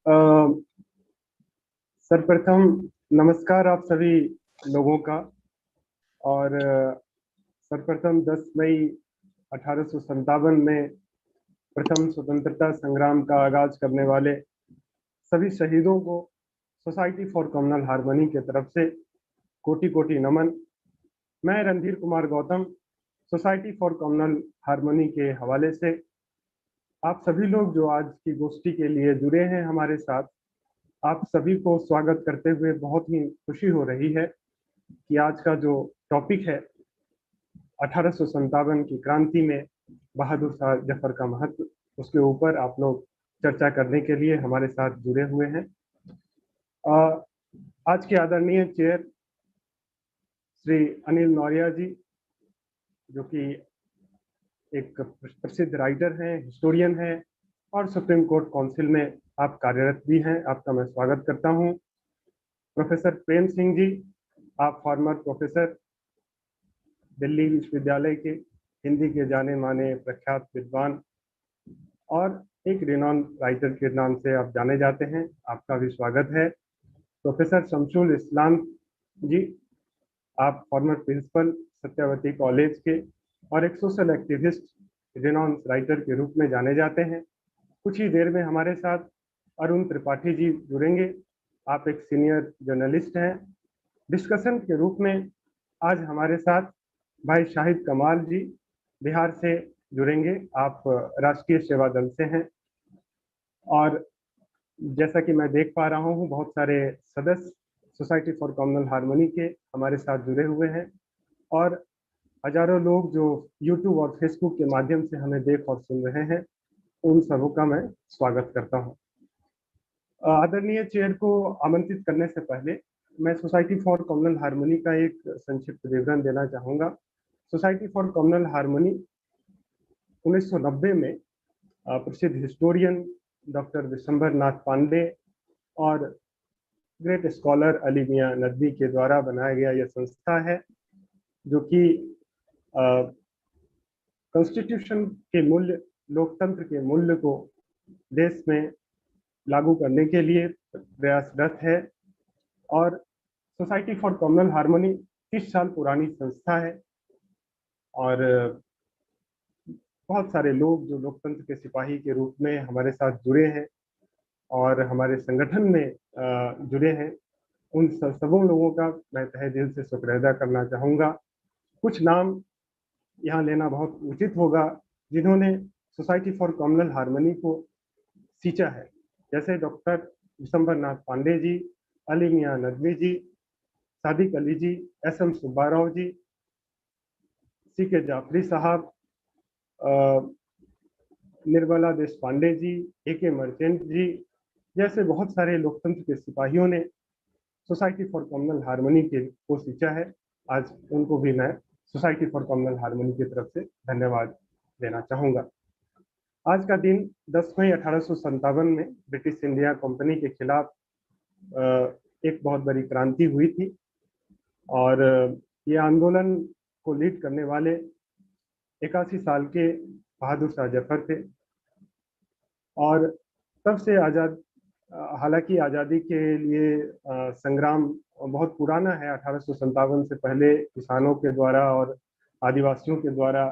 अ, सर्वप्रथम नमस्कार आप सभी लोगों का। और सर्वप्रथम 10 मई 1857 में प्रथम स्वतंत्रता संग्राम का आगाज करने वाले सभी शहीदों को सोसाइटी फॉर कम्युनल हार्मनी की तरफ से कोटि कोटि नमन। मैं Randhir Kumar Gautam society for communal harmony के हवाले से आप सभी लोग जो आज की गोष्ठी के लिए जुड़े हैं हमारे साथ, आप सभी को स्वागत करते हुए बहुत ही खुशी हो रही है कि आज का जो टॉपिक है 1857 की क्रांति में बहादुर शाह जफर का महत्व, उसके ऊपर आप लोग चर्चा करने के लिए हमारे साथ जुड़े हुए हैं। आज के आदरणीय चेयर श्री अनिल नौरिया जी, जो कि एक प्रसिद्ध राइटर हैं, हिस्टोरियन हैं और सुप्रीम कोर्ट काउंसिल में आप कार्यरत भी हैं, आपका मैं स्वागत करता हूं। प्रोफेसर प्रेम सिंह जी, आप फॉर्मर प्रोफेसर दिल्ली विश्वविद्यालय के, हिंदी के जाने माने प्रख्यात विद्वान और एक रिनॉन राइटर के नाम से आप जाने जाते हैं, आपका भी स्वागत है। प्रोफेसर शमसुल इस्लाम जी, आप फॉर्मर प्रिंसिपल सत्यवती कॉलेज के और एक सोशल एक्टिविस्ट, रिनॉन राइटर के रूप में जाने जाते हैं। कुछ ही देर में हमारे साथ अरुण त्रिपाठी जी जुड़ेंगे। आप एक सीनियर जर्नलिस्ट हैं। डिस्कशन के रूप में आज हमारे साथ भाई शाहिद कमाल जी बिहार से जुड़ेंगे। आप राष्ट्रीय सेवा दल से हैं और जैसा कि मैं देख पा रहा हूँ बहुत सारे सदस्य सोसाइटी फॉर कम्युनल हार्मनी के हमारे साथ जुड़े हुए हैं और हजारों लोग जो यूट्यूब और फेसबुक के माध्यम से हमें देख और सुन रहे हैं, उन सबों का मैं स्वागत करता हूँ। आदरणीय चेयर को आमंत्रित करने से पहले मैं सोसाइटी फॉर कम्युनल हार्मनी का एक संक्षिप्त विवरण देना चाहूँगा। सोसाइटी फॉर कम्युनल हार्मनी 1990 में प्रसिद्ध हिस्टोरियन डॉक्टर विशंबर नाथ पांडे और ग्रेट स्कॉलर अली मियां नदवी के द्वारा बनाया गया यह संस्था है, जो कि कॉन्स्टिट्यूशन के मूल्य, लोकतंत्र के मूल्य को देश में लागू करने के लिए प्रयासरत है। और सोसाइटी फॉर कम्युनल हार्मनी 30 साल पुरानी संस्था है और बहुत सारे लोग जो लोकतंत्र के सिपाही के रूप में हमारे साथ जुड़े हैं और हमारे संगठन में जुड़े हैं, उन सबों लोगों का मैं तहे दिल से शुक्र अदा करना चाहूँगा। कुछ नाम यहाँ लेना बहुत उचित होगा जिन्होंने सोसाइटी फॉर कम्युनल हार्मनी को सींचा है, जैसे डॉक्टर विशंबर नाथ पांडे जी, अली मियां नदवी जी, सादिक अली जी, एस.एम. सुब्बाराव जी, सी.के. जाफरी साहब, निर्मला देश पांडे जी, ए.के. मर्चेंट जी जैसे बहुत सारे लोकतंत्र के सिपाहियों ने सोसाइटी फॉर कम्युनल हार्मनी के को सींचा है। आज उनको भी मैं सोसाइटी फॉर कम्युनल हार्मनी की तरफ से धन्यवाद देना चाहूँगा। आज का दिन 10 मई 1857 में ब्रिटिश इंडिया कंपनी के खिलाफ एक बहुत बड़ी क्रांति हुई थी और ये आंदोलन को लीड करने वाले 81 साल के बहादुर शाह जफर थे। और तब से आज़ाद, हालांकि आज़ादी के लिए संग्राम बहुत पुराना है। 1857 से पहले किसानों के द्वारा और आदिवासियों के द्वारा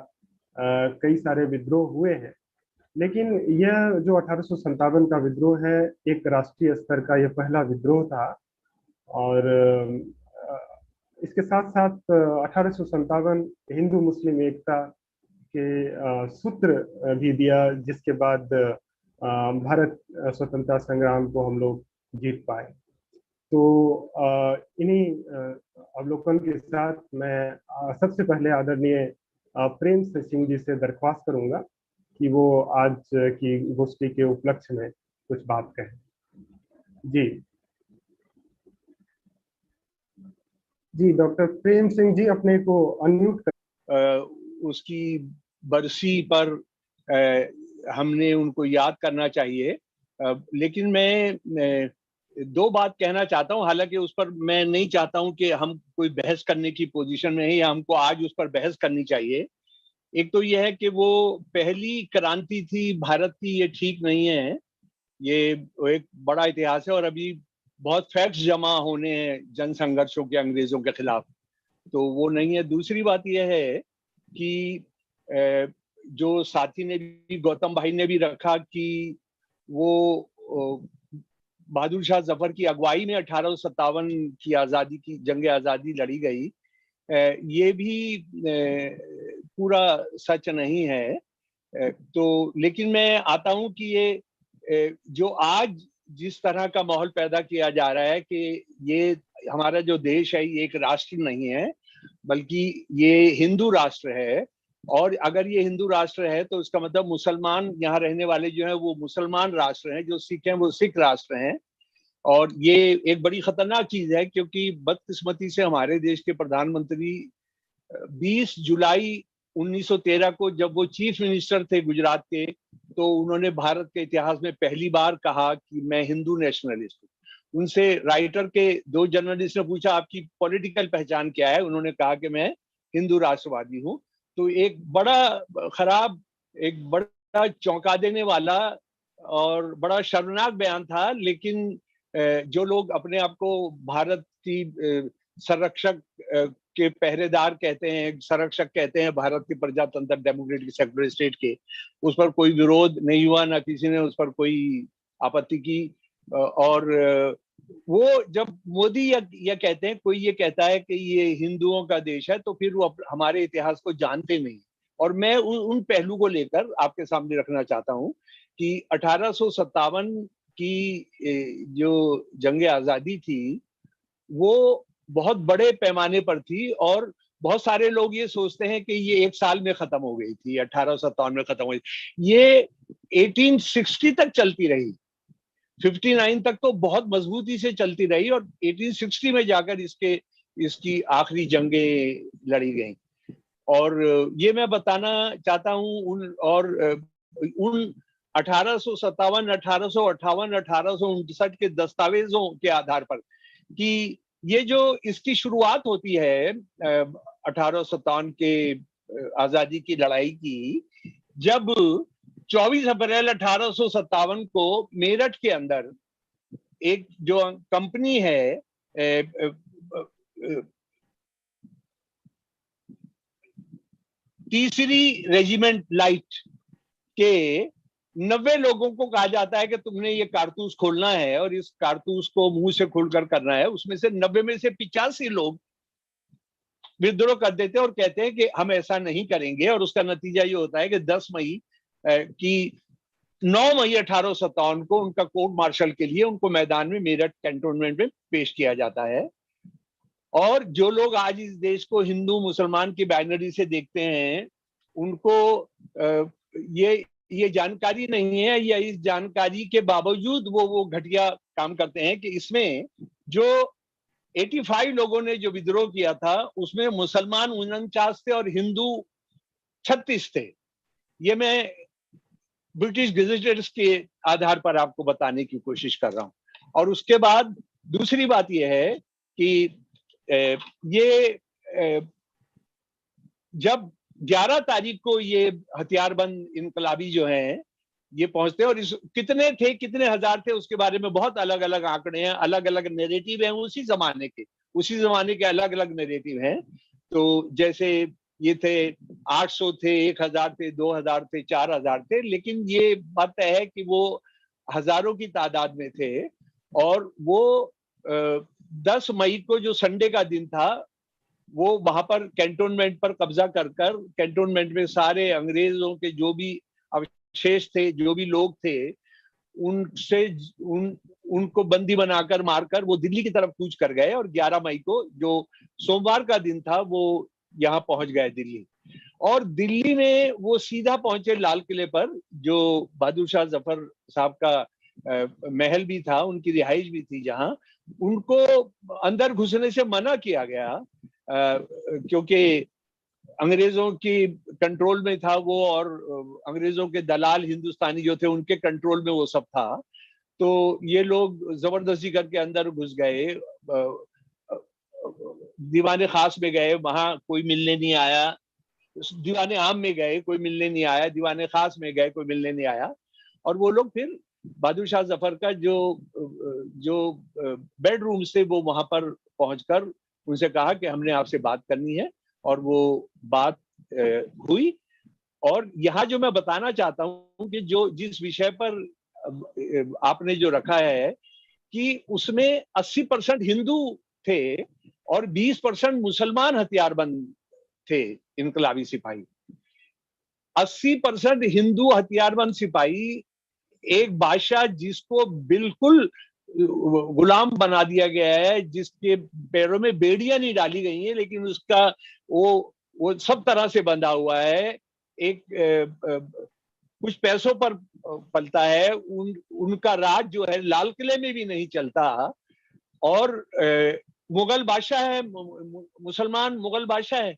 कई सारे विद्रोह हुए हैं, लेकिन यह जो 1857 का विद्रोह है, एक राष्ट्रीय स्तर का यह पहला विद्रोह था। और इसके साथ साथ 1857 हिंदू मुस्लिम एकता के सूत्र भी दिया, जिसके बाद भारत स्वतंत्रता संग्राम को हम लोग जीत पाए। तो इन्हीं अवलोकन के साथ मैं सबसे पहले आदरणीय प्रेम सिंह जी से दरख्वास्त करूंगा कि वो आज की गोष्ठी के उपलक्ष्य में कुछ बात कहें। जी जी, डॉक्टर प्रेम सिंह जी अपने को अनम्यूट कर। उसकी बरसी पर हमने उनको याद करना चाहिए। लेकिन मैं दो बात कहना चाहता हूं, हालांकि उस पर मैं नहीं चाहता हूं कि हम कोई बहस करने की पोजीशन में है या हमको आज उस पर बहस करनी चाहिए। एक तो यह है कि वो पहली क्रांति थी भारत की, ये ठीक नहीं है, ये एक बड़ा इतिहास है और अभी बहुत फैक्ट्स जमा होने हैं जन संघर्षों के अंग्रेजों के खिलाफ, तो वो नहीं है। दूसरी बात यह है कि जो साथी ने भी, गौतम भाई ने भी रखा कि वो बहादुर शाह जफर की अगुवाई में 1857 की आज़ादी की जंग आज़ादी लड़ी गई, ये भी पूरा सच नहीं है। तो लेकिन मैं आता हूं कि ये जो आज जिस तरह का माहौल पैदा किया जा रहा है कि ये हमारा जो देश है ये एक राष्ट्र नहीं है बल्कि ये हिंदू राष्ट्र है, और अगर ये हिंदू राष्ट्र है तो इसका मतलब मुसलमान यहाँ रहने वाले जो हैं वो मुसलमान राष्ट्र हैं, जो सिख हैं वो सिख राष्ट्र हैं। और ये एक बड़ी खतरनाक चीज है क्योंकि बदकिस्मती से हमारे देश के प्रधानमंत्री 20 जुलाई 1913 को जब वो चीफ मिनिस्टर थे गुजरात के, तो उन्होंने भारत के इतिहास में पहली बार कहा कि मैं हिंदू नेशनलिस्ट हूँ। उनसे राइटर के दो जर्नलिस्ट ने पूछा आपकी पॉलिटिकल पहचान क्या है, उन्होंने कहा कि मैं हिंदू राष्ट्रवादी हूँ। तो एक बड़ा खराब, एक बड़ा चौंका देने वाला और बड़ा शर्मनाक बयान था, लेकिन जो लोग अपने आप को भारत की संरक्षक के पहरेदार कहते हैं, संरक्षक कहते हैं भारत के प्रजातंत्र डेमोक्रेटिक सेक्युलर स्टेट के, उस पर कोई विरोध नहीं हुआ, ना किसी ने उस पर कोई आपत्ति की। और वो जब मोदी यह कहते हैं, कोई ये कहता है कि ये हिंदुओं का देश है, तो फिर वो हमारे इतिहास को जानते नहीं। और मैं उन पहलू को लेकर आपके सामने रखना चाहता हूं कि 1857 की जो जंग आजादी थी वो बहुत बड़े पैमाने पर थी, और बहुत सारे लोग ये सोचते हैं कि ये एक साल में खत्म हो गई थी, 1857 में खत्म हुई। ये 1860 तक चलती रही, 59 तक तो बहुत मजबूती से चलती रही, और 1860 में जाकर इसकी आखिरी जंगें लड़ी गई। और ये मैं बताना चाहता हूं उन 1857, 1858, 1859 के दस्तावेजों के आधार पर कि ये जो इसकी शुरुआत होती है 1857 के आजादी की लड़ाई की, जब 24 अप्रैल 1857 को मेरठ के अंदर एक जो कंपनी है तीसरी रेजिमेंट लाइट के 90 लोगों को कहा जाता है कि तुमने ये कारतूस खोलना है और इस कारतूस को मुंह से खोलकर करना है। उसमें से 90 में से 85 लोग विद्रोह कर देते हैं और कहते हैं कि हम ऐसा नहीं करेंगे, और उसका नतीजा ये होता है कि 10 मई की 9 मई 1857 को उनका कोर्ट मार्शल के लिए उनको मैदान में मेरठ कैंटोनमेंट में पेश किया जाता है। और जो लोग आज इस देश को हिंदू मुसलमान की बाइनरी से देखते हैं, उनको ये जानकारी नहीं है, या इस जानकारी के बावजूद वो घटिया काम करते हैं कि इसमें जो 85 लोगों ने जो विद्रोह किया था उसमें मुसलमान 49 थे और हिंदू 36 थे। ये मैं ब्रिटिश गेजेटर्स के आधार पर आपको बताने की कोशिश कर रहा हूं। और उसके बाद दूसरी बात यह है कि ये जब 11 तारीख को ये हथियारबंद इनकलाबी जो हैं ये पहुंचते हैं, और इस कितने थे, कितने हजार थे, उसके बारे में बहुत अलग अलग आंकड़े हैं, अलग अलग नैरेटिव हैं, उसी जमाने के अलग अलग नैरेटिव हैं। तो जैसे ये थे 800 थे, 1000 थे, 2000 थे, 4000 थे, लेकिन ये बात है कि वो हजारों की तादाद में थे। और वो 10 मई को जो संडे का दिन था, वो वहां पर कैंटोनमेंट पर कब्जा कर कैंटोनमेंट में सारे अंग्रेजों के जो भी अवशेष थे, जो भी लोग थे, उनको बंदी बनाकर मारकर वो दिल्ली की तरफ कूच कर गए। और 11 मई को जो सोमवार का दिन था वो यहाँ पहुंच गए दिल्ली। और दिल्ली में वो सीधा पहुंचे लाल किले पर, जो बहादुर शाह जफर साहब का महल भी था, उनकी रिहाइश भी थी, जहां उनको अंदर घुसने से मना किया गया क्योंकि अंग्रेजों की कंट्रोल में था वो, और अंग्रेजों के दलाल हिंदुस्तानी जो थे उनके कंट्रोल में वो सब था। तो ये लोग जबरदस्ती करके अंदर घुस गए, दीवाने खास में गए, वहां कोई मिलने नहीं आया। दीवाने आम में गए, कोई मिलने नहीं आया। दीवाने खास में गए, कोई मिलने नहीं आया। और वो लोग फिर बहादुर शाह जफर का जो बेडरूम से वो वहां पर पहुंचकर उनसे कहा कि हमने आपसे बात करनी है, और वो बात हुई। और यहाँ जो मैं बताना चाहता हूँ कि जो जिस विषय पर आपने जो रखा है कि उसमें 80% हिंदू थे और 20% मुसलमान हथियारबंद थे इनकलाबी सिपाही। 80% हिंदू हथियारबंद सिपाही, एक बादशाह जिसको बिल्कुल गुलाम बना दिया गया है, जिसके पैरों में बेड़ियां नहीं डाली गई हैं, लेकिन उसका वो सब तरह से बंधा हुआ है, एक कुछ पैसों पर पलता है, उनका राज जो है लाल किले में भी नहीं चलता, और मुगल बादशाह है, मुसलमान मुगल बादशाह है।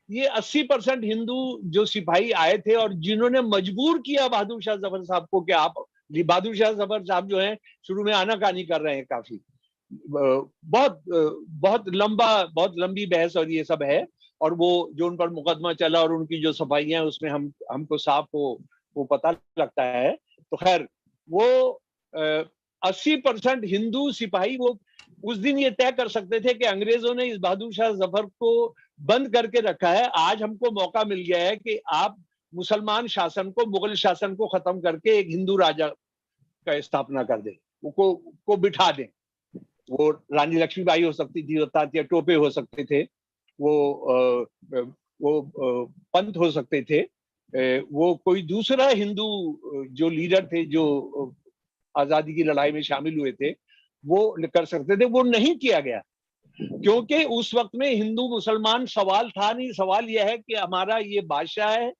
ये 80% हिंदू जो सिपाही आए थे और जिन्होंने मजबूर किया बहादुर शाह जफर साहब को कि आप, बहादुर शाह जफर साहब जो है शुरू में आनाकानी कर रहे हैं काफी, बहुत लंबी बहस और ये सब है, और वो जो उन पर मुकदमा चला और उनकी जो सफाइयां हैं उसमें हमको साफ वो पता लगता है। तो खैर वो 80% हिंदू सिपाही वो उस दिन ये तय कर सकते थे कि अंग्रेजों ने इस बहादुर शाह जफर को बंद करके रखा है, आज हमको मौका मिल गया है कि आप मुसलमान शासन को, मुगल शासन को खत्म करके एक हिंदू राजा का स्थापना कर दें, को बिठा दें। वो रानी लक्ष्मीबाई हो सकती थी, वो तात्या टोपे हो सकते थे, वो पंत हो सकते थे, वो कोई दूसरा हिंदू जो लीडर थे जो आजादी की लड़ाई में शामिल हुए थे वो कर सकते थे। वो नहीं किया गया क्योंकि उस वक्त में हिंदू मुसलमान सवाल था नहीं। सवाल यह है कि हमारा ये बादशाह है,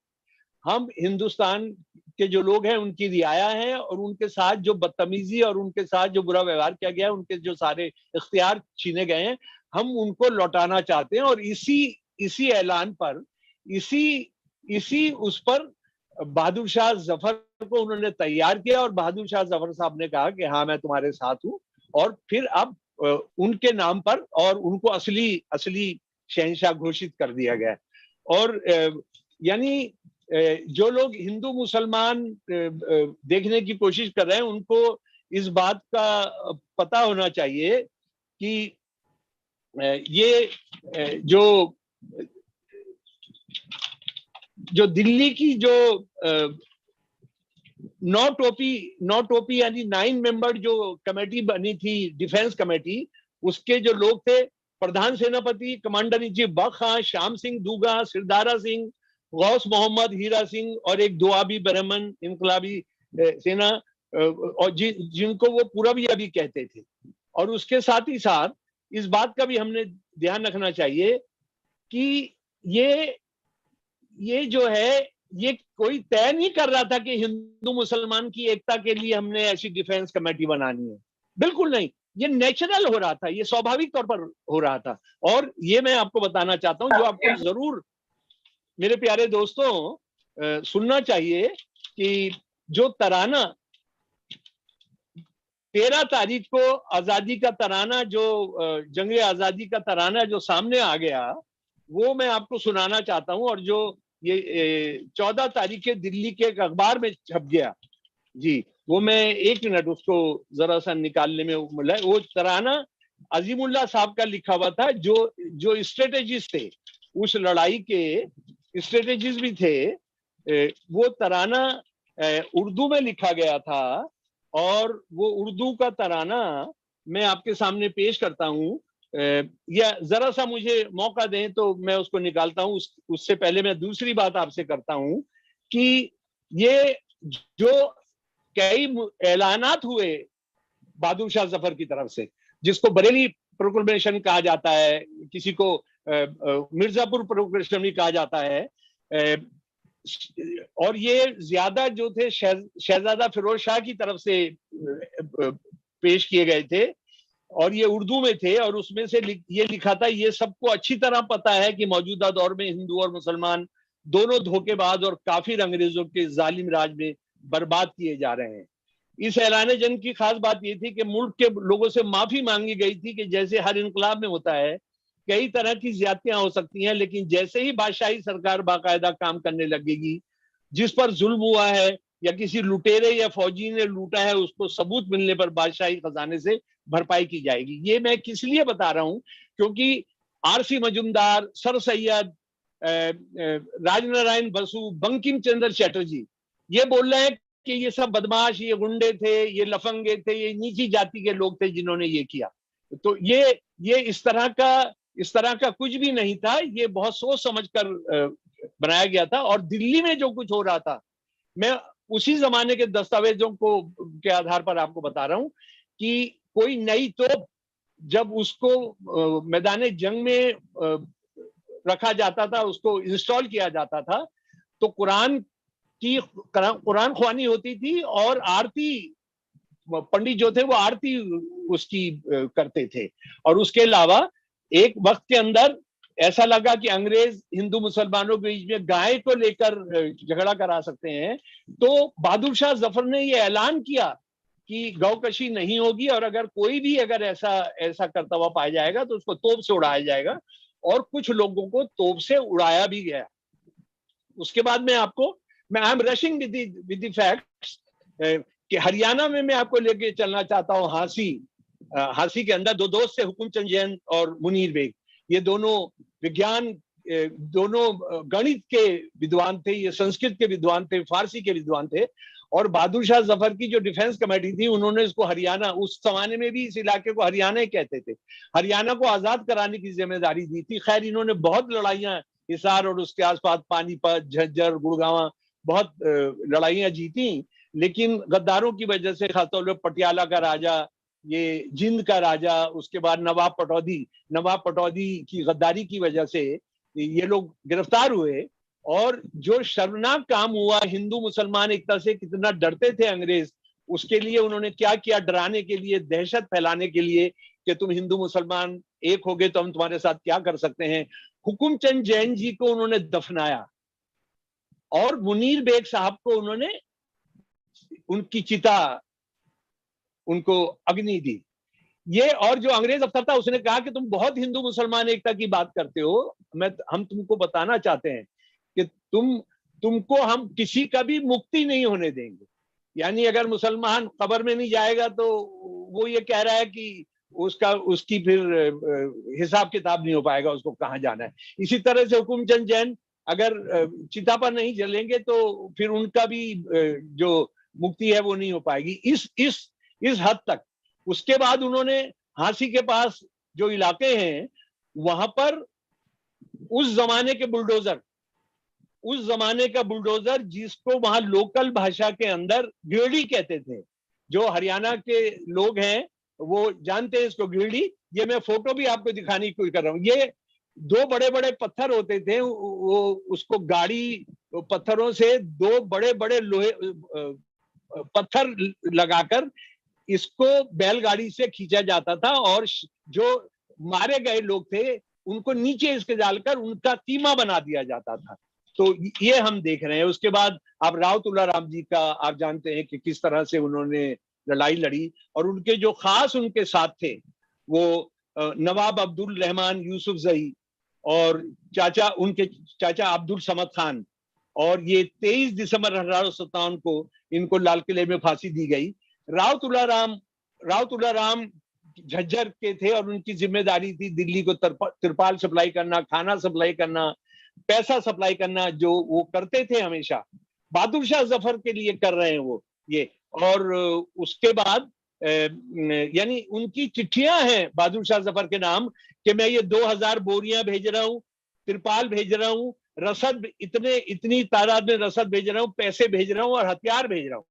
हम हिंदुस्तान के जो लोग हैं उनकी रियाया हैं, और उनके साथ जो बदतमीजी और उनके साथ जो बुरा व्यवहार किया गया, उनके जो सारे इख्तियार छीने गए हैं, हम उनको लौटाना चाहते हैं। और इसी ऐलान पर, इसी उस पर बहादुर शाह जफर को उन्होंने तैयार किया, और बहादुर शाह जफर साहब ने कहा कि हाँ मैं तुम्हारे साथ हूं, और फिर अब उनके नाम पर और उनको असली शहंशाह घोषित कर दिया गया। और यानी जो लोग हिंदू मुसलमान देखने की कोशिश कर रहे हैं उनको इस बात का पता होना चाहिए कि ये जो दिल्ली की जो नौ टोपी यानी 9 मेंबर जो कमेटी बनी थी, डिफेंस कमेटी, उसके जो लोग थे, प्रधान सेनापति कमांडर इन चीफ बख्श खां, श्याम सिंह दूगा, सिरदारा सिंह, गौस मोहम्मद, हीरा सिंह और एक दुआबी ब्राह्मण इनकलाबी सेना, और जिनको वो पूरबिया भी कहते थे। और उसके साथ ही साथ इस बात का भी हमने ध्यान रखना चाहिए कि ये जो है, ये कोई तय नहीं कर रहा था कि हिंदू मुसलमान की एकता के लिए हमने ऐसी डिफेंस कमेटी बनानी है, बिल्कुल नहीं। ये नेचुरल हो रहा था, ये स्वाभाविक तौर पर हो रहा था। और ये मैं आपको बताना चाहता हूं, जो आपको जरूर मेरे प्यारे दोस्तों सुनना चाहिए कि जो तराना 13 तारीख को आजादी का तराना, जो जंग आजादी का तराना जो सामने आ गया, वो मैं आपको सुनाना चाहता हूं, और जो ये 14 तारीख के दिल्ली के एक अखबार में छप गया जी, वो मैं 1 मिनट उसको जरा सा निकालने में मिला। वो तराना अजीमुल्लाह साहब का लिखा हुआ था, जो स्ट्रेटेजिस्ट थे उस लड़ाई के, स्ट्रेटेजिस्ट भी थे। वो तराना उर्दू में लिखा गया था, और वो उर्दू का तराना मैं आपके सामने पेश करता हूं, या जरा सा मुझे मौका दें तो मैं उसको निकालता हूं। उससे पहले मैं दूसरी बात आपसे करता हूं कि ये जो कई ऐलानात हुए बहादुर शाह जफर की तरफ से, जिसको बरेली प्रोक्लेमेशन कहा जाता है, किसी को मिर्जापुर प्रोक्लेमेशन भी कहा जाता है, और ये ज्यादा जो थे शहजादा फिरोज शाह की तरफ से पेश किए गए थे, और ये उर्दू में थे, और उसमें से ये लिखा था, ये सबको अच्छी तरह पता है कि मौजूदा दौर में हिंदू और मुसलमान दोनों धोखेबाज और काफिर अंग्रेजों के जालिम राज में बर्बाद किए जा रहे हैं। इस ऐलान जंग की खास बात यह थी कि मुल्क के लोगों से माफी मांगी गई थी कि जैसे हर इनकलाब में होता है, कई तरह की ज्यादतियां हो सकती हैं, लेकिन जैसे ही बादशाही सरकार बाकायदा काम करने लगेगी, जिस पर जुल्म हुआ है या किसी लुटेरे या फौजी ने लूटा है उसको सबूत मिलने पर बादशाही खजाने से भरपाई की जाएगी। ये मैं किस लिए बता रहा हूं, क्योंकि आरसी मजुमदार, सर सैयद, राजनारायण बसु, बंकिम चंद्र चटर्जी ये बोल रहे हैं कि ये सब बदमाश, ये गुंडे थे, ये लफंगे थे, ये नीची जाति के लोग थे जिन्होंने ये किया। तो ये इस तरह का कुछ भी नहीं था, ये बहुत सोच समझकर बनाया गया था। और दिल्ली में जो कुछ हो रहा था, मैं उसी जमाने के दस्तावेजों को के आधार पर आपको बता रहा हूं कि कोई नई तोप जब उसको मैदान जंग में रखा जाता था, उसको इंस्टॉल किया जाता था, तो कुरान ख्वानी होती थी और आरती, पंडित जो थे वो आरती उसकी करते थे। और उसके अलावा एक वक्त के अंदर ऐसा लगा कि अंग्रेज हिंदू मुसलमानों के बीच में गाय को लेकर झगड़ा करा सकते हैं, तो बहादुर शाह जफर ने ये ऐलान किया कि गौकशी नहीं होगी, और अगर कोई भी ऐसा करता हुआ पाया जाएगा तो उसको तोप से उड़ाया जाएगा। और कुछ लोगों को तोप से उड़ाया भी गया। उसके बाद में मैं I am rushing with the facts कि हरियाणा में मैं आपको लेके चलना चाहता हूँ। हांसी के अंदर दो दोस्त थे, हुकुमचंद जैन और मुनीर बेग। ये दोनों दोनों गणित के विद्वान थे, ये संस्कृत के विद्वान थे, फारसी के विद्वान थे। और बहादुर शाह जफर की जो डिफेंस कमेटी थी, उन्होंने इसको हरियाणा, उस जमाने में भी इस इलाके को हरियाणा ही कहते थे, हरियाणा को आजाद कराने की जिम्मेदारी दी थी। खैर, इन्होंने बहुत लड़ाइयां हिसार और उसके आसपास पानीपत, झज्जर, गुड़गांव, बहुत लड़ाइयां जीती, लेकिन गद्दारों की वजह से, खासतौर पर पटियाला का राजा, ये जिंद का राजा, उसके बाद नवाब पटौदी की गद्दारी की वजह से ये लोग गिरफ्तार हुए। और जो शर्मनाक काम हुआ, हिंदू मुसलमान एक तरह से कितना डरते थे अंग्रेज, उसके लिए उन्होंने क्या किया, डराने के लिए, दहशत फैलाने के लिए कि तुम हिंदू मुसलमान एक हो गए तो हम तुम्हारे साथ क्या कर सकते हैं। हुकुमचंद जैन जी को उन्होंने दफनाया और मुनीर बेग साहब को उन्होंने उनकी चिता, उनको अग्नि दी। ये, और जो अंग्रेज अफसर था उसने कहा कि तुम बहुत हिंदू मुसलमान एकता की बात करते हो, हम तुमको बताना चाहते हैं कि तुमको हम किसी का भी मुक्ति नहीं होने देंगे। यानी अगर मुसलमान कब्र में नहीं जाएगा तो वो ये कह रहा है कि उसकी फिर हिसाब किताब नहीं हो पाएगा, उसको कहाँ जाना है। इसी तरह से हुकुमचंद जैन अगर चिता पर नहीं जलेंगे तो फिर उनका भी जो मुक्ति है वो नहीं हो पाएगी, इस हद तक। उसके बाद उन्होंने हांसी के पास जो इलाके हैं वहां पर उस जमाने का बुलडोजर जिसको वहां लोकल भाषा के अंदर गिरडी कहते थे, जो हरियाणा के लोग हैं वो जानते हैं इसको, गिरडी। ये मैं फोटो भी आपको दिखाने की कोशिश कर रहा हूँ। ये दो बड़े बड़े पत्थर होते थे, वो उसको गाड़ी पत्थरों से दो बड़े बड़े लोहे पत्थर लगाकर इसको बैलगाड़ी से खींचा जाता था, और जो मारे गए लोग थे उनको नीचे इसके डालकर उनका कीमा बना दिया जाता था। तो ये हम देख रहे हैं। उसके बाद आप राव तुलाराम जी का आप जानते हैं कि किस तरह से उन्होंने लड़ाई लड़ी, और उनके जो खास उनके साथ थे वो नवाब अब्दुल रहमान यूसुफ जही और उनके चाचा अब्दुल समद खान। और ये 23 दिसंबर 1857 को इनको लाल किले में फांसी दी गई। राव तुलाराम झज्जर के थे और उनकी जिम्मेदारी थी दिल्ली को तिरपाल सप्लाई करना, खाना सप्लाई करना, पैसा सप्लाई करना, जो वो करते थे हमेशा। बहादुर शाह जफर के लिए कर रहे हैं वो ये। और उसके बाद यानी उनकी चिट्ठियां हैं बहादुर शाह जफर के नाम कि मैं ये 2000 बोरियां भेज रहा हूं, तिरपाल भेज रहा हूं, रसद इतनी तादाद में रसद भेज रहा हूं, पैसे भेज रहा हूं और हथियार भेज रहा हूं।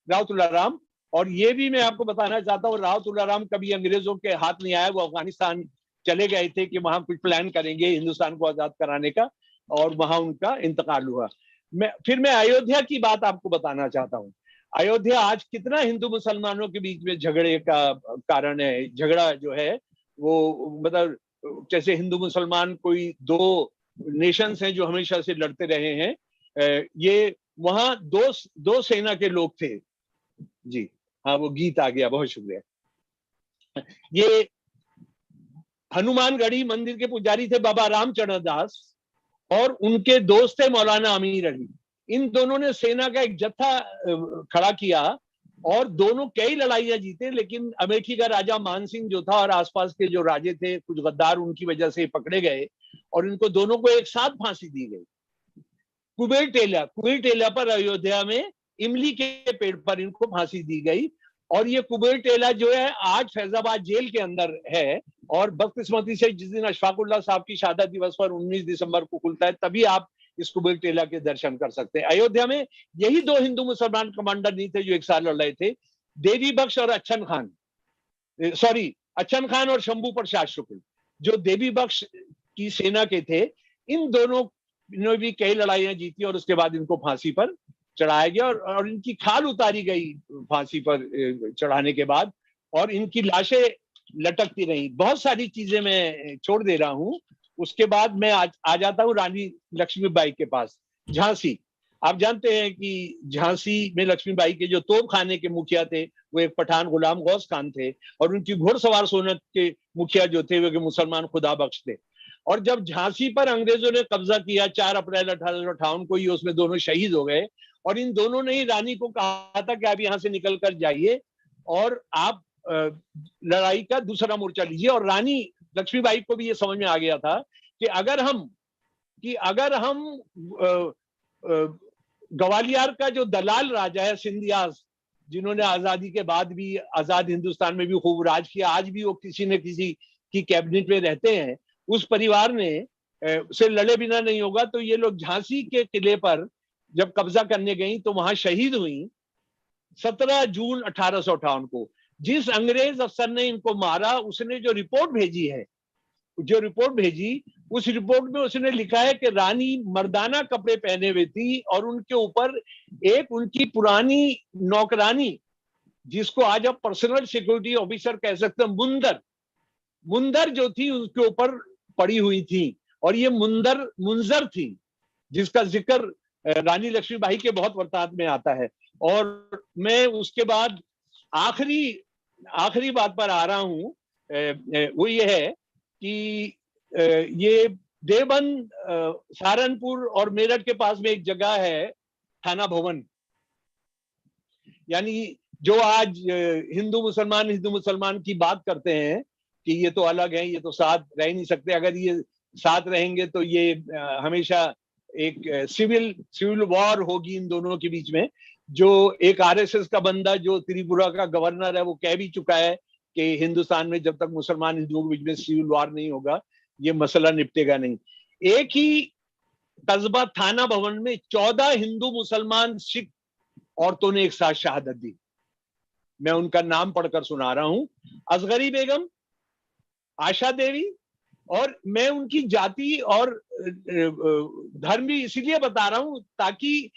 राव तुलाराम। और ये भी मैं आपको बताना चाहता हूँ, राव तुलाराम कभी अंग्रेजों के हाथ नहीं आया। वो अफगानिस्तान चले गए थे कि वहां कुछ प्लान करेंगे हिंदुस्तान को आजाद कराने का, और वहां उनका इंतकाल हुआ। मैं अयोध्या की बात आपको बताना चाहता हूँ। अयोध्या आज कितना हिंदू मुसलमानों के बीच में झगड़े का कारण है। झगड़ा जो है वो मतलब जैसे हिंदू मुसलमान कोई दो नेशंस हैं जो हमेशा से लड़ते रहे हैं। ये वहां दो सेना के लोग थे जी। हाँ, वो गीत आ गया, बहुत शुक्रिया। ये हनुमानगढ़ी मंदिर के पुजारी थे बाबा रामचरण दास, और उनके दोस्त थे मौलाना अमीर अली। इन दोनों ने सेना का एक जत्था खड़ा किया और दोनों कई लड़ाइयां जीते, लेकिन अमेठी का राजा मानसिंह जो था और आसपास के जो राजे थे कुछ गद्दार, उनकी वजह से पकड़े गए और इनको दोनों को एक साथ फांसी दी गई। कुबेर टेला पर अयोध्या में इमली के पेड़ पर इनको फांसी दी गई। और ये कुबेर टेला जो है आज फैजाबाद जेल के अंदर है और बदकिस्मती से जिस दिन अशफाकुल्लाह साहब की शहादत दिवस पर 19 दिसंबर को खुलता है, तभी आप इस कुबेर टेला के दर्शन कर सकते हैं। अयोध्या में यही दो हिंदू मुसलमान कमांडर नहीं थे जो एक साथ लड़ रहे थे, देवी बख्श और अच्छन खान, सॉरी अच्छन खान और शंभू प्रसाद शुक्ल, जो देवी बख्श की सेना के थे। इन दोनों ने भी कई लड़ाइयां जीती और उसके बाद इनको फांसी पर चढ़ाया गया और इनकी खाल उतारी गई फांसी पर चढ़ाने के बाद, और इनकी लाशें लटकती रही। बहुत सारी चीजें मैं छोड़ दे रहा हूं। उसके बाद मैं आ जाता हूं रानी लक्ष्मीबाई के पास, झांसी। आप जानते हैं कि झांसी में लक्ष्मीबाई के जो तोप खाने के मुखिया थे वो एक पठान गुलाम गौस खान थे और उनकी घुड़सवार सोनत के मुखिया जो थे वो मुसलमान खुदा बख्श थे। और जब झांसी पर अंग्रेजों ने कब्जा किया 4 अप्रैल 1858 को, ही उसमें दोनों शहीद हो गए और इन दोनों ने ही रानी को कहा था कि आप यहां से निकल कर जाइए और आप लड़ाई का दूसरा मोर्चा लीजिए। और रानी लक्ष्मीबाई को भी ये समझ में आ गया था कि अगर हम ग्वालियर का जो दलाल राजा है सिंधियास, जिन्होंने आजादी के बाद भी आजाद हिंदुस्तान में भी खूब राज किया, आज भी वो किसी न किसी की कैबिनेट में रहते हैं, उस परिवार ने से लड़े बिना नहीं होगा। तो ये लोग झांसी के किले पर जब कब्जा करने गई तो वहां शहीद हुई 17 जून 1858 को। जिस अंग्रेज अफसर ने इनको मारा उसने जो रिपोर्ट भेजी उस रिपोर्ट में उसने लिखा है कि रानी मर्दाना कपड़े पहने हुए थी और उनके ऊपर एक उनकी पुरानी नौकरानी, जिसको आज आप पर्सनल सिक्योरिटी ऑफिसर कह सकते हैं, मुंदर जो थी उसके ऊपर पड़ी हुई थी और ये मुंजर थी, जिसका जिक्र रानी लक्ष्मीबाई के बहुत वरतात में आता है। और मैं उसके बाद आखिरी बात पर आ रहा हूं, वो ये है कि ये देवबंद, सहारनपुर और मेरठ के पास में एक जगह है थाना भवन, यानी जो आज हिंदू मुसलमान की बात करते हैं कि ये तो अलग है, ये तो साथ रह नहीं सकते, अगर ये साथ रहेंगे तो ये हमेशा एक सिविल वॉर होगी इन दोनों के बीच में। जो एक आरएसएस का बंदा जो त्रिपुरा का गवर्नर है वो कह भी चुका है कि हिंदुस्तान में जब तक मुसलमान हिंदुओं के बीच में सिविल वॉर नहीं होगा ये मसला निपटेगा नहीं। एक ही कस्बा थाना भवन में 14 हिंदू मुसलमान सिख औरतों ने एक साथ शहादत दी। मैं उनका नाम पढ़कर सुना रहा हूं, असगरी बेगम, आशा देवी। और मैं उनकी जाति और धर्म भी इसीलिए बता रहा हूं ताकि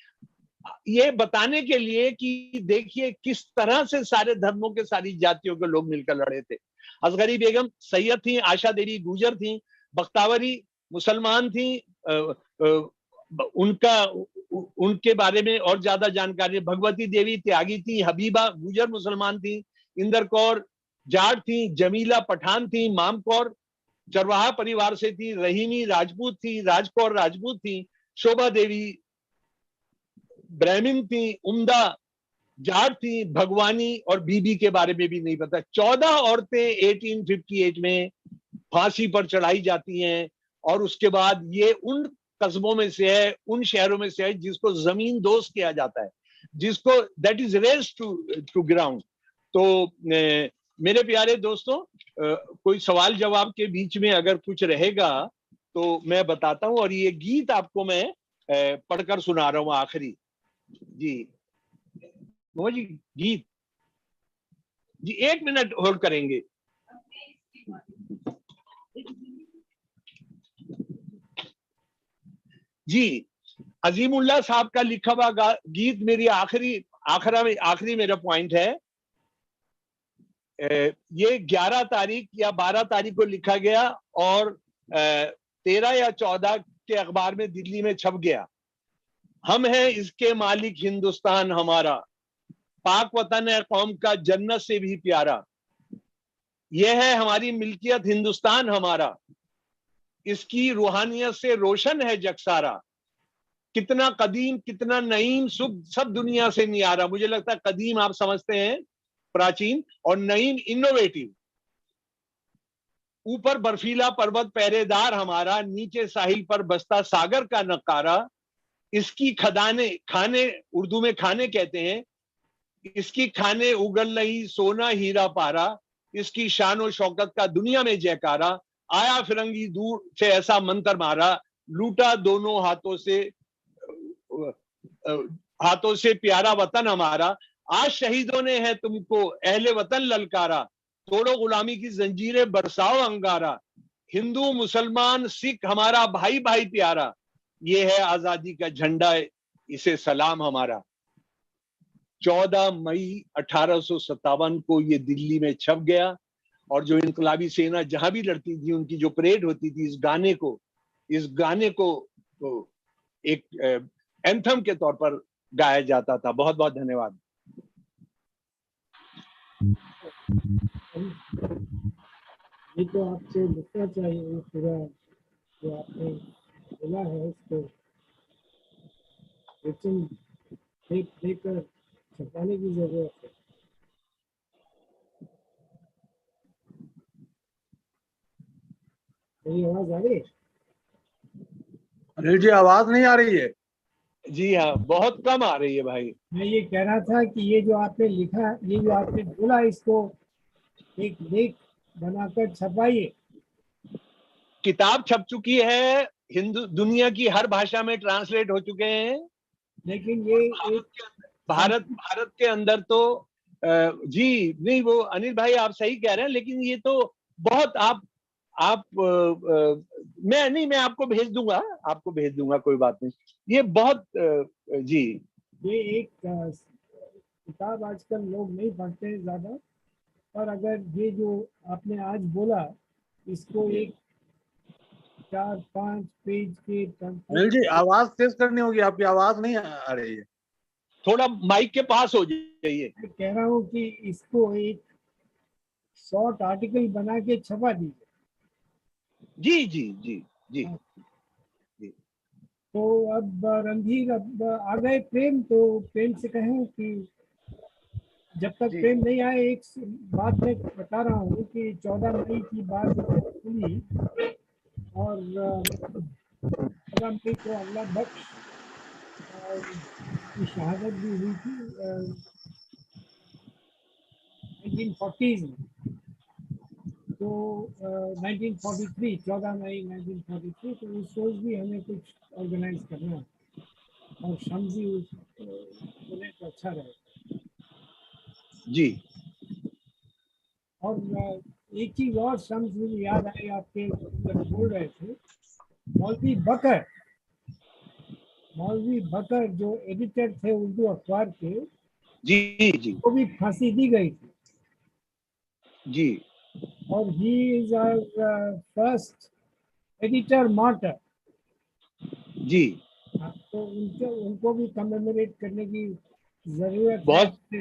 ये बताने के लिए कि देखिए किस तरह से सारे धर्मों के, सारी जातियों के लोग मिलकर लड़े थे। असगरी बेगम सैयद थी, आशा देवी गुजर थी, बख्तावरी मुसलमान थी। उनके बारे में और ज्यादा जानकारी, भगवती देवी त्यागी थी, हबीबा गुजर मुसलमान थी, इंदर कौर जाट थी, जमीला पठान थी, माम कौर चरवाहा परिवार से थी, रहीमी राजपूत थी, राजकौर राजपूत थी, शोभा देवी ब्राह्मण थी, उम्दा जाट थी, भगवानी और बीबी के बारे में भी नहीं पता। 14 औरतें 1858 में फांसी पर चढ़ाई जाती हैं और उसके बाद ये उन कस्बों में से है, उन शहरों में से है जिसको जमीन दोष किया जाता है, जिसको that is razed to ground. तो मेरे प्यारे दोस्तों, कोई सवाल जवाब के बीच में अगर कुछ रहेगा तो मैं बताता हूं। और ये गीत आपको मैं पढ़कर सुना रहा हूं आखिरी। जी जी गीत जी, 1 मिनट होल्ड करेंगे। जी, अजीमुल्लाह साहब का लिखा हुआ गीत मेरी आखिरी मेरा पॉइंट है। ये 11 तारीख या 12 तारीख को लिखा गया और 13 या 14 के अखबार में दिल्ली में छप गया। हम हैं इसके मालिक हिंदुस्तान हमारा, पाक वतन है कौम का जन्नत से भी प्यारा। यह है हमारी मिल्कियत हिंदुस्तान हमारा, इसकी रूहानियत से रोशन है जग सारा। कितना कदीम, कितना नईम, सब दुनिया से नहीं आ रहा। मुझे लगता है कदीम आप समझते हैं, प्राचीन, और नईम इनोवेटिव। ऊपर बर्फीला पर्वत पहरेदार हमारा, नीचे साहिल पर बसता सागर का नकारा। इसकी खदाने खाने, उर्दू में खाने कहते हैं, इसकी खाने उगल नहीं सोना हीरा पारा। इसकी शान और शौकत का दुनिया में जयकारा। आया फिरंगी दूर से ऐसा मंत्र मारा, लूटा दोनों हाथों से प्यारा वतन हमारा। आज शहीदों ने है तुमको अहले वतन ललकारा, तोड़ो गुलामी की जंजीरें बरसाओ अंगारा। हिंदू मुसलमान सिख हमारा भाई भाई प्यारा, ये है आजादी का झंडा, इसे सलाम हमारा। 14 मई 1857 को ये दिल्ली में छप गया, और जो इनकलाबी सेना जहां भी लड़ती थी उनकी जो परेड होती थी, इस गाने को एक एंथम के तौर पर गाया जाता था। बहुत बहुत धन्यवाद। ये तो आपसे लिखना चाहिए पूरा जो आपने बोला है, इसको रिटन लेकर छपाने की जरूरत है। मेरी आवाज आ रही है? अनिल जी आवाज नहीं आ रही है। जी हाँ, बहुत कम आ रही है भाई। मैं ये कह रहा था कि ये जो आपने लिखा, ये जो आपने बोला, इसको एक लेख बनाकर छपाइए। किताब छप चुकी है, हिंदू दुनिया की हर भाषा में ट्रांसलेट हो चुके हैं। लेकिन ये एक भारत के अंदर तो जी नहीं, वो अनिल भाई आप सही कह रहे हैं, लेकिन ये तो बहुत आप मैं आपको भेज दूंगा, कोई बात नहीं। ये बहुत जी, ये एक किताब आजकल लोग नहीं पढ़ते हैं ज्यादा, पर अगर ये जो आपने आज बोला, इसको एक 4-5 पेज के अनिल जी आवाज तेज करनी होगी, आपकी आवाज नहीं आ रही है। थोड़ा माइक के पास हो जाइए। मैं कह रहा हूँ कि इसको एक शॉर्ट आर्टिकल बना के छपा दीजिए। जी जी जी जी। तो अब रणधीर, अब आ गए प्रेम, तो प्रेम से कहें कि जब तक प्रेम नहीं आए, एक बात मैं बता रहा हूँ कि 14 मई की बात हुई, और 14 मई को अल्लाह बख्श की शहादत भी हुई थी 1940s में। तो 1943, 14 मई 1943, तो उस रोज भी हमें कुछ ऑर्गेनाइज करना है, और शम्सी बोले तो अच्छा रहेगा। जी। और एक चीज और शम्स मुझे याद आई, आपके जब बोल रहे थे, मौलवी बकर जो एडिटर थे उर्दू अखबार के, जी जी, वो भी फांसी दी गई थी जी। और he is our first editor martyr. जी, तो उनको भी कमेमोरेट करने की जरूरत है।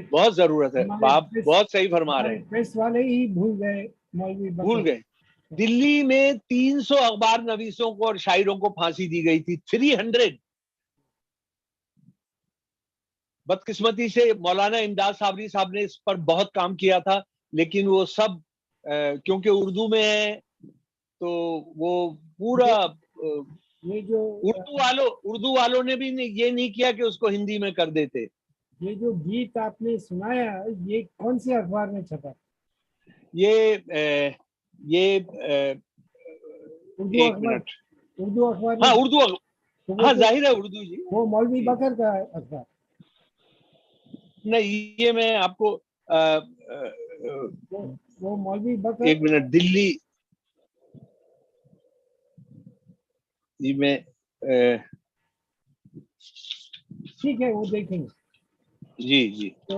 बहुत जरूरत है। आप बहुत सही फरमा रहे हैं। प्रेस वाले ही भूल गए, मौलवी बकर भूल गए। दिल्ली में 300 अखबार नवीसों को और शायरों को फांसी दी गई थी, 300। बदकिस्मती से मौलाना इमदाद साबरी साहब ने इस पर बहुत काम किया था, लेकिन वो सब क्योंकि उर्दू में है, तो वो पूरा ये जो उर्दू वालों ने भी ये नहीं किया कि उसको हिंदी में कर देते। ये जो गीत आपने सुनाया, ये कौन से अखबार में छपा? ये एक मिनट। उर्दू अखबार में? हाँ, उर्दू। हाँ, जाहिर है उर्दू जी। वो मौलवी बकर का अखबार नहीं, ये मैं आपको वो मौलवी बकर। एक मिनट। दिल्ली जी में ठीक है, वो देखेंगे। जी जी। तो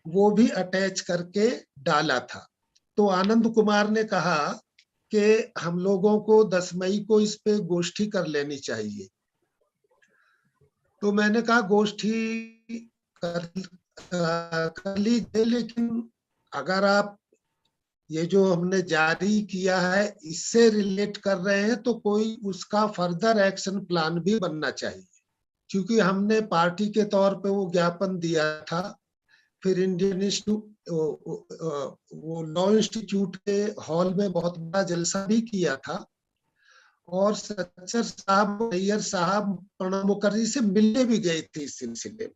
वो भी अटैच करके डाला था। तो आनंद कुमार ने कहा कि हम लोगों को 10 मई को इस पे गोष्ठी कर लेनी चाहिए। तो मैंने कहा गोष्ठी कर लीजिए, लेकिन अगर आप ये जो हमने जारी किया है इससे रिलेट कर रहे हैं, तो कोई उसका फर्दर एक्शन प्लान भी बनना चाहिए, क्योंकि हमने पार्टी के तौर पे वो ज्ञापन दिया था। फिर इंडियन वो लॉ इंस्टीट्यूट के हॉल में बहुत बड़ा जलसा भी किया था, और सच्चर साहब, अय्यर साहब प्रणब मुखर्जी से मिलने भी गए थे इस सिलसिले में,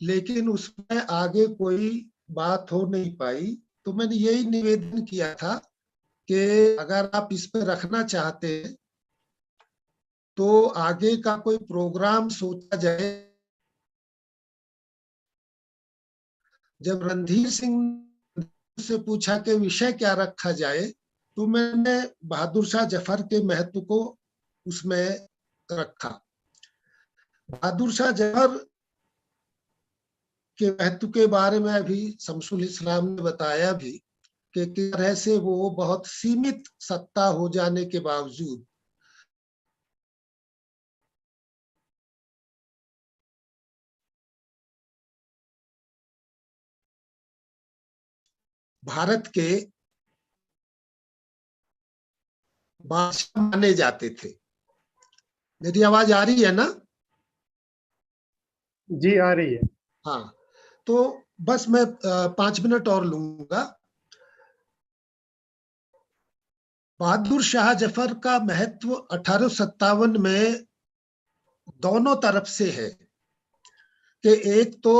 लेकिन उसमें आगे कोई बात हो नहीं पाई। तो मैंने यही निवेदन किया था कि अगर आप इस पे रखना चाहते हैं तो आगे का कोई प्रोग्राम सोचा जाए। जब रणधीर सिंह से पूछा कि विषय क्या रखा जाए, तो मैंने बहादुर शाह जफर के महत्व को उसमें रखा। बहादुर शाह जफर के महत्व के बारे में अभी शमसुल इस्लाम ने बताया भी कि किस तरह से वो बहुत सीमित सत्ता हो जाने के बावजूद भारत के बादशाह माने जाते थे। मेरी आवाज आ रही है ना? जी आ रही है। हाँ, तो बस मैं 5 मिनट और लूंगा। बहादुर शाह जफर का महत्व 1857 में दोनों तरफ से है कि एक तो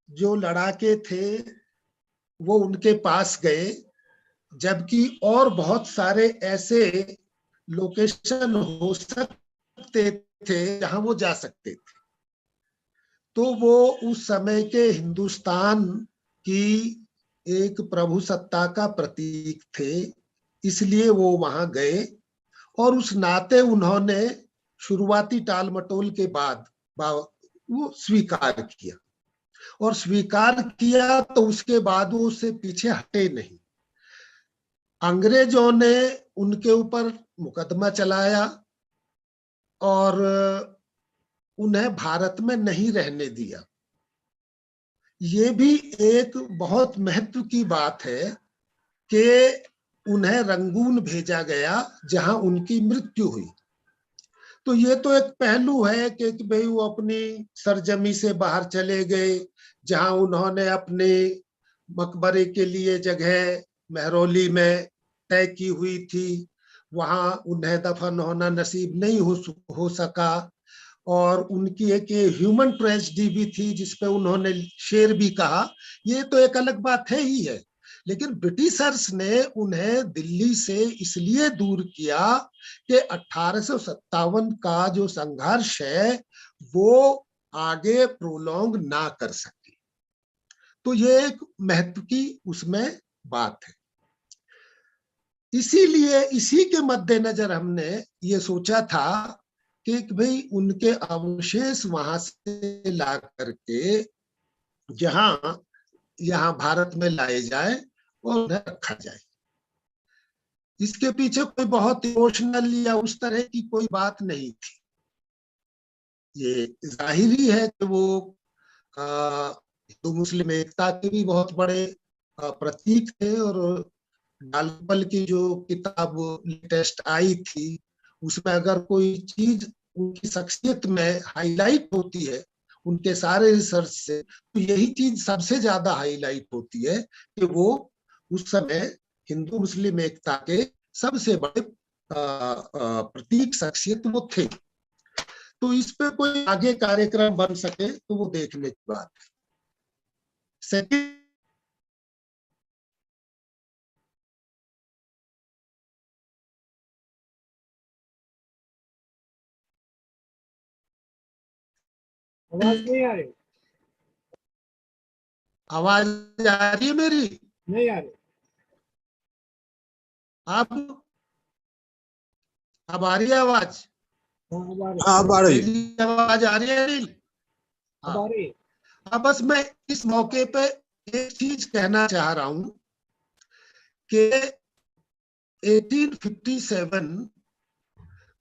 जो लड़ाके थे वो उनके पास गए, जबकि और बहुत सारे ऐसे लोकेशन हो सकते थे जहां वो जा सकते थे। तो वो उस समय के हिंदुस्तान की एक प्रभुसत्ता का प्रतीक थे, इसलिए वो वहां गए, और उस नाते उन्होंने शुरुआती टाल मटोल के बाद वो स्वीकार किया, और स्वीकार किया तो उसके बाद वो उससे पीछे हटे नहीं। अंग्रेजों ने उनके ऊपर मुकदमा चलाया और उन्हें भारत में नहीं रहने दिया। ये भी एक बहुत महत्व की बात है कि उन्हें रंगून भेजा गया जहां उनकी मृत्यु हुई। तो ये तो एक पहलू है कि भाई वो अपनी सरजमी से बाहर चले गए, जहां उन्होंने अपने मकबरे के लिए जगह महरौली में तय की हुई थी, वहां उन्हें दफन होना नसीब नहीं हो सका। और उनकी एक ह्यूमन ट्रेजेडी भी थी जिसपे उन्होंने शेर भी कहा। ये तो एक अलग बात है ही है, लेकिन ब्रिटिशर्स ने उन्हें दिल्ली से इसलिए दूर किया कि 1857 का जो संघर्ष है वो आगे प्रोलॉन्ग ना कर सके। तो ये एक महत्व की उसमें बात है। इसीलिए इसी के मद्देनजर हमने ये सोचा था कि भाई उनके अवशेष वहां से ला करके जहां यहाँ भारत में लाए जाए और उन्हें रखा जाए। इसके पीछे कोई बहुत इमोशनल या उस तरह की कोई बात नहीं थी। ये जाहिरी है कि वो हिंदू मुस्लिम एकता के भी बहुत बड़े प्रतीक थे, और डालबल की जो किताब लेटेस्ट आई थी उसमें अगर कोई चीज उनकी शख्सियत में हाईलाइट होती है उनके सारे रिसर्च से, तो यही चीज सबसे ज्यादा हाईलाइट होती है कि वो उस समय हिंदू मुस्लिम एकता के सबसे बड़े प्रतीक शख्सियत वो थे। तो इस पे कोई आगे कार्यक्रम बन सके तो वो देखने की बात है। सेकंड, आवाज नहीं आ रही? आवाज आ रही है मेरी? नहीं आ रही। आप अब आ रही है आवाज? हाँ आ रही। मेरी आवाज आ रही है अनिल? अब आ रही। हाँ, बस मैं इस मौके पे एक चीज कहना चाह रहा हूं कि 1857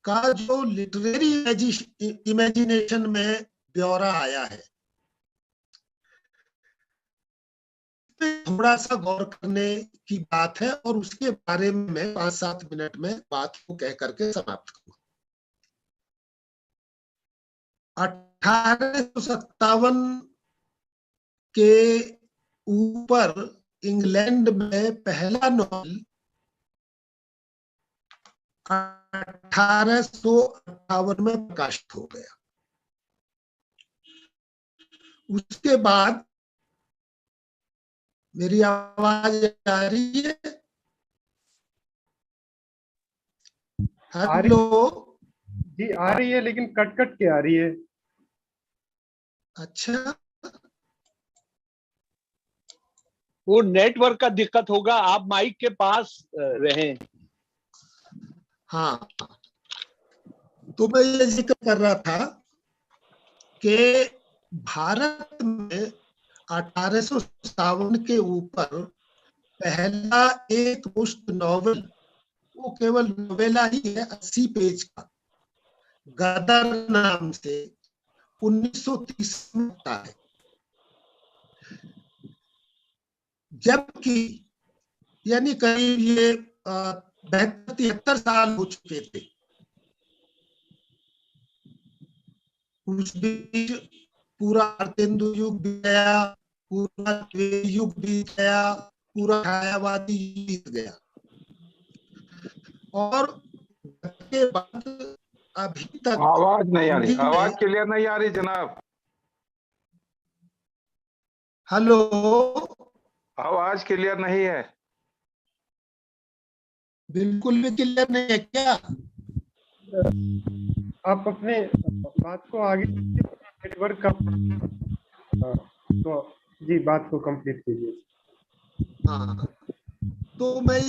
का जो लिटरेरी इमेजिनेशन में ब्यौरा आया है, थोड़ा सा गौर करने की बात है और उसके बारे में मैं 5-7 मिनट में बात को कह करके समाप्त करूँ। 1857 के ऊपर इंग्लैंड में पहला नॉवल 1858 में प्रकाशित हो गया। उसके बाद मेरी आवाज आ रही है? हेलो जी आ रही है, लेकिन कट कट के आ रही है। अच्छा, वो नेटवर्क का दिक्कत होगा, आप माइक के पास रहें। हाँ, तो मैं ये जिक्र कर रहा था कि भारत में 1857 के ऊपर पहला एक मुश्त नॉवल, वो केवल नोवेला ही है, 80 पेज का, गदर नाम से 1930 में आता है। जबकि यानी करीब ये 72-73 साल हो चुके थे। उस बीच पूरा अर्तेंदु युग भी गया, पूरा द्विवेदी युग भी गया, पूरा छायावादी बीत गया, और के बाद अभी तक आवाज नहीं आ रही, हिंदी में- आवाज क्लियर नहीं आ रही जनाब। हेलो, आवाज क्लियर नहीं है। बिल्कुल भी क्लियर नहीं है क्या? आप अपने बात को आगे नेटवर्क का तो जी बात को कंप्लीट कीजिए। हाँ, तो मैं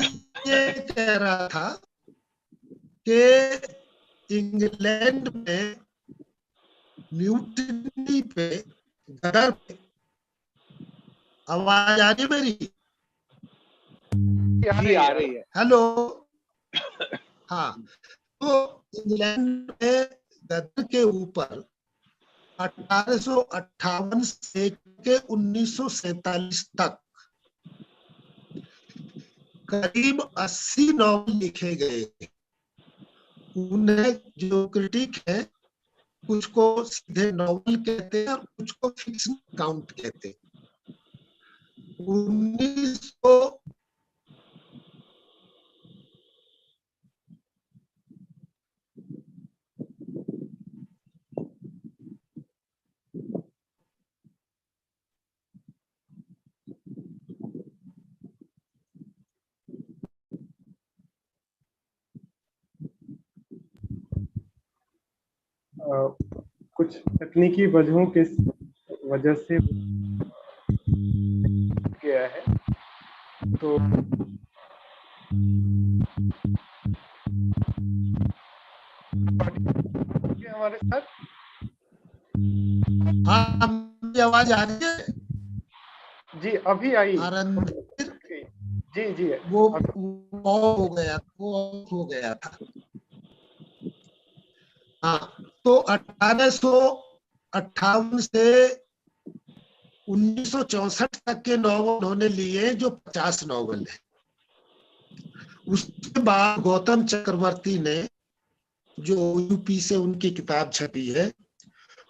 ये कह रहा था कि इंग्लैंड में म्यूटिनी पे, गदर पे, आवाज आ रही मेरी? जी आ रही है। हेलो, हाँ, तो इंग्लैंड में गदर के ऊपर 1858 से के 1947 तक करीब 80 नॉवल लिखे गए। उन्हें जो क्रिटिक है, कुछ को सीधे नॉवल कहते हैं और कुछ को फिक्शन काउंट कहते हैं। 1900 कुछ तकनीकी वजहों के वजह से गया है, तो हमारे साथ हाँ, मेरी आवाज आ रही है? जी अभी आई। रणधीर, जी जी वो ऑफ हो गया, वो ऑफ हो गया था। हाँ, तो 1858 से 1964 तक के नॉवल उन्होंने लिए, जो 50 नॉवल है। उसके बाद गौतम चक्रवर्ती ने, जो यूपी से उनकी किताब छपी है,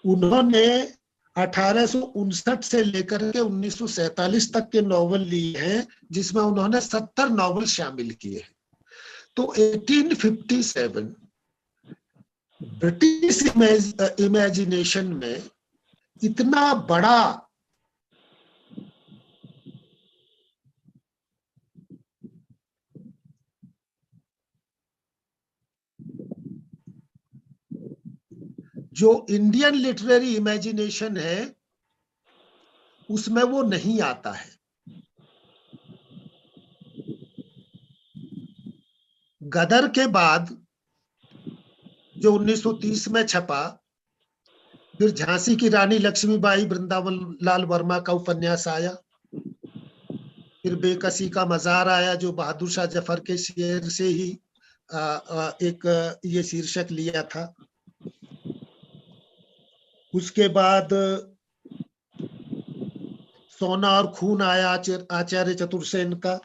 उन्होंने 1859 से लेकर के 1947 तक के नॉवल लिए हैं, जिसमें उन्होंने 70 नॉवल शामिल किए हैं। तो 1857 ब्रिटिश इमेजिनेशन में इतना बड़ा जो इंडियन लिटरेरी इमेजिनेशन है, उसमें वो नहीं आता है। गदर के बाद जो 1930 में छपा, फिर झांसी की रानी लक्ष्मीबाई वृंदावन लाल वर्मा का उपन्यास आया, फिर बेकसी का मजार आया, जो बहादुर शाह जफर के शेर से ही एक ये शीर्षक लिया था। उसके बाद सोना और खून आया आचार्य चतुर्सेन का।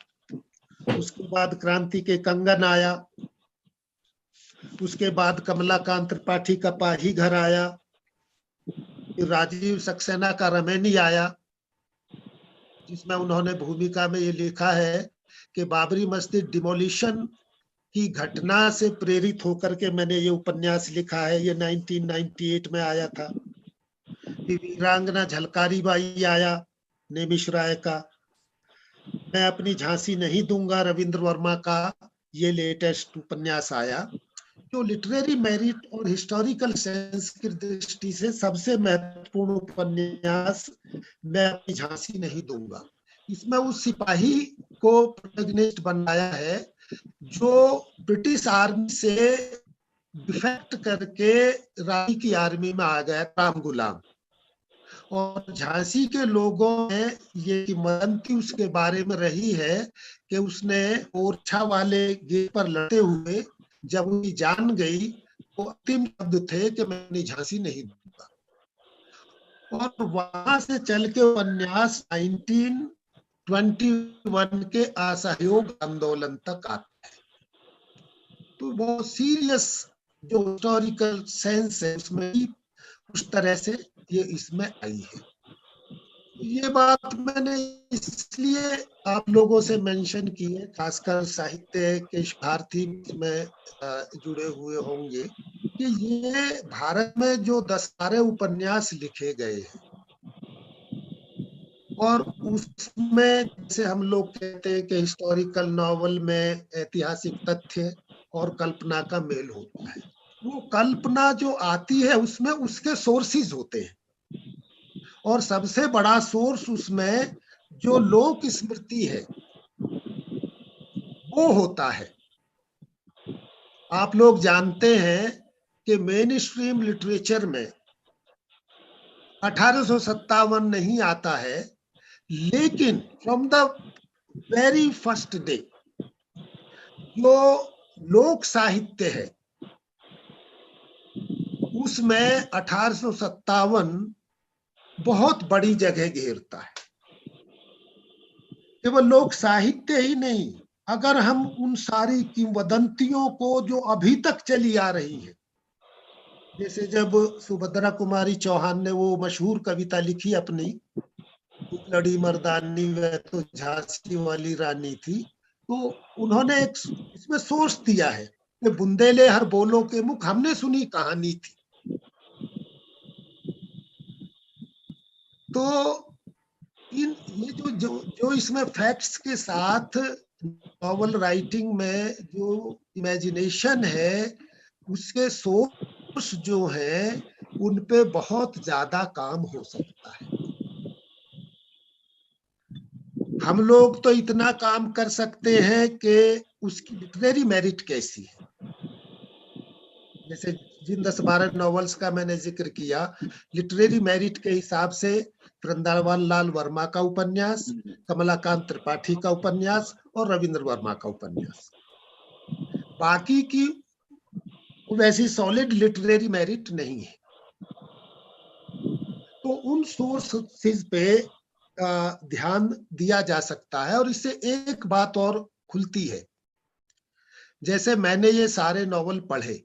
उसके बाद क्रांति के कंगन आया। उसके बाद कमलाकांत त्रिपाठी का पाही घर आया। फिर राजीव सक्सेना का रमैनी आया, जिसमें उन्होंने भूमिका में ये लिखा है कि बाबरी मस्जिद डिमोलिशन की घटना से प्रेरित होकर के मैंने ये उपन्यास लिखा है। ये 1998 में आया था। वीरांगना झलकारी बाई आया, नेमिष राय का। मैं अपनी झांसी नहीं दूंगा, रविंद्र वर्मा का ये लेटेस्ट उपन्यास आया, जो लिटरेरी मेरिट और हिस्टोरिकल सेंस की दृष्टि से सबसे महत्वपूर्ण उपन्यास मैं अपनी झांसी नहीं दूंगा। इसमें उस सिपाही को प्रोटैगनिस्ट बनाया है जो ब्रिटिश आर्मी से डिफेक्ट करके रानी की आर्मी में आ गया, राम गुलाम। और झांसी के लोगों में ये किंवदंती उसके बारे में रही है कि उसने ओरछा वाले गेट पर लड़ते हुए जब उनकी जान गई तो अंतिम शब्द थे कि मैं अपनी झांसी नहीं दूंगा। और वहां से चल के उपन्यास 1921 के असहयोग आंदोलन तक आता है। तो बहुत सीरियस जो हिस्टोरिकल सेंस है उसमें उस तरह से ये इसमें आई है। ये बात मैंने इसलिए आप लोगों से मेंशन की है, खासकर साहित्य के भारती में जुड़े हुए होंगे, कि ये भारत में जो 10 उपन्यास लिखे गए हैं और उसमें जैसे हम लोग कहते हैं कि हिस्टोरिकल नॉवल में ऐतिहासिक तथ्य और कल्पना का मेल होता है। वो कल्पना जो आती है उसमें उसके सोर्सेज होते हैं, और सबसे बड़ा सोर्स उसमें जो लोक स्मृति है वो होता है। आप लोग जानते हैं कि मेन स्ट्रीम लिटरेचर में 1857 नहीं आता है, लेकिन from the very first day जो लोक साहित्य है उसमें 1857 बहुत बड़ी जगह घेरता है। केवल लोक साहित्य ही नहीं, अगर हम उन सारी किंवदंतियों को जो अभी तक चली आ रही है, जैसे जब सुभद्रा कुमारी चौहान ने वो मशहूर कविता लिखी अपनी, लड़ी मर्दानी वह तो झांसी वाली रानी थी, तो उन्होंने एक इसमें सोच दिया है कि बुंदेले हर बोलों के मुख हमने सुनी कहानी थी। तो ये जो इसमें फैक्ट्स के साथ नॉवल राइटिंग में जो इमेजिनेशन है उसके सोर्स जो है उन पे बहुत ज्यादा काम हो सकता है। हम लोग तो इतना काम कर सकते हैं कि उसकी लिटरेरी मेरिट कैसी है। जैसे जिन 10-12 नॉवेल्स का मैंने जिक्र किया, लिटरेरी मेरिट के हिसाब से वृंदावन लाल वर्मा का उपन्यास, कमलाकांत त्रिपाठी का उपन्यास और रविंद्र वर्मा का उपन्यास। बाकी की वैसी सॉलिड लिटरेरी मेरिट नहीं है। तो उन सोर्सेज पे ध्यान दिया जा सकता है। और इससे एक बात और खुलती है, जैसे मैंने ये सारे नॉवल पढ़े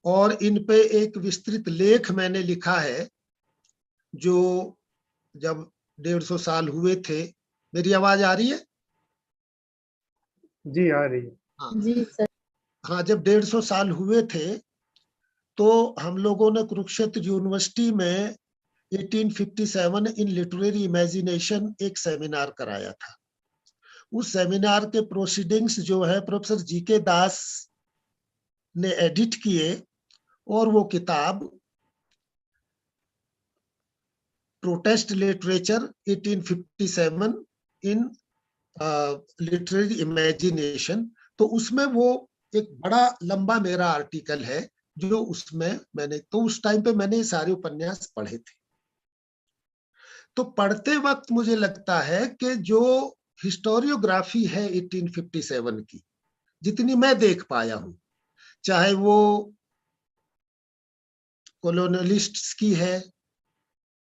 और इन पे एक विस्तृत लेख मैंने लिखा है, जो जब 150 साल हुए थे। मेरी आवाज आ रही है? जी आ रही है। हाँ जी सर। हाँ, जब 150 साल हुए थे तो हम लोगों ने कुरुक्षेत्र यूनिवर्सिटी में 1857 इन लिटरेरी इमेजिनेशन एक सेमिनार कराया था। उस सेमिनार के प्रोसीडिंग्स जो है प्रोफेसर जीके दास ने एडिट किए और वो किताब प्रोटेस्ट लिटरेचर 1857 इन लिटरेरी इमेजिनेशन, तो उसमें वो एक बड़ा लंबा मेरा आर्टिकल है जो उसमें मैंने, तो उस टाइम पे मैंने सारे उपन्यास पढ़े थे। तो पढ़ते वक्त मुझे लगता है कि जो हिस्टोरियोग्राफी है 1857 की, जितनी मैं देख पाया हूं, चाहे वो कॉलोनियलिस्ट्स की है,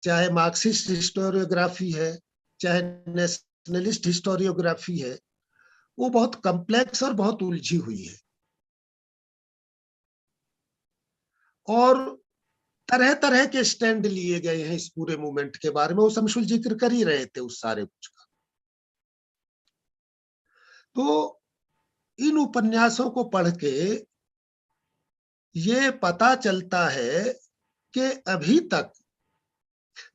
चाहे मार्क्सिस्ट हिस्टोरियोग्राफी है, चाहे नेशनलिस्ट हिस्टोरियोग्राफी है, वो बहुत कॉम्प्लेक्स और बहुत उलझी हुई है और तरह तरह के स्टैंड लिए गए हैं इस पूरे मूवमेंट के बारे में। वो शमशुल जिक्र कर ही रहे थे उस सारे कुछ का। तो इन उपन्यासों को पढ़ के ये पता चलता है कि अभी तक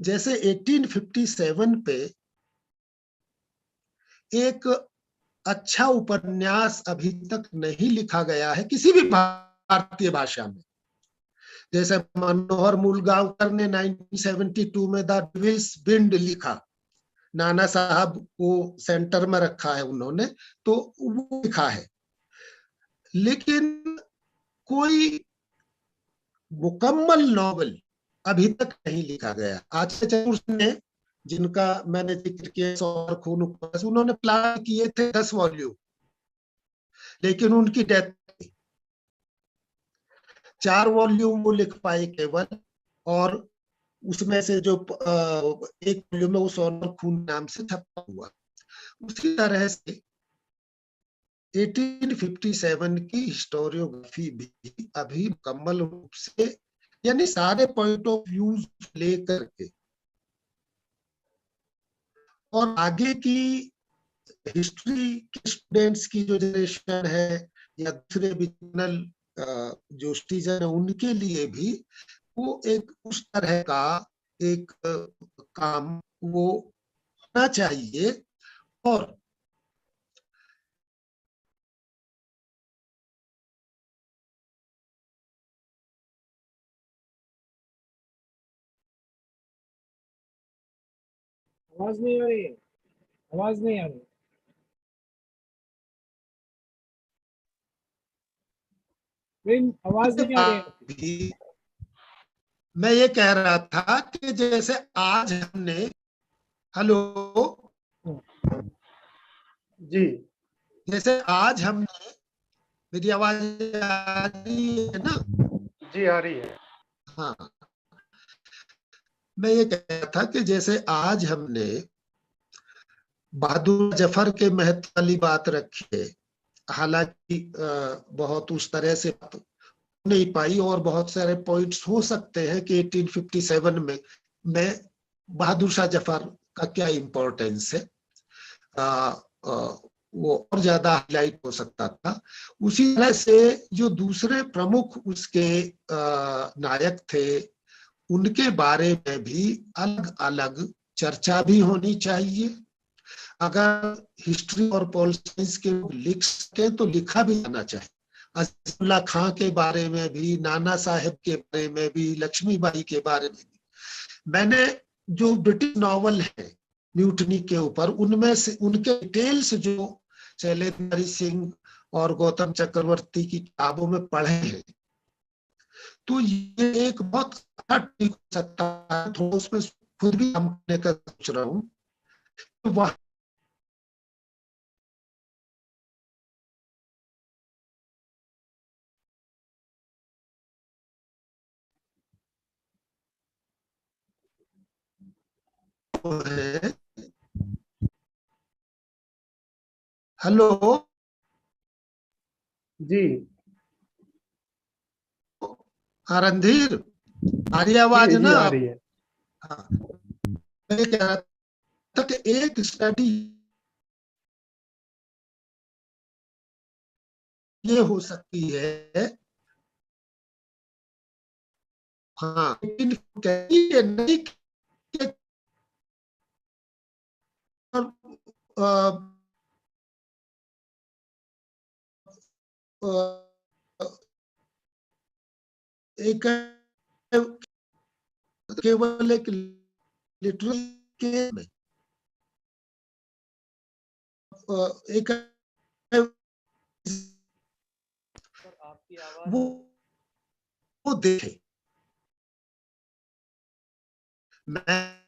जैसे 1857 पे एक अच्छा उपन्यास अभी तक नहीं लिखा गया है किसी भी भारतीय भाषा में। जैसे मनोहर मूलगांवकर ने 1972 में द डेविल्स विंड लिखा, नाना साहब को सेंटर में रखा है उन्होंने, तो वो लिखा है, लेकिन कोई मुकम्मल नॉवल अभी तक नहीं लिखा गया। आचार्य चतुर्सेन ने, जिनका मैंने जिक्र किया, सौ और खून उपन्यास, उन्होंने प्लान किए थे 10 वॉल्यूम, लेकिन उनकी डेथ, 4 वॉल्यूम वो लिख पाए केवल, और उसमें से जो एक वॉल्यूम में वो सोना और खून नाम से छपा हुआ। उसी तरह से 1857 की हिस्टोरियोग्राफी भी अभी मुकम्मल रूप से, यानी सारे पॉइंट ऑफ व्यू लेकर के और आगे की हिस्ट्री के स्टूडेंट्स की जो जनरेशन है या दूसरे बिजनल जो सिटीजन है उनके लिए भी वो एक उस तरह का एक काम वो होना चाहिए। और आवाज नहीं आ रही है, आवाज नहीं आ रही। आवाज नहीं आ रही है। भी मैं ये कह रहा था कि जैसे आज हमने, हेलो जी जैसे आज हमने, मेरी आवाज आ रही है ना? जी आ रही है। हाँ, मैं ये कह रहा था कि जैसे आज हमने बहादुर जफर के महत्व वाली बात रखी है, हालांकि बहुत उस तरह से नहीं पाई और बहुत सारे पॉइंट्स हो सकते हैं कि 1857 में बहादुर शाह जफर का क्या इम्पोर्टेंस है, वो और ज्यादा हाईलाइट हो सकता था। उसी तरह से जो दूसरे प्रमुख उसके नायक थे उनके बारे में भी अलग अलग चर्चा भी होनी चाहिए। अगर हिस्ट्री और पॉल साइंस के लिख सके तो लिखा भी जाना चाहिए। अज़ीज़ुल्लाह खां के बारे में भी, नाना साहेब के बारे में भी, लक्ष्मीबाई के बारे में भी। मैंने जो ब्रिटिश नॉवल है म्यूटनी के ऊपर, उनमें से उनके डिटेल्स जो शैलेंद्र सिंह और गौतम चक्रवर्ती की किताबों में पढ़े हैं, तो ये एक बहुत अच्छा ठीक हो सकता है। थोड़ा उसमें खुद भी काम करने का सोच रहा हूँ। तो वह है, हेलो जी हाँ रणधीर, आ रही आवाज जी जी ना? आ रही है। हाँ, मैं ये कह रहा था कि एक स्टडी ये हो सकती है, हाँ, लेकिन ये नहीं कि अ, अ, एक केवल एक लिटरल के में एक वो देखे मैं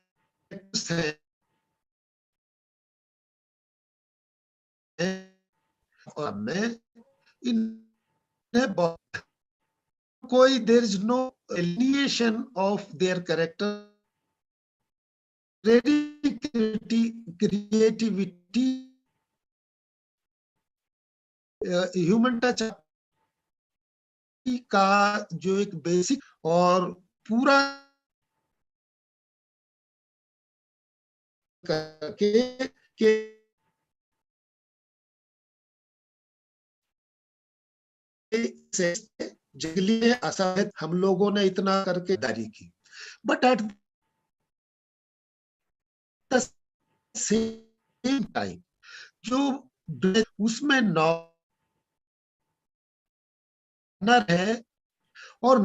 और मैं इन्हें बहुत कोई there is no alienation of their character, creativity, human touch का जो एक बेसिक और पूरा करके के जंगली असहाय हम लोगों ने इतना करके दारी की, but at the same time जो उसमें नॉनर है और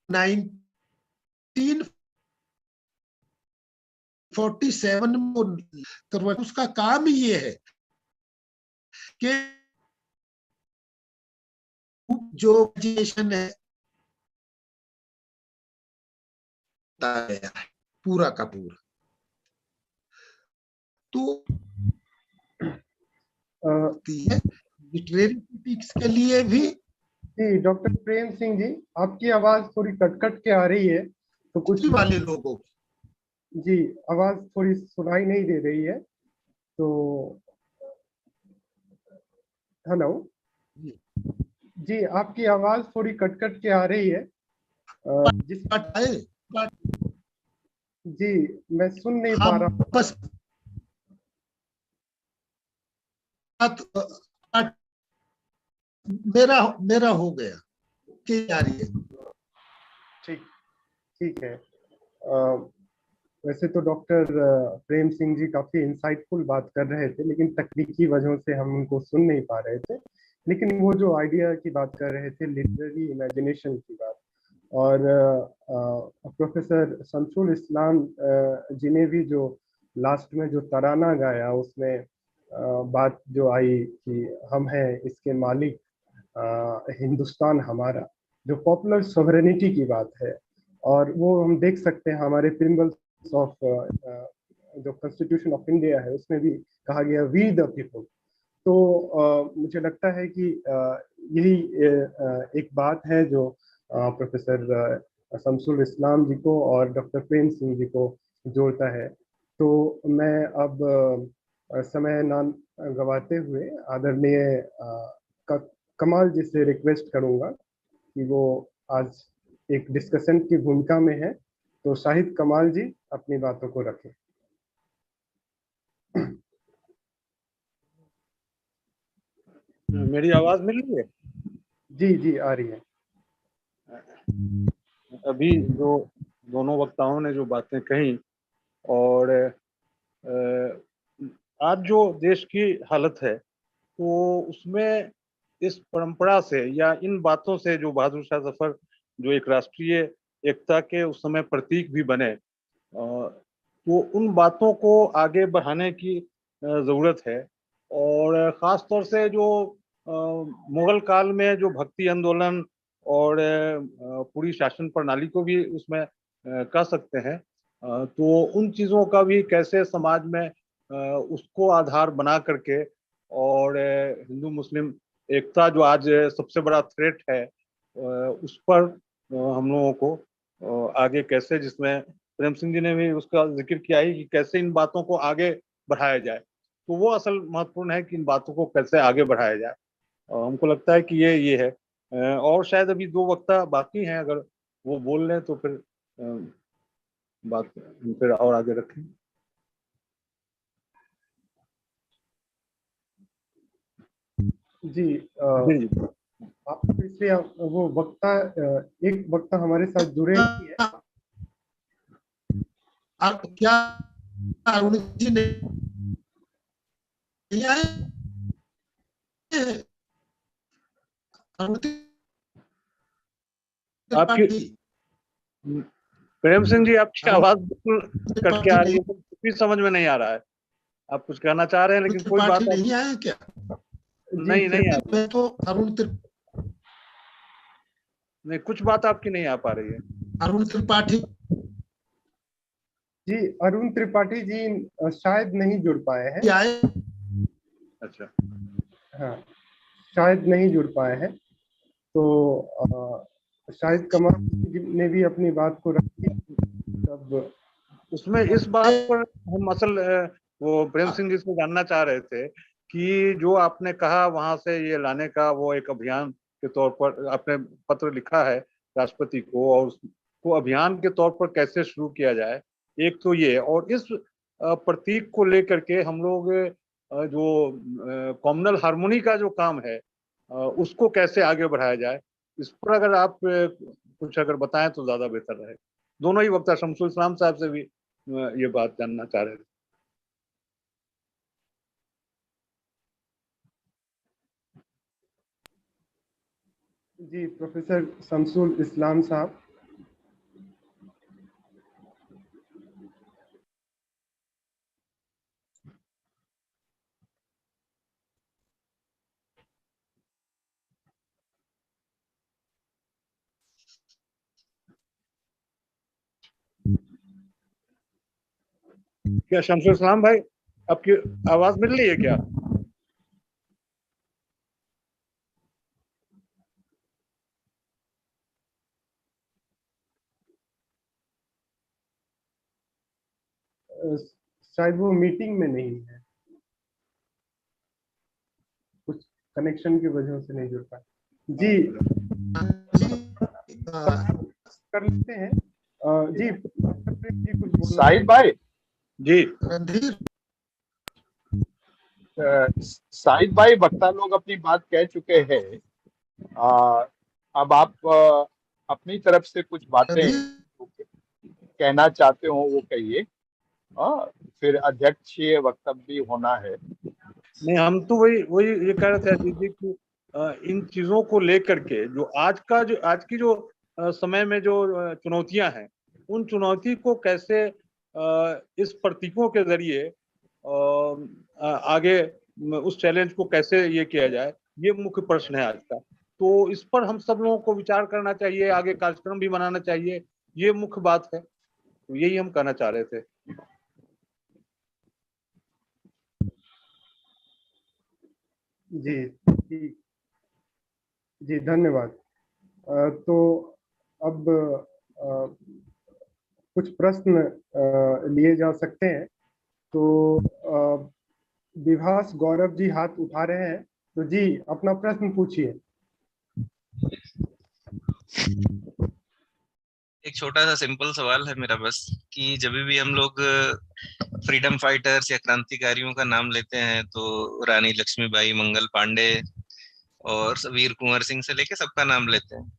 1947 में उसका काम ही ये है कि जो एजुकेशन है पूरा का पूरा, तो लिटरेरी क्रिटिक्स के लिए भी। जी डॉक्टर प्रेम सिंह जी, आपकी आवाज थोड़ी कट के आ रही है, तो कुछ वाले लोगों की जी आवाज थोड़ी सुनाई नहीं दे रही है, तो हेलो जी, आपकी आवाज थोड़ी कट के आ रही है, जिस जी मैं सुन नहीं पा रहा हूँ। बस मेरा हो गया कि यार ये ठीक है। वैसे तो डॉक्टर प्रेम सिंह जी काफी इंसाइटफुल बात कर रहे थे, लेकिन तकनीकी वजहों से हम उनको सुन नहीं पा रहे थे। लेकिन वो जो आइडिया की बात कर रहे थे, लिटरेरी इमेजिनेशन की बात, और प्रोफेसर शमसुल इस्लाम जी ने भी जो लास्ट में जो तराना गाया, उसमें बात जो आई कि हम हैं इसके मालिक, हिंदुस्तान हमारा, जो पॉपुलर सॉवरेनिटी की बात है। और वो हम देख सकते हैं हमारे प्रिंसिपल्स ऑफ जो कॉन्स्टिट्यूशन ऑफ इंडिया है, उसमें भी कहा गया वी द पीपल। तो मुझे लगता है कि यही एक बात है जो प्रोफेसर शमसुल इस्लाम जी को और डॉक्टर प्रेम सिंह जी को जोड़ता है। तो मैं अब समय ना गवाते हुए आदरणीय कमाल जी से रिक्वेस्ट करूंगा कि वो आज एक डिस्कशन की भूमिका में है, तो शाहिद कमाल जी अपनी बातों को रखें। मेरी आवाज मिल रही है? जी आ रही है। अभी जो दोनों वक्ताओं ने जो बातें कही, और आज जो देश की हालत है, तो उसमें इस परंपरा से या इन बातों से जो बहादुर शाह जफर जो एक राष्ट्रीय एकता के उस समय प्रतीक भी बने, तो उन बातों को आगे बढ़ाने की जरूरत है। और खास तौर से जो मुगल काल में जो भक्ति आंदोलन और पूरी शासन प्रणाली को भी उसमें कह सकते हैं, तो उन चीज़ों का भी कैसे समाज में उसको आधार बना करके, और हिंदू मुस्लिम एकता जो आज सबसे बड़ा थ्रेट है, उस पर हम लोगों को आगे कैसे, जिसमें प्रेम सिंह जी ने भी उसका जिक्र किया ही कि कैसे इन बातों को आगे बढ़ाया जाए, तो वो असल महत्वपूर्ण है कि इन बातों को कैसे आगे बढ़ाया जाए। हमको लगता है कि ये है। और शायद अभी दो वक्ता बाकी हैं, अगर वो बोल लें तो फिर बात फिर और आगे रखें। जी आप इसलिए वो वक्ता, एक वक्ता हमारे साथ जुड़े ही है। आप क्या अरुण जी ने आपकी प्रेम सिंह जी, आपकी आवाज बिल्कुल कट के आ रही है, तो कुछ भी समझ में नहीं आ रहा है। आप कुछ कहना चाह रहे हैं, लेकिन कोई बात नहीं आए क्या? नहीं आ रही। मैं तो अरुण नहीं, कुछ बात आपकी नहीं आ पा रही है। अरुण त्रिपाठी जी, अरुण त्रिपाठी जी शायद नहीं जुड़ पाए हैं। अच्छा, हाँ, शायद नहीं जुड़ पाए हैं, तो शायद कमर ने भी अपनी बात को रखी। तब उसमें इस बात पर हम असल वो प्रेम सिंह जी से जानना चाह रहे थे कि जो आपने कहा वहां से ये लाने का वो एक अभियान के तौर पर आपने पत्र लिखा है राष्ट्रपति को, और उसको अभियान के तौर पर कैसे शुरू किया जाए, एक तो ये, और इस प्रतीक को लेकर के हम लोग जो कॉम्युनल हार्मोनी का जो काम है उसको कैसे आगे बढ़ाया जाए, इस पर अगर आप कुछ अगर बताएं तो ज्यादा बेहतर रहे। दोनों ही वक्ता शमसुल इस्लाम साहब से भी ये बात जानना चाह रहे थे। जी, प्रोफेसर शमसुल इस्लाम साहब। क्या शमसुल इस्लाम भाई आपकी आवाज मिल रही है क्या? शायद वो मीटिंग में नहीं है, कुछ कनेक्शन की वजह से नहीं जुड़ पाए। जी, कर लेते हैं। जी कुछ बोलना? शाहिद भाई जी रणधीर, शाहिद भाई वक्ता लोग अपनी बात कह चुके हैं। अब आप अपनी तरफ से कुछ बातें कहना चाहते हो वो कहिए। फिर अध्यक्षीय वक्तव्य होना है। नहीं, हम तो वही ये कह रहे थे अजीत जी कि इन चीजों को लेकर के जो आज की जो समय में जो चुनौतियां हैं, उन चुनौती को कैसे इस प्रतीकों के जरिए आगे उस चैलेंज को कैसे ये किया जाए, ये मुख्य प्रश्न है आज का। तो इस पर हम सब लोगों को विचार करना चाहिए, आगे कार्यक्रम भी बनाना चाहिए, ये मुख्य बात है। तो यही हम कहना चाह रहे थे। जी जी धन्यवाद। तो अब कुछ प्रश्न लिए जा सकते हैं। तो विभास गौरव जी हाथ उठा रहे हैं, तो जी अपना प्रश्न पूछिए। एक छोटा सा सिंपल सवाल है मेरा बस, कि जब भी हम लोग फ्रीडम फाइटर्स या क्रांतिकारियों का नाम लेते हैं तो रानी लक्ष्मीबाई, मंगल पांडे और वीर कुंवर सिंह से लेके सबका नाम लेते हैं,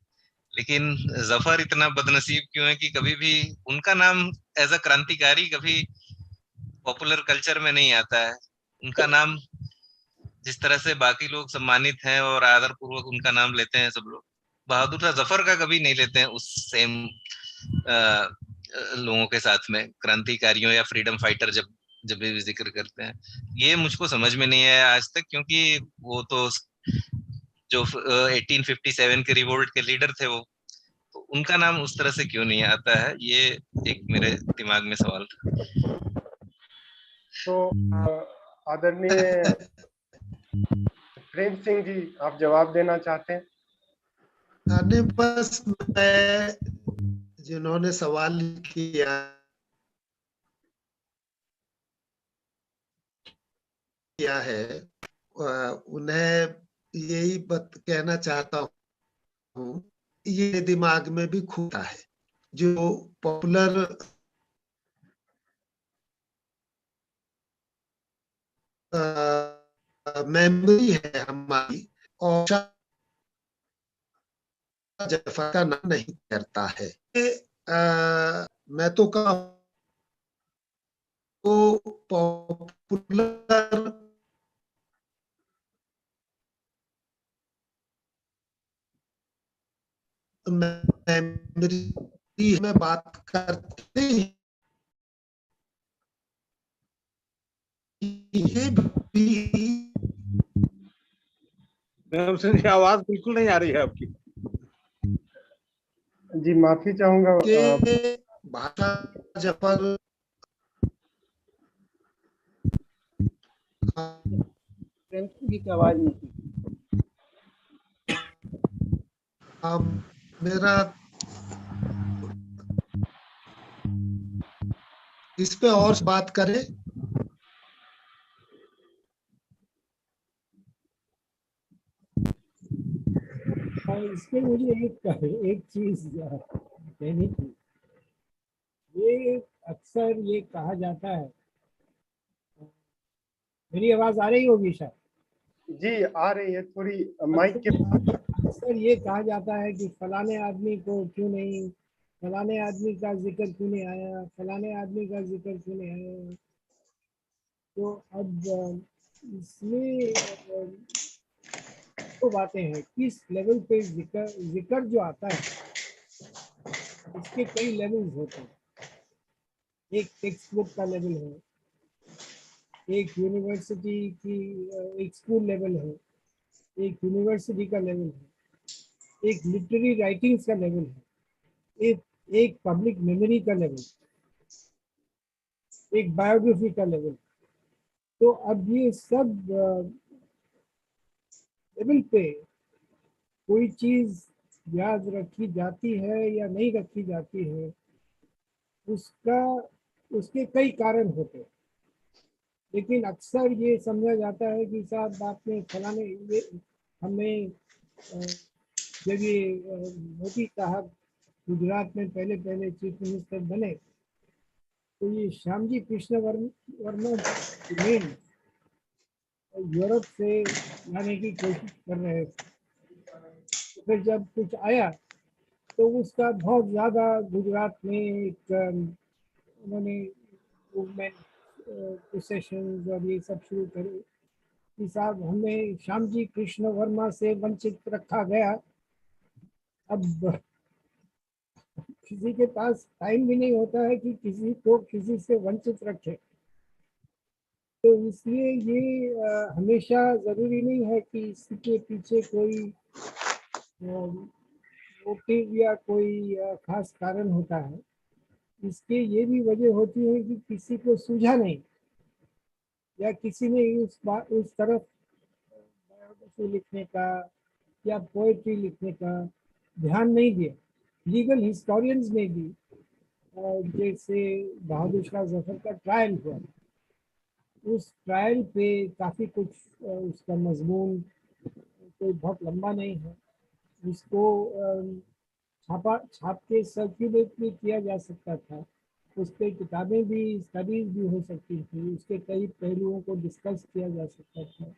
लेकिन जफर इतना बदनसीब क्यों है कि कभी भी उनका नाम एज अ क्रांतिकारी कभी पॉपुलर कल्चर में नहीं आता है। उनका नाम जिस तरह से बाकी लोग सम्मानित हैं और आदर पूर्वक उनका नाम लेते हैं सब लोग, बहादुर शाह जफर का कभी नहीं लेते हैं उस सेम लोगों के साथ में, क्रांतिकारियों या फ्रीडम फाइटर जब भी जिक्र करते हैं। ये मुझको समझ में नहीं आया आज तक, क्योंकि वो तो जो 1857 के रिवोल्ट के लीडर थे वो, तो उनका नाम उस तरह से क्यों नहीं आता है, ये एक मेरे दिमाग में सवाल था। तो आदरणीय प्रेम सिंह जी, आप जवाब देना चाहते हैं? बस मैं जिन्होंने सवाल किया है उन्हें यही कहना चाहता हूँ, ये दिमाग में भी खूटा है। जो पॉपुलर मेमोरी है हमारी, और जफर का नाम नहीं करता है। मैं तो कहूँ पॉपुलर मेमोरी में बात करते हैं, ये भी आवाज बिल्कुल नहीं आ रही है आपकी। जी माफी चाहूंगा। भाषा जफर की आवाज नहीं थी। मेरा इस पे और बात करें। इसमें मुझे एक चीज कहनी थी। ये अक्सर ये कहा जाता है, मेरी आवाज आ रही होगी शायद? जी आ रही है, थोड़ी माइक के अक्सर ये कहा जाता है कि फलाने आदमी को क्यों नहीं, फलाने आदमी का जिक्र क्यों नहीं आया, फलाने आदमी का जिक्र क्यों नहीं आया। तो अब इसमें तो बातें हैं, किस लेवल पे जिक्र जो आता है इसके कई लेवल्स होते हैं। एक टेक्स्ट बुक का लेवल है, एक यूनिवर्सिटी की एक स्कूल लेवल है, एक यूनिवर्सिटी का लेवल है, एक लिटरेरी राइटिंग्स का लेवल है, एक पब्लिक मेमोरी का लेवल, एक बायोग्राफी का लेवल। तो अब ये सब लेवल पे कोई चीज याद रखी जाती है या नहीं रखी जाती है, उसके कई कारण होते हैं। लेकिन अक्सर ये समझा जाता है कि साहब आपने फलाने ये हमें जब ये मोदी साहब गुजरात में पहले चीफ मिनिस्टर बने तो ये श्यामजी कृष्ण वर्मा मेन यूरोप से लाने की कोशिश कर रहे थे। तो फिर जब कुछ आया तो उसका बहुत ज़्यादा गुजरात में एक उन्होंने मूवमेंट प्रोसेशन और ये सब शुरू करे कि साहब हमें श्यामजी कृष्ण वर्मा से वंचित रखा गया। अब किसी के पास टाइम भी नहीं होता है कि किसी को किसी से वंचित रखे। तो इसलिए ये हमेशा ज़रूरी नहीं है कि इसके पीछे कोई मोटिव या कोई खास कारण होता है। इसके ये भी वजह होती है कि किसी को सूझा नहीं या किसी ने उस तरफ बायोग्राफी लिखने का या पोएट्री लिखने का ध्यान नहीं दिया। लीगल हिस्टोरियंस ने भी जैसे बहादुर शाह जफर का ट्रायल हुआ, उस ट्रायल पे काफ़ी कुछ उसका मजमून कोई बहुत लंबा नहीं है, उसको छाप के सर्कुलेट भी किया जा सकता था, उस पर किताबें भी स्टडीज भी हो सकती थी, उसके कई पहलुओं को डिस्कस किया जा सकता था।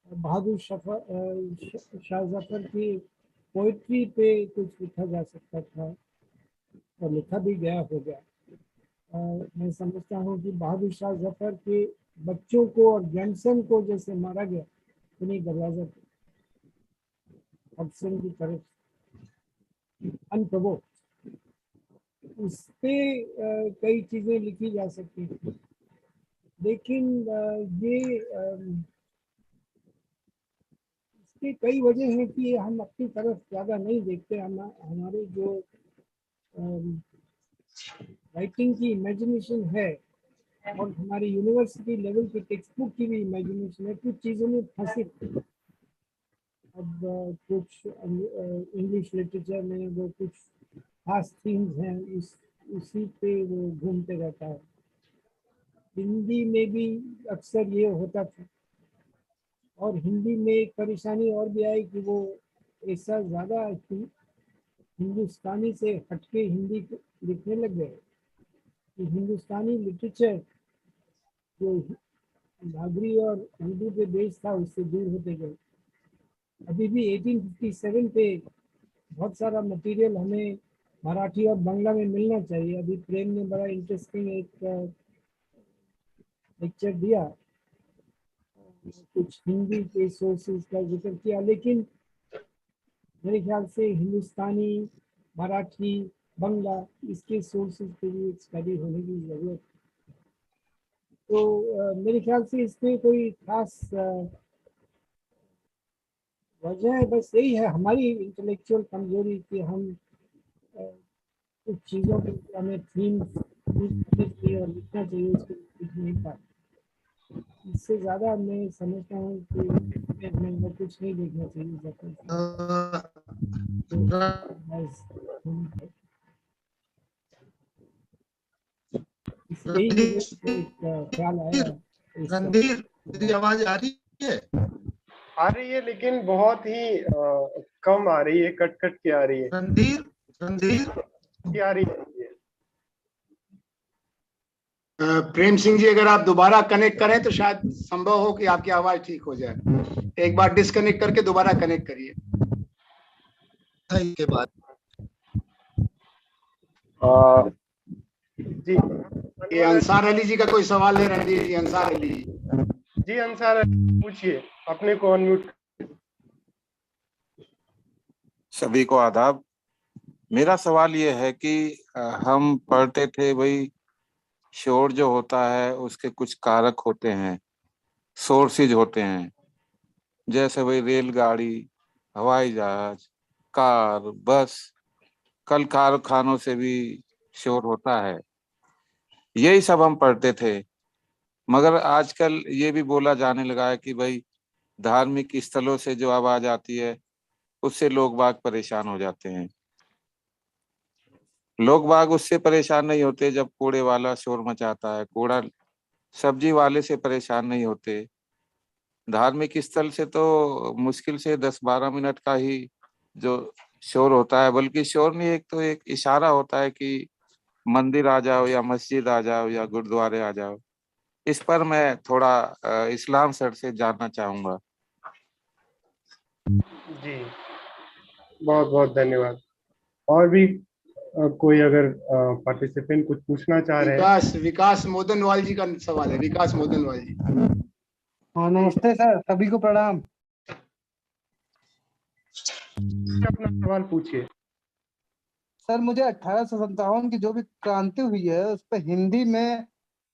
बहादुर शाह जफर की पोइट्री पे कुछ लिखा जा सकता था और लिखा भी गया हो गया। मैं समझता हूँ कि बहादुर शाह जफर के बच्चों को और ग्रैंडसन को जैसे मारा गया उन्हीं दरवाजा पे अफसन की तरफ अनप्रवोक्ड, उस पे कई चीज़ें लिखी जा सकती थी। लेकिन ये इसकी कई वजह हैं कि हम अपनी तरफ ज़्यादा नहीं देखते। हमारे जो राइटिंग की इमेजिनेशन है और हमारी यूनिवर्सिटी लेवल की टेक्स्ट बुक की भी इमेजिनेशन है, कुछ चीज़ों में फंसी। अब कुछ इंग्लिश लिटरेचर में वो कुछ खास थीम्स हैं, उसी पे वो घूमते रहता है। हिंदी में भी अक्सर ये होता था और हिंदी में एक परेशानी और भी आई कि वो ऐसा ज़्यादा हिंदुस्तानी से हटके हिंदी लिखने लग गए कि हिंदुस्तानी लिटरेचर जो नागरी और उर्दू पे बेस था उससे दूर होते गए। अभी भी 1857 पे बहुत सारा मटेरियल हमें मराठी और बांग्ला में मिलना चाहिए। अभी प्रेम ने बड़ा इंटरेस्टिंग एक लेक्चर दिया, कुछ हिंदी के सोर्सेज का जिक्र किया, लेकिन मेरे ख्याल से हिंदुस्तानी, मराठी, बांग्ला इसके सोर्सेज पे भी एक स्टडी होने की ज़रूरत है। तो मेरे ख्याल से इसमें कोई खास वजह है, बस यही है हमारी इंटेलेक्चुअल कमजोरी कि हम कुछ चीज़ों के हमें थीम चाहिए और लिखना चाहिए, उसको लिख नहीं पाते। इससे ज़्यादा मैं समझता हूँ कि हमें कुछ नहीं देखना चाहिए। यही मुझे एक ख्याल आया। रणधीर, मेरी आवाज आ रही है? आ रही है, लेकिन बहुत ही कम आ रही है, कट कट के आ रही है। रणधीर, रणधीर की आ रही है। प्रेम सिंह जी, अगर आप दोबारा कनेक्ट करें तो शायद संभव हो कि आपकी आवाज ठीक हो जाए। एक बार डिस्कनेक्ट करके दोबारा कनेक्ट करिए। के बाद जी, ये अंसार अली जी का कोई सवाल है? रणधीर जी, अंसार अली जी अंसार पूछिए, अपने को अनम्यूट। सभी को आदाब। मेरा सवाल ये है कि हम पढ़ते थे भाई, शोर जो होता है उसके कुछ कारक होते हैं, सोर्सेज होते हैं, जैसे भाई रेलगाड़ी, हवाई जहाज, कार, बस, कल कारखानों से भी शोर होता है। यही सब हम पढ़ते थे। मगर आजकल ये भी बोला जाने लगा है कि भाई धार्मिक स्थलों से जो आवाज आती है उससे लोग बाग परेशान हो जाते हैं। लोग बाग उससे परेशान नहीं होते जब कूड़े वाला शोर मचाता है, कूड़ा सब्जी वाले से परेशान नहीं होते। धार्मिक स्थल से तो मुश्किल से 10-12 मिनट का ही जो शोर होता है, बल्कि शोर नहीं, एक तो एक इशारा होता है कि मंदिर आ जाओ या मस्जिद आ जाओ या गुरुद्वारे आ जाओ। इस पर मैं थोड़ा इस्लाम सर से जानना चाहूंगा। जी, बहुत बहुत धन्यवाद। और भी कोई अगर पार्टिसिपेंट कुछ पूछना चाह रहे हैं? विकास मोदनवाल जी का सवाल है। विकास मोदनवाल जी। हाँ, नमस्ते सर, सभी को प्रणाम। अपना सवाल पूछिए। सर, मुझे 1857 की जो भी क्रांति हुई है उस पर हिंदी में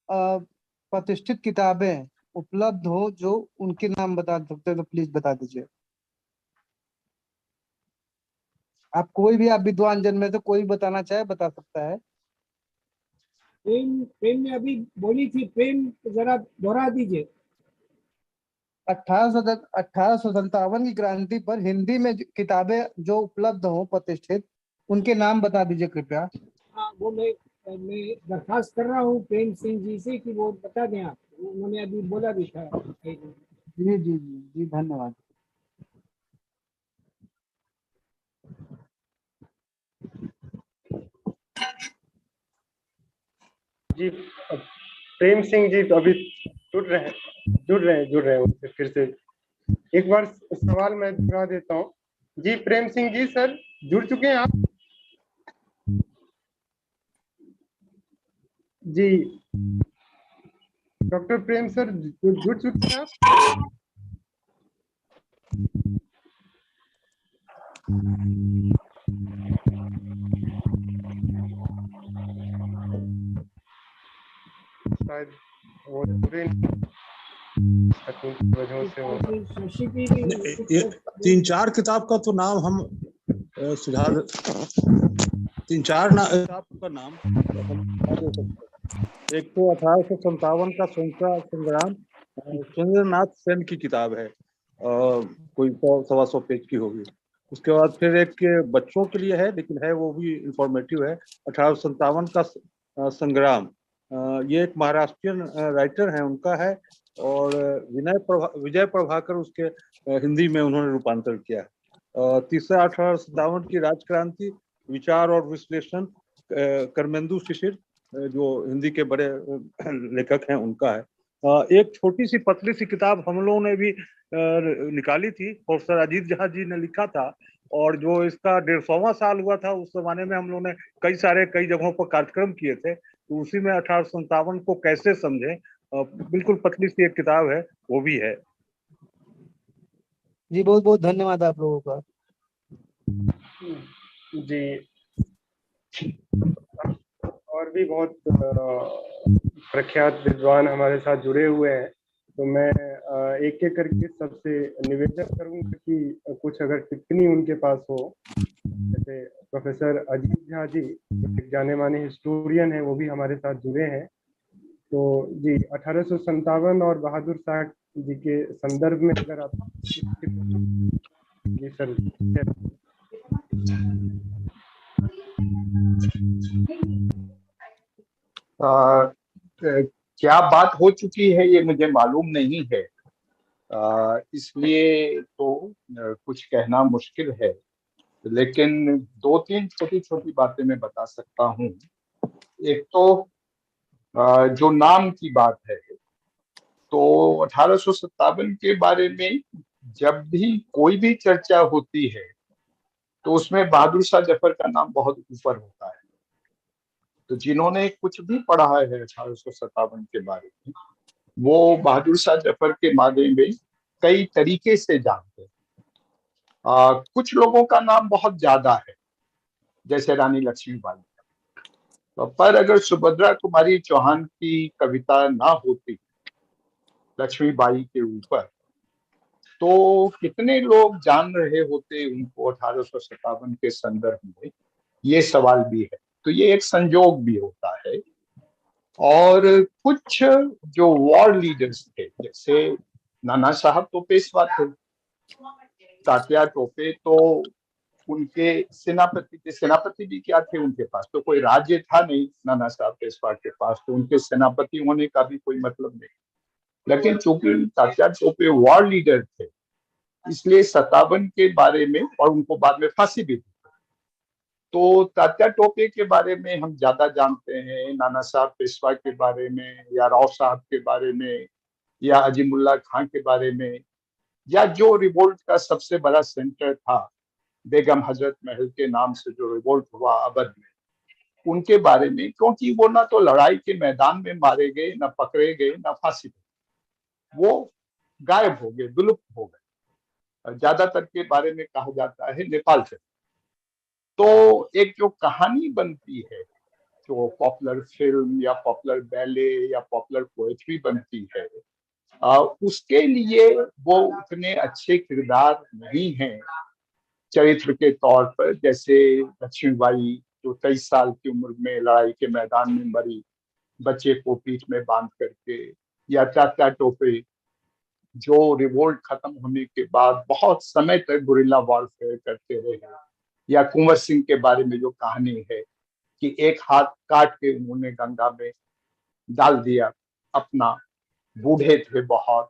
प्रतिष्ठित किताबें उपलब्ध हो जो उनके नाम बता सकते हैं तो प्लीज बता दीजिए। आप कोई भी, आप विद्वान जन में से कोई बताना चाहे बता सकता है। प्रेम ने अभी बोली थी, प्रेम जरा दोहरा दीजिए। 1857 की क्रांति पर हिंदी में किताबें जो उपलब्ध हो प्रतिष्ठित, उनके नाम बता दीजिए कृपया। हाँ, वो मैं दरखास्त कर रहा हूँ प्रेम सिंह जी से कि वो बता दें। आप, उन्होंने अभी बोला भी था। जी जी जी जी, धन्यवाद। जी, प्रेम सिंह जी तो अभी जुड़ रहे हैं उनसे फिर से एक बार सवाल मैं दोहरा देता हूँ। जी प्रेम सिंह जी, सर जुड़ चुके हैं आप? जी डॉक्टर प्रेम सर जुड़ चुके हैं आप? शायद वो वजहों से हो। 3-4 किताब का तो नाम हम सुधार, 3-4 किताब का नाम एक तो 1857 का स्वतंत्रता संग्राम सुरेंद्रनाथ सेन की किताब है, कोई 100-125 पेज की होगी। उसके बाद फिर एक के बच्चों के लिए है, लेकिन है वो भी इंफॉर्मेटिव है, 1857 का संग्राम। ये एक महाराष्ट्रियन राइटर है, उनका है, और विजय प्रभाकर उसके हिंदी में उन्होंने रूपांतर किया है। तीसरा 1857 की राजक्रांति विचार और विश्लेषण कर्मेंदु शिशिर जो हिंदी के बड़े लेखक हैं उनका है। एक छोटी सी पतली सी किताब हम लोगों ने भी निकाली थी, प्रोफेसर अजीत झा जी ने लिखा था, और जो इसका 150वां साल हुआ था उस जमाने में हम लोगों ने कई जगहों पर कार्यक्रम किए थे, तो उसी में 1857 को कैसे समझे, बिल्कुल पतली सी एक किताब है, वो भी है। जी बहुत बहुत धन्यवाद आप लोगों का। जी, और भी बहुत प्रख्यात विद्वान हमारे साथ जुड़े हुए हैं, तो मैं एक एक करके सबसे निवेदन करूंगा कि कुछ अगर टिप्पणी उनके पास हो। जैसे प्रोफेसर अजीत झा जी, एक जाने माने हिस्टोरियन है, वो भी हमारे साथ जुड़े हैं। तो जी 1857 और बहादुर शाह जी के संदर्भ में अगर आप जी सर क्या बात हो चुकी है ये मुझे मालूम नहीं है, इसलिए तो कुछ कहना मुश्किल है, लेकिन दो तीन छोटी छोटी बातें मैं बता सकता हूँ। एक तो जो नाम की बात है, तो 1857 के बारे में जब भी कोई भी चर्चा होती है तो उसमें बहादुर शाह जफर का नाम बहुत ऊपर होता है। तो जिन्होंने कुछ भी पढ़ा है 1857 के बारे में, वो बहादुर शाह जफर के बारे में कई तरीके से जानते हैं। कुछ लोगों का नाम बहुत ज्यादा है, जैसे रानी लक्ष्मीबाई, पर अगर सुभद्रा कुमारी चौहान की कविता ना होती लक्ष्मीबाई के ऊपर, तो कितने लोग जान रहे होते उनको 1857 के संदर्भ में, ये सवाल भी है। तो ये एक संजोग भी होता है। और कुछ जो वॉर लीडर्स थे, जैसे नाना साहब तो पेशवा थे, तात्या टोपे तो उनके सेनापति थे। सेनापति भी क्या थे, उनके पास तो कोई राज्य था नहीं नाना साहब पेशवा के पास, तो उनके सेनापति होने का भी कोई मतलब नहीं। लेकिन चूंकि तात्या टोपे वॉर लीडर थे, इसलिए 57 के बारे में, और उनको बाद में फांसी भी दी, तो तात्या टोपे के बारे में हम ज्यादा जानते हैं, नाना साहब पेशवा के बारे में, या राव साहब के बारे में, या अजीमुल्ला खां के बारे में, या जो रिवोल्ट का सबसे बड़ा सेंटर था बेगम हजरत महल के नाम से जो रिवोल्ट हुआ अवध में, उनके बारे में, क्योंकि वो ना तो लड़ाई के मैदान में मारे गए, ना पकड़े गए, ना फांसी पे, वो गायब हो गए, विलुप्त हो गए। ज्यादातर के बारे में कहा जाता है नेपाल से। तो एक जो कहानी बनती है, जो पॉपुलर फिल्म या पॉपुलर बैले या पॉपुलर पोएट्री बनती है, उसके लिए वो उतने अच्छे किरदार नहीं हैं चरित्र के तौर पर, जैसे लक्ष्मीबाई जो 23 साल की उम्र में लड़ाई के मैदान में मरी बच्चे को पीठ में बांध करके, या तात्या टोपे जो रिवोल्ट खत्म होने के बाद बहुत समय तक गुरिल्ला वॉरफेयर करते रहे, या कुंवर सिंह के बारे में जो कहानी है कि एक हाथ काट के उन्होंने गंगा में डाल दिया अपना, बूढ़े थे बहुत।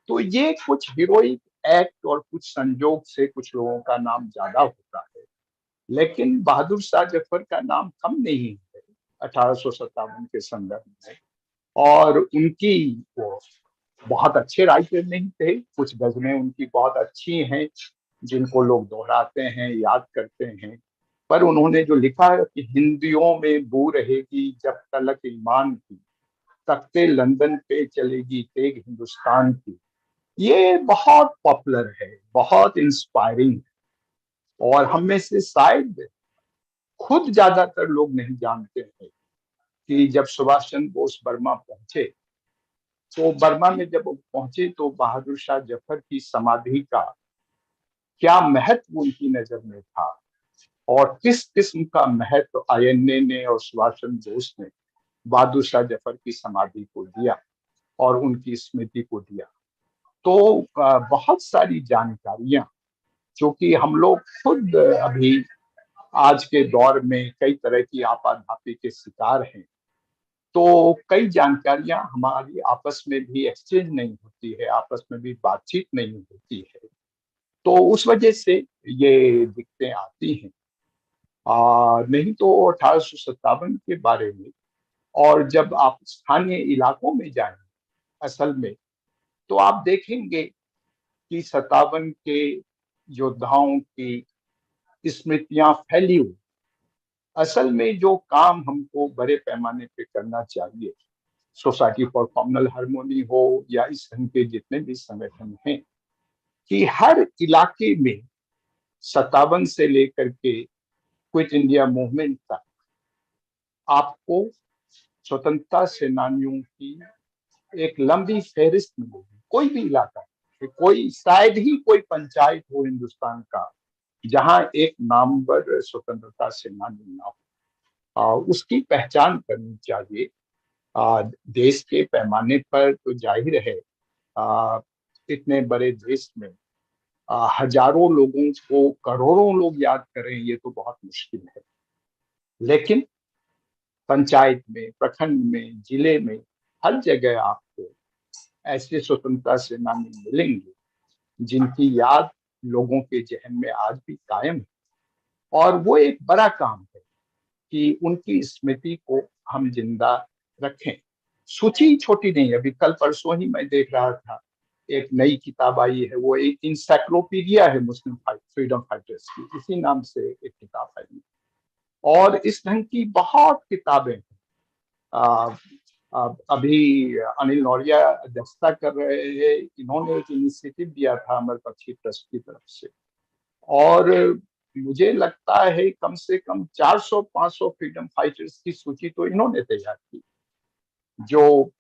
तो ये कुछ हीरोइक एक्ट और कुछ संजोग से कुछ लोगों का नाम ज्यादा होता है, लेकिन बहादुर शाह जफर का नाम कम नहीं है 1857 के संदर्भ में। और उनकी वो बहुत अच्छे राइटर नहीं थे, कुछ गजलें उनकी बहुत अच्छी हैं जिनको लोग दोहराते हैं, याद करते हैं, पर उन्होंने जो लिखा है कि हिंदियों में बू रहेगी जब तलक ईमान की, तख्ते लंदन पे चलेगी तेग हिंदुस्तान की, ये बहुत पॉपुलर है, बहुत इंस्पायरिंग है। और हम में से शायद खुद ज्यादातर लोग नहीं जानते हैं कि जब सुभाष चंद्र बोस बर्मा पहुंचे, तो बर्मा में जब वो पहुंचे तो बहादुर शाह जफर की समाधि का क्या महत्व उनकी नजर में था, और किस किस्म का महत्व आईएनए ने और सुभाष चंद्र बोस ने बहादुर शाह जफर की समाधि को दिया और उनकी स्मृति को दिया। तो बहुत सारी जानकारियां जो कि हम लोग खुद अभी आज के दौर में कई तरह की आपाधापी के शिकार हैं, तो कई जानकारियां हमारी आपस में भी एक्सचेंज नहीं होती है, आपस में भी बातचीत नहीं होती है, तो उस वजह से ये दिक्कतें आती हैं। नहीं तो 1857 के बारे में, और जब आप स्थानीय इलाकों में जाएंगे असल में, तो आप देखेंगे कि 57 के योद्धाओं की स्मृतियां फैली हुई। असल में जो काम हमको बड़े पैमाने पे करना चाहिए, सोसाइटी फॉर कॉमनल हार्मोनी हो या इस ढंग के जितने भी संगठन हैं, कि हर इलाके में 57 से लेकर के क्विट इंडिया मूवमेंट तक आपको स्वतंत्रता सेनानियों की एक लंबी फहरिस्त मिलेगी। कोई भी इलाका, कोई शायद ही कोई पंचायत हो हिंदुस्तान का जहां एक नामवर स्वतंत्रता सेनानी ना हो। उसकी पहचान करनी चाहिए। देश के पैमाने पर तो जाहिर है इतने बड़े देश में हजारों लोगों को, करोड़ों लोग याद करें, ये तो बहुत मुश्किल है। लेकिन पंचायत में, प्रखंड में, जिले में, हर जगह आपको ऐसे स्वतंत्रता सेनानी मिलेंगे जिनकी याद लोगों के जहन में आज भी कायम है। और वो एक बड़ा काम है कि उनकी स्मृति को हम जिंदा रखें। सूची छोटी नहीं है। अभी कल परसों ही मैं देख रहा था, एक नई किताब आई है, वो एक इंसाइक्लोपीडिया है मुस्लिम फ्रीडम फाइटर्स की, इसी नाम से एक किताब आई। और इस ढंग की बहुत किताबें हैं। अभी अनिल नौरिया अध्यक्षता कर रहे हैं, इन्होंने एक इनिशिएटिव दिया था अमरपक्षी ट्रस्ट की तरफ से, और मुझे लगता है कम से कम 400-500 फ्रीडम फाइटर्स की सूची तो इन्होंने तैयार की, जो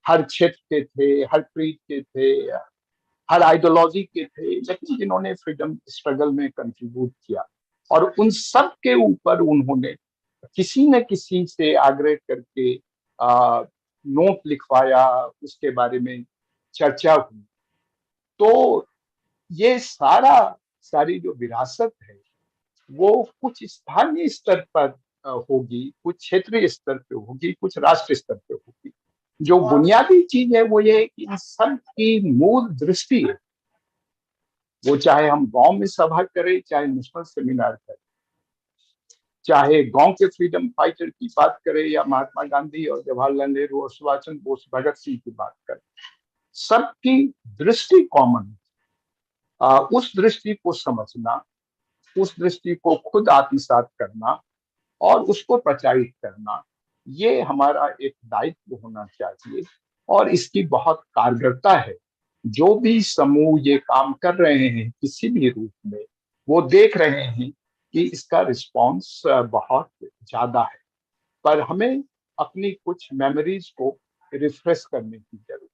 हर क्षेत्र के थे, हर क्रीड के थे, हर आइडियोलॉजी के थे, लेकिन जिन्होंने फ्रीडम स्ट्रगल में कंट्रीब्यूट किया। और उन सब के ऊपर उन्होंने किसी न किसी से आग्रह करके नोट लिखवाया, उसके बारे में चर्चा हुई। तो ये सारी जो विरासत है वो कुछ स्थानीय स्तर पर होगी, कुछ क्षेत्रीय स्तर पे होगी, कुछ राष्ट्रीय स्तर पे होगी। जो बुनियादी चीज है वो ये है कि इन सब की मूल दृष्टि है, वो चाहे हम गांव में सभा करें, चाहे नेशनल सेमिनार करें, चाहे गांव के फ्रीडम फाइटर की बात करें या महात्मा गांधी और जवाहरलाल नेहरू और सुभाष चंद्र बोस, भगत सिंह की बात करें, सबकी दृष्टि कॉमन। उस दृष्टि को समझना, उस दृष्टि को खुद आत्मसात करना और उसको प्रचारित करना, ये हमारा एक दायित्व होना चाहिए। और इसकी बहुत कारगरता है। जो भी समूह ये काम कर रहे हैं किसी भी रूप में, वो देख रहे हैं कि इसका रिस्पांस बहुत ज्यादा है। पर हमें अपनी कुछ मेमोरीज को रिफ्रेश करने की जरूरत है।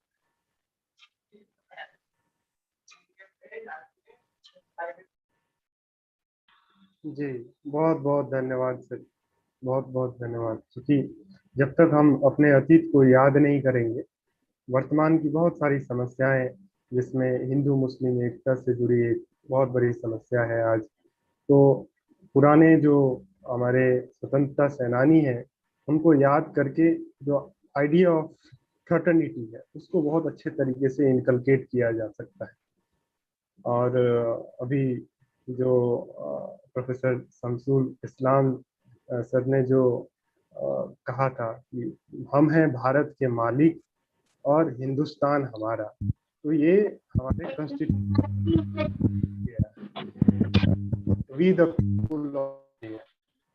जी, बहुत बहुत धन्यवाद सर, बहुत बहुत धन्यवाद। क्योंकि जब तक हम अपने अतीत को याद नहीं करेंगे, वर्तमान की बहुत सारी समस्याएं, जिसमें हिंदू मुस्लिम एकता से जुड़ी एक बहुत बड़ी समस्या है आज, तो पुराने जो हमारे स्वतंत्रता सेनानी हैं उनको याद करके जो आइडिया ऑफ फ्रेटर्निटी है उसको बहुत अच्छे तरीके से इनकलकेट किया जा सकता है। और अभी जो प्रोफेसर शमसुल इस्लाम सर ने जो कहा था कि हम हैं भारत के मालिक और हिंदुस्तान हमारा, तो ये हमारे कॉन्स्टिट्यूशन वी द पीपल,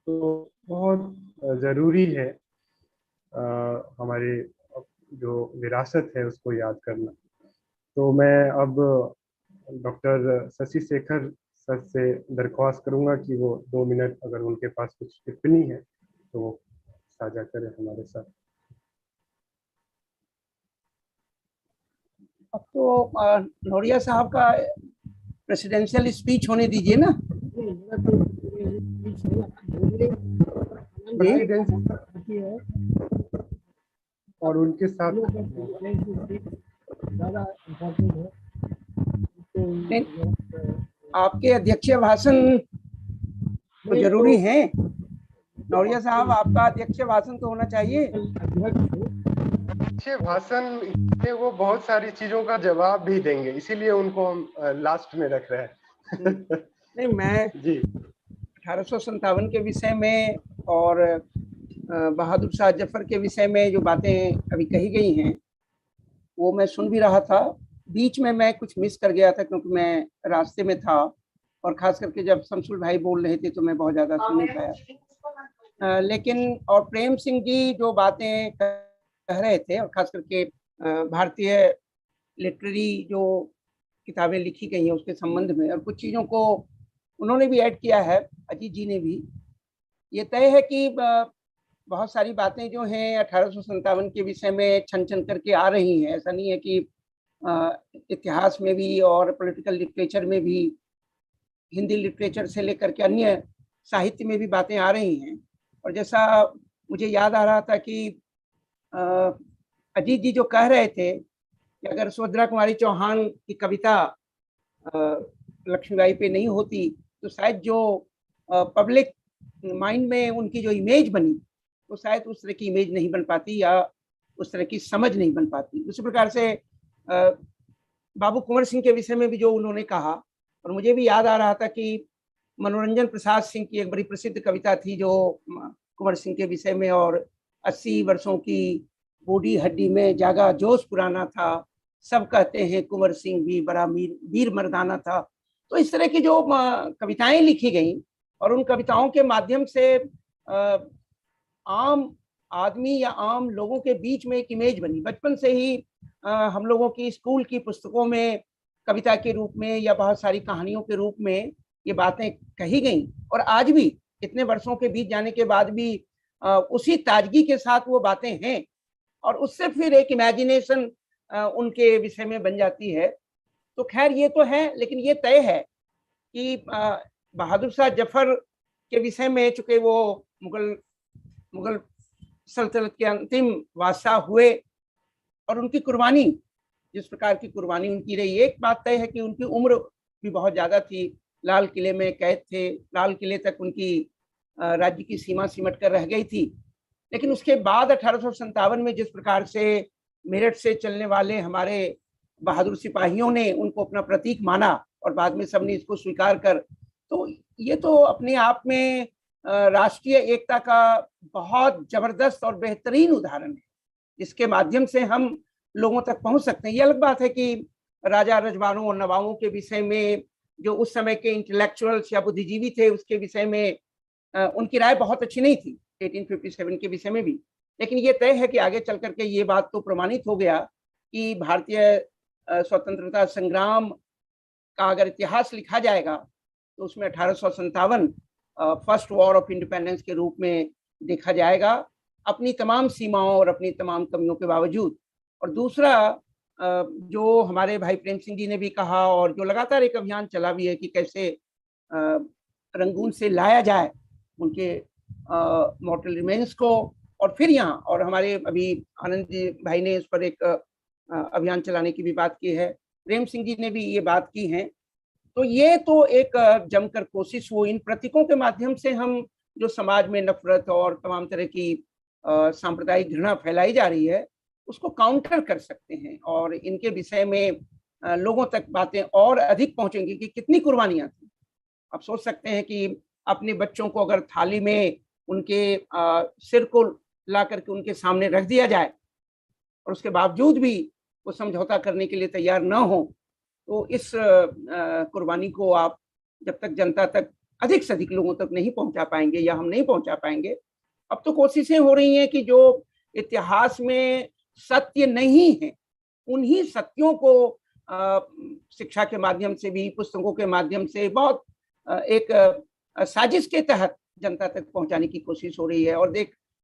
तो बहुत ज़रूरी है हमारे जो विरासत है उसको याद करना। तो मैं अब डॉक्टर शशि शेखर सर से दरख्वास्त करूंगा कि वो 2 मिनट अगर उनके पास कुछ टिप्पणी है तो वो साझा करें हमारे साथ। अब तो नौरिया साहब का प्रेसिडेंशियल स्पीच होने दीजिए ना। और उनके साथ ज़्यादा इम्पोर्टेंट है। आपके अध्यक्षीय भाषण तो जरूरी है। नौरिया साहब, आपका अध्यक्षीय भाषण तो होना चाहिए। अध्यक्षीय भाषण में वो बहुत सारी चीजों का जवाब भी देंगे, इसीलिए उनको हम लास्ट में रख रहे हैं। नहीं, मैं जी 1857 के विषय में और बहादुर शाह जफर के विषय में जो बातें अभी कही गई हैं वो मैं सुन भी रहा था। बीच में मैं कुछ मिस कर गया था क्योंकि मैं रास्ते में था, और खास करके जब शमसुल भाई बोल रहे थे तो मैं बहुत ज़्यादा सुन नहीं पाया। लेकिन और प्रेम सिंह जी जो बातें कह रहे थे, और खास करके भारतीय लिटरेरी जो किताबें लिखी गई हैं उसके संबंध में, और कुछ चीज़ों को उन्होंने भी ऐड किया है, अजीत जी ने भी। ये तय है कि बहुत सारी बातें जो हैं 1857 के विषय में छन छन करके आ रही हैं। ऐसा नहीं है कि इतिहास में भी और पॉलिटिकल लिटरेचर में भी, हिंदी लिटरेचर से लेकर के अन्य साहित्य में भी बातें आ रही हैं। और जैसा मुझे याद आ रहा था कि अजीत जी जो कह रहे थे कि अगर सुभद्रा कुमारी चौहान की कविता लक्ष्मीबाई पे नहीं होती तो शायद जो पब्लिक माइंड में उनकी जो इमेज बनी वो शायद उस तरह की इमेज नहीं बन पाती या उस तरह की समझ नहीं बन पाती। उसी प्रकार से बाबू कुंवर सिंह के विषय में भी जो उन्होंने कहा, और मुझे भी याद आ रहा था कि मनोरंजन प्रसाद सिंह की एक बड़ी प्रसिद्ध कविता थी जो कुंवर सिंह के विषय में, और 80 वर्षों की बूढ़ी हड्डी में जागा जोश पुराना था, सब कहते हैं कुंवर सिंह भी बड़ा वीर मर्दाना था। तो इस तरह की जो कविताएं लिखी गई और उन कविताओं के माध्यम से आम आदमी या आम लोगों के बीच में एक इमेज बनी। बचपन से ही हम लोगों की स्कूल की पुस्तकों में कविता के रूप में या बहुत सारी कहानियों के रूप में ये बातें कही गई, और आज भी इतने वर्षों के बीत जाने के बाद भी उसी ताजगी के साथ वो बातें हैं, और उससे फिर एक इमेजिनेशन उनके विषय में बन जाती है। तो खैर ये तो है, लेकिन ये तय है कि बहादुर शाह जफर के विषय में, चूंकि वो मुगल सल्तनत के अंतिम बादशाह हुए और उनकी कुर्बानी, जिस प्रकार की कुर्बानी उनकी रही, एक बात तय है कि उनकी उम्र भी बहुत ज़्यादा थी, लाल किले में कैद थे, लाल किले तक उनकी राज्य की सीमा सिमट कर रह गई थी। लेकिन उसके बाद 1857 में जिस प्रकार से मेरठ से चलने वाले हमारे बहादुर सिपाहियों ने उनको अपना प्रतीक माना और बाद में सबने इसको स्वीकार कर, तो ये तो अपने आप में राष्ट्रीय एकता का बहुत जबरदस्त और बेहतरीन उदाहरण है, जिसके माध्यम से हम लोगों तक पहुंच सकते हैं। ये अलग बात है कि राजा रजवाड़ों और नवाबों के विषय में, जो उस समय के इंटेलेक्चुअल्स या बुद्धिजीवी थे, उसके विषय में उनकी राय बहुत अच्छी नहीं थी 1857 के विषय में भी। लेकिन ये तय है कि आगे चल करके ये बात तो प्रमाणित हो गया कि भारतीय स्वतंत्रता संग्राम का अगर इतिहास लिखा जाएगा तो उसमें 1857 फर्स्ट वॉर ऑफ इंडिपेंडेंस के रूप में देखा जाएगा, अपनी तमाम सीमाओं और अपनी तमाम कमियों के बावजूद। और दूसरा जो हमारे भाई प्रेम सिंह जी ने भी कहा, और जो लगातार एक अभियान चला भी है कि कैसे रंगून से लाया जाए उनके मॉर्टल रिमेन्स को, और फिर यहाँ, और हमारे अभी आनंद जी भाई ने इस पर एक अभियान चलाने की भी बात की है, प्रेम सिंह जी ने भी ये बात की है। तो ये तो एक जमकर कोशिश हुई, इन प्रतीकों के माध्यम से हम जो समाज में नफरत और तमाम तरह की सांप्रदायिक घृणा फैलाई जा रही है उसको काउंटर कर सकते हैं, और इनके विषय में लोगों तक बातें और अधिक पहुंचेंगी कि कितनी कुर्बानियां थी। आप सोच सकते हैं कि अपने बच्चों को अगर थाली में उनके सिर को ला करके उनके सामने रख दिया जाए और उसके बावजूद भी वो समझौता करने के लिए तैयार न हो, तो इस कुर्बानी को आप जब तक जनता तक अधिक से अधिक लोगों तक नहीं पहुंचा पाएंगे या हम नहीं पहुंचा पाएंगे। अब तो कोशिशें हो रही हैं कि जो इतिहास में सत्य नहीं है उन्हीं सत्यों को शिक्षा के माध्यम से भी, पुस्तकों के माध्यम से बहुत एक साजिश के तहत जनता तक पहुंचाने की कोशिश हो रही है। और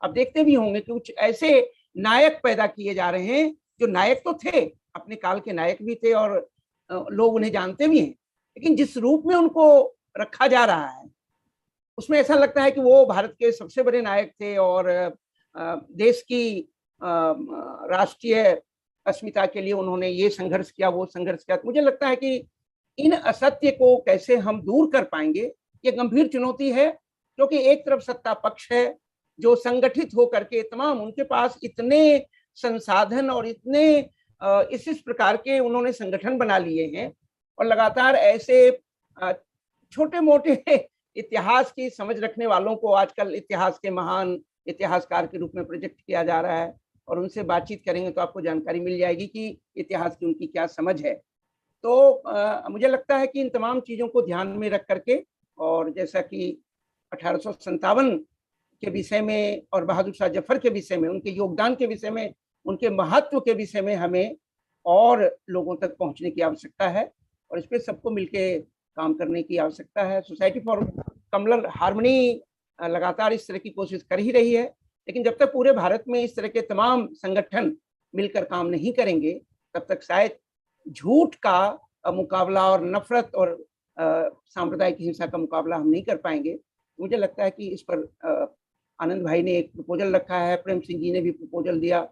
अब देखते भी होंगे कि कुछ ऐसे नायक पैदा किए जा रहे हैं जो नायक तो थे, अपने काल के नायक भी थे और लोग उन्हें जानते भी हैं, लेकिन जिस रूप में उनको रखा जा रहा है उसमें ऐसा लगता है कि वो भारत के सबसे बड़े नायक थे और देश की राष्ट्रीय अस्मिता के लिए उन्होंने ये संघर्ष किया, वो संघर्ष किया। मुझे लगता है कि इन असत्य को कैसे हम दूर कर पाएंगे, ये गंभीर चुनौती है, क्योंकि एक तरफ सत्ता पक्ष है जो संगठित होकर के तमाम, उनके पास इतने संसाधन और इतने इस प्रकार के उन्होंने संगठन बना लिए हैं, और लगातार ऐसे छोटे मोटे इतिहास की समझ रखने वालों को आजकल इतिहास के महान इतिहासकार के रूप में प्रोजेक्ट किया जा रहा है, और उनसे बातचीत करेंगे तो आपको जानकारी मिल जाएगी कि इतिहास की उनकी क्या समझ है। तो मुझे लगता है कि इन तमाम चीज़ों को ध्यान में रख करके, और जैसा कि 1857 के विषय में और बहादुर शाह जफर के विषय में, उनके योगदान के विषय में, उनके महत्व के विषय में हमें और लोगों तक पहुंचने की आवश्यकता है, और इस पर सबको मिलके काम करने की आवश्यकता है। सोसाइटी फॉर कम्युनल हार्मनी लगातार इस तरह की कोशिश कर ही रही है, लेकिन जब तक पूरे भारत में इस तरह के तमाम संगठन मिलकर काम नहीं करेंगे तब तक शायद झूठ का मुकाबला और नफरत और सांप्रदायिक हिंसा का मुकाबला हम नहीं कर पाएंगे। मुझे लगता है कि इस पर आनंद भाई ने एक प्रपोजल रखा है, प्रेम सिंह जी ने भी प्रपोजल दिया,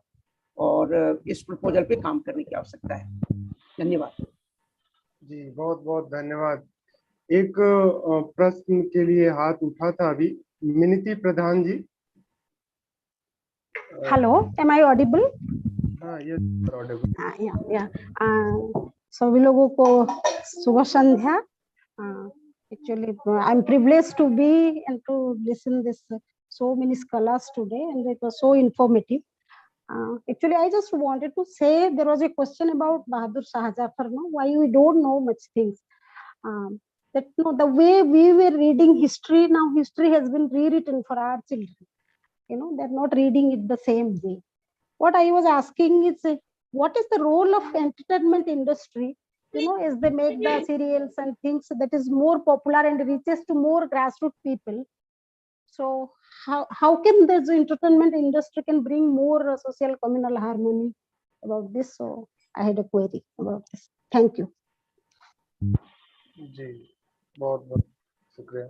और इस प्रपोजल पे काम करने की आवश्यकता है। धन्यवाद जी, बहुत बहुत धन्यवाद एक प्रश्न के लिए हाथ उठा था अभी, मिनिति प्रधान जी। Hello, am I audible? हाँ, यस ऑडिबल। या सभी लोगों को शुभ संध्या। Actually, I'm privileged to be and to listen this so many scholars today, and it was so informative. Actually, I just wanted to say there was a question about Bahadur Shah Zafar, no? Why we don't know much things. That no, the way we were reading history, now history has been rewritten for our children. You know, they're not reading it the same way. What I was asking is, what is the role of entertainment industry? You know, as they make the serials and things that is more popular and reaches to more grassroots people. So how can this entertainment industry can bring more social communal harmony about this? So I had a query about this. Thank you. जी, बहुत बहुत शुक्रिया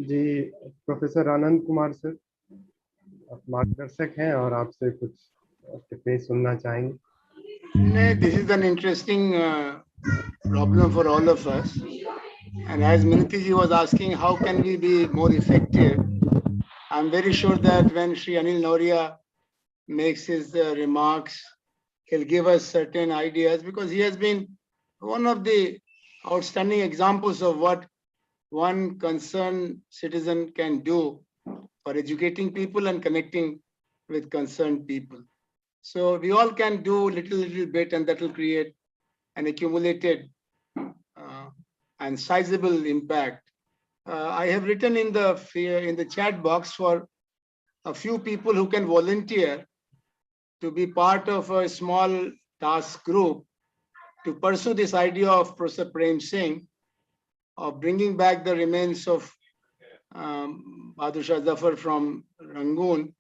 जी। Professor Anand Kumar sir, आप मार्गदर्शक हैं और आपसे कुछ टिप्पणी सुनना चाहेंगे। This is an interesting problem for all of us. And as Miniti ji was asking, how can we be more effective? I'm very sure that when Shri Anil Noria makes his remarks, he'll give us certain ideas, because he has been one of the outstanding examples of what one concerned citizen can do for educating people and connecting with concerned people. So we all can do little bit, and that will create an accumulated and sizable impact. I have written in the chat box for a few people who can volunteer to be part of a small task group to pursue this idea of Professor Prem Singh, of bringing back the remains of Bahadur Shah Zafar from Rangoon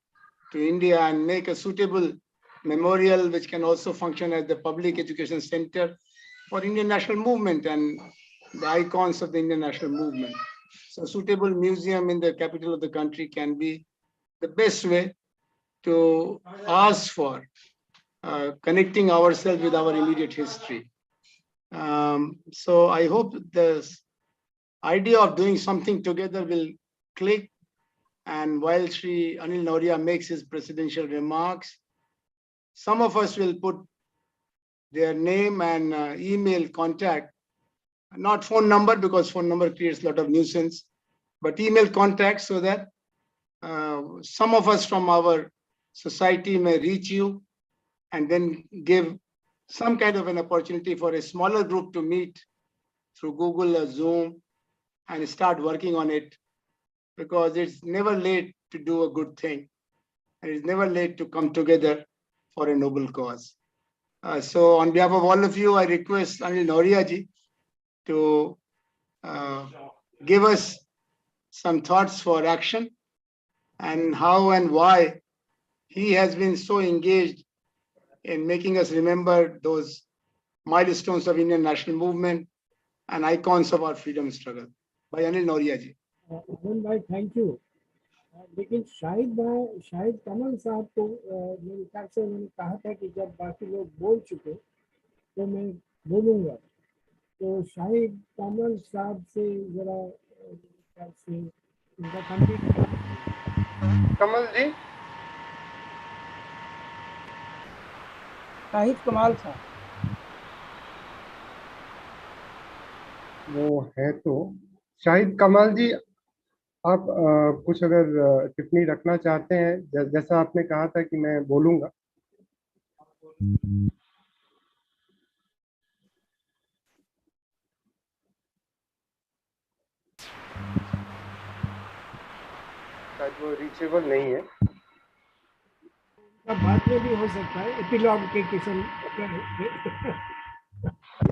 to India and make a suitable memorial which can also function as the public education center for Indian national movement and the icons of the Indian national movement. So a suitable museum in the capital of the country can be the best way to ask for connecting ourselves with our immediate history. So I hope this idea of doing something together will click. And while Shri Anil Noria makes his presidential remarks, some of us will put their name and email contact, not phone number, because phone number creates a lot of nuisance, but email contact, so that some of us from our society may reach you and then give some kind of an opportunity for a smaller group to meet through Google or Zoom and start working on it, because it's never late to do a good thing, and it's never late to come together for a noble cause. So on behalf of all of you, I request Anil Noria ji to give us some thoughts for action, and how and why he has been so engaged in making us remember those milestones of Indian national movement and icons of our freedom struggle. By Anil Noria ji. अमन भाई thank you. लेकिन शाहिद कमल साहब को मेरे ख्याल से उन्होंने कहा था कि जब बाकी लोग बोल चुके तो मैं बोलूँगा, तो शाहिद कमल साहब से जरा ख्याल से उनका कंप्लीट। कमल जी, शाहिद कमाल साहब वो है तो शाहिद कमाल जी, आप कुछ अगर टिप्पणी रखना चाहते हैं, जैसा आपने कहा था कि मैं बोलूंगा। शायद वो रीचेबल नहीं है। बाद में भी हो सकता है, एपिलॉग के किस्म।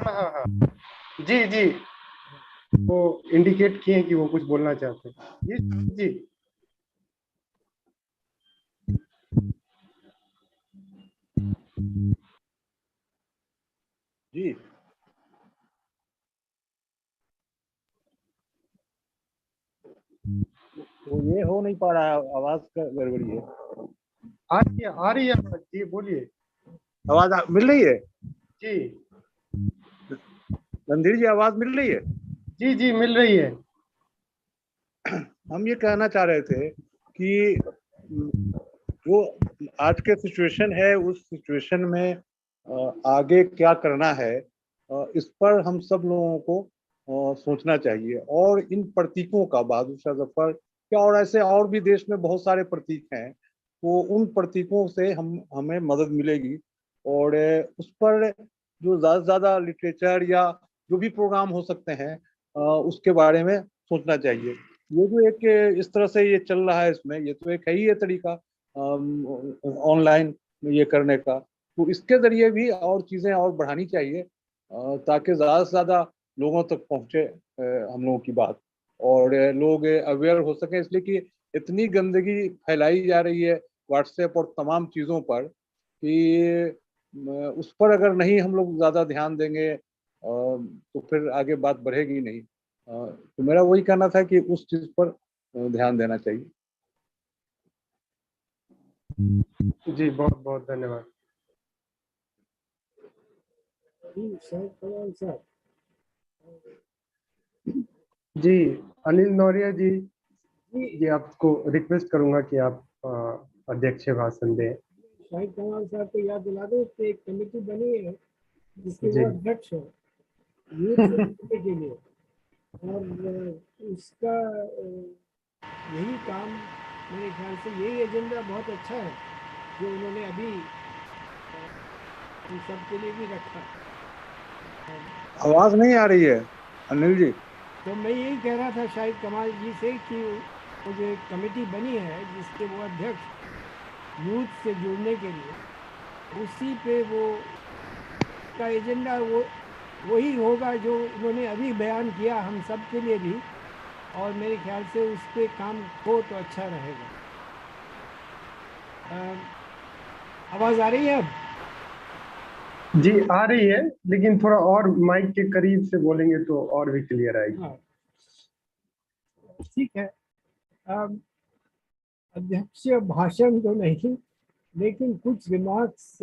हाँ, जी जी, वो इंडिकेट किए कि वो कुछ बोलना चाहते हैं। जी जी तो ये हो नहीं पा रहा है, आवाज का गड़बड़ी है। आ रही है जी, बोलिए। आवाज मिल रही है जी? रणधीर जी, आवाज मिल रही है? जी जी मिल रही है। हम ये कहना चाह रहे थे कि जो आज के सिचुएशन है उस सिचुएशन में आगे क्या करना है, इस पर हम सब लोगों को सोचना चाहिए। और इन प्रतीकों का, बहादुर शाह जफर क्या और ऐसे और भी देश में बहुत सारे प्रतीक हैं, तो उन प्रतीकों से हमें मदद मिलेगी। और उस पर जो ज़्यादा से ज़्यादा लिटरेचर या जो भी प्रोग्राम हो सकते हैं उसके बारे में सोचना चाहिए। ये जो एक इस तरह से ये चल रहा है, इसमें ये तो एक है ही ये तरीका ऑनलाइन ये करने का, तो इसके जरिए भी और चीज़ें और बढ़ानी चाहिए ताकि ज़्यादा से ज़्यादा लोगों तक पहुँचे हम लोगों की बात, और लोग अवेयर हो सकें। इसलिए कि इतनी गंदगी फैलाई जा रही है व्हाट्सएप और तमाम चीज़ों पर कि उस पर अगर नहीं हम लोग ज़्यादा ध्यान देंगे तो फिर आगे बात बढ़ेगी नहीं। तो मेरा वही कहना था कि उस चीज़ पर ध्यान देना चाहिए। जी बहुत बहुत धन्यवाद। जी अनिल नौरिया जी, ये आपको रिक्वेस्ट करूंगा कि आप अध्यक्ष भाषण दें। शाहिद कमाल साहब को याद दिला दो कि एक कमेटी बनी है जिसके वो अध्यक्ष है यूथ के लिए, और उसका यही काम, मेरे ख्याल से यही एजेंडा बहुत अच्छा है जो उन्होंने अभी हम सब के लिए भी रखा। आवाज नहीं आ रही है अनिल जी। तो मैं यही कह रहा था शाहिद कमाल जी से कि वो जो एक कमेटी बनी है जिसके वो अध्यक्ष यूथ से जुड़ने के लिए, उसी पे वो का एजेंडा वही होगा जो उन्होंने अभी बयान किया हम सब के लिए भी, और मेरे ख्याल से उस पर काम हो तो अच्छा रहेगा। आवाज़ आ रही है अब? जी आ रही है, लेकिन थोड़ा और माइक के करीब से बोलेंगे तो और भी क्लियर आएगी। ठीक है। अध्यक्ष भाषण तो नहीं, लेकिन कुछ रिमार्क्स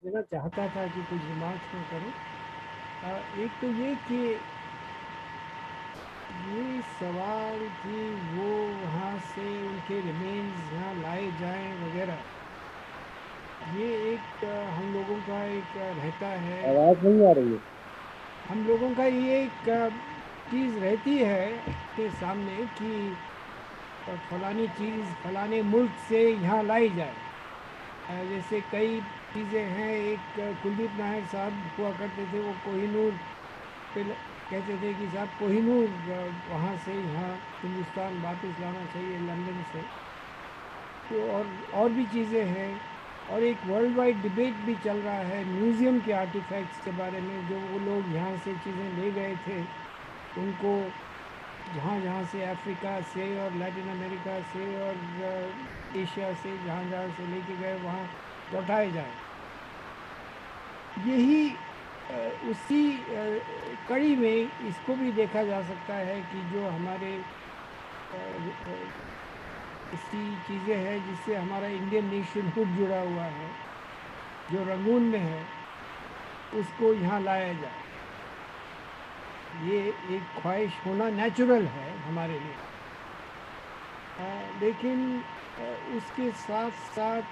देना चाहता था कि कुछ रिमार्क्स में करूं। एक तो ये कि ये सवाल कि वो वहाँ से उनके रिमेन्स यहाँ लाए जाएं वगैरह, ये एक हम लोगों का एक रहता है। आवाज नहीं आ रही है। हम लोगों का ये एक चीज़ रहती है के सामने कि फलानी चीज़ फलाने मुल्क से यहाँ लाई जाए। जैसे कई चीज़ें हैं, एक कुलदीप नायर साहब हुआ करते थे, वो कोहिनूर पे कहते थे कि साहब कोहिनूर वहाँ से यहाँ हिंदुस्तान वापस लाना चाहिए लंदन से। तो और भी चीज़ें हैं, और एक वर्ल्ड वाइड डिबेट भी चल रहा है म्यूज़ियम के आर्टिफैक्ट्स के बारे में, जो वो लोग यहाँ से चीज़ें ले गए थे उनको जहाँ से अफ्रीका से और लैटिन अमेरिका से और एशिया से जहाँ से लेके गए वहाँ लौटाए जाए। यही उसी कड़ी में इसको भी देखा जा सकता है कि जो हमारे ऐसी चीज़ें हैं जिससे हमारा इंडियन नेशनहुड जुड़ा हुआ है, जो रंगून में है, उसको यहाँ लाया जाए। ये एक ख्वाहिश होना नेचुरल है हमारे लिए, लेकिन उसके साथ साथ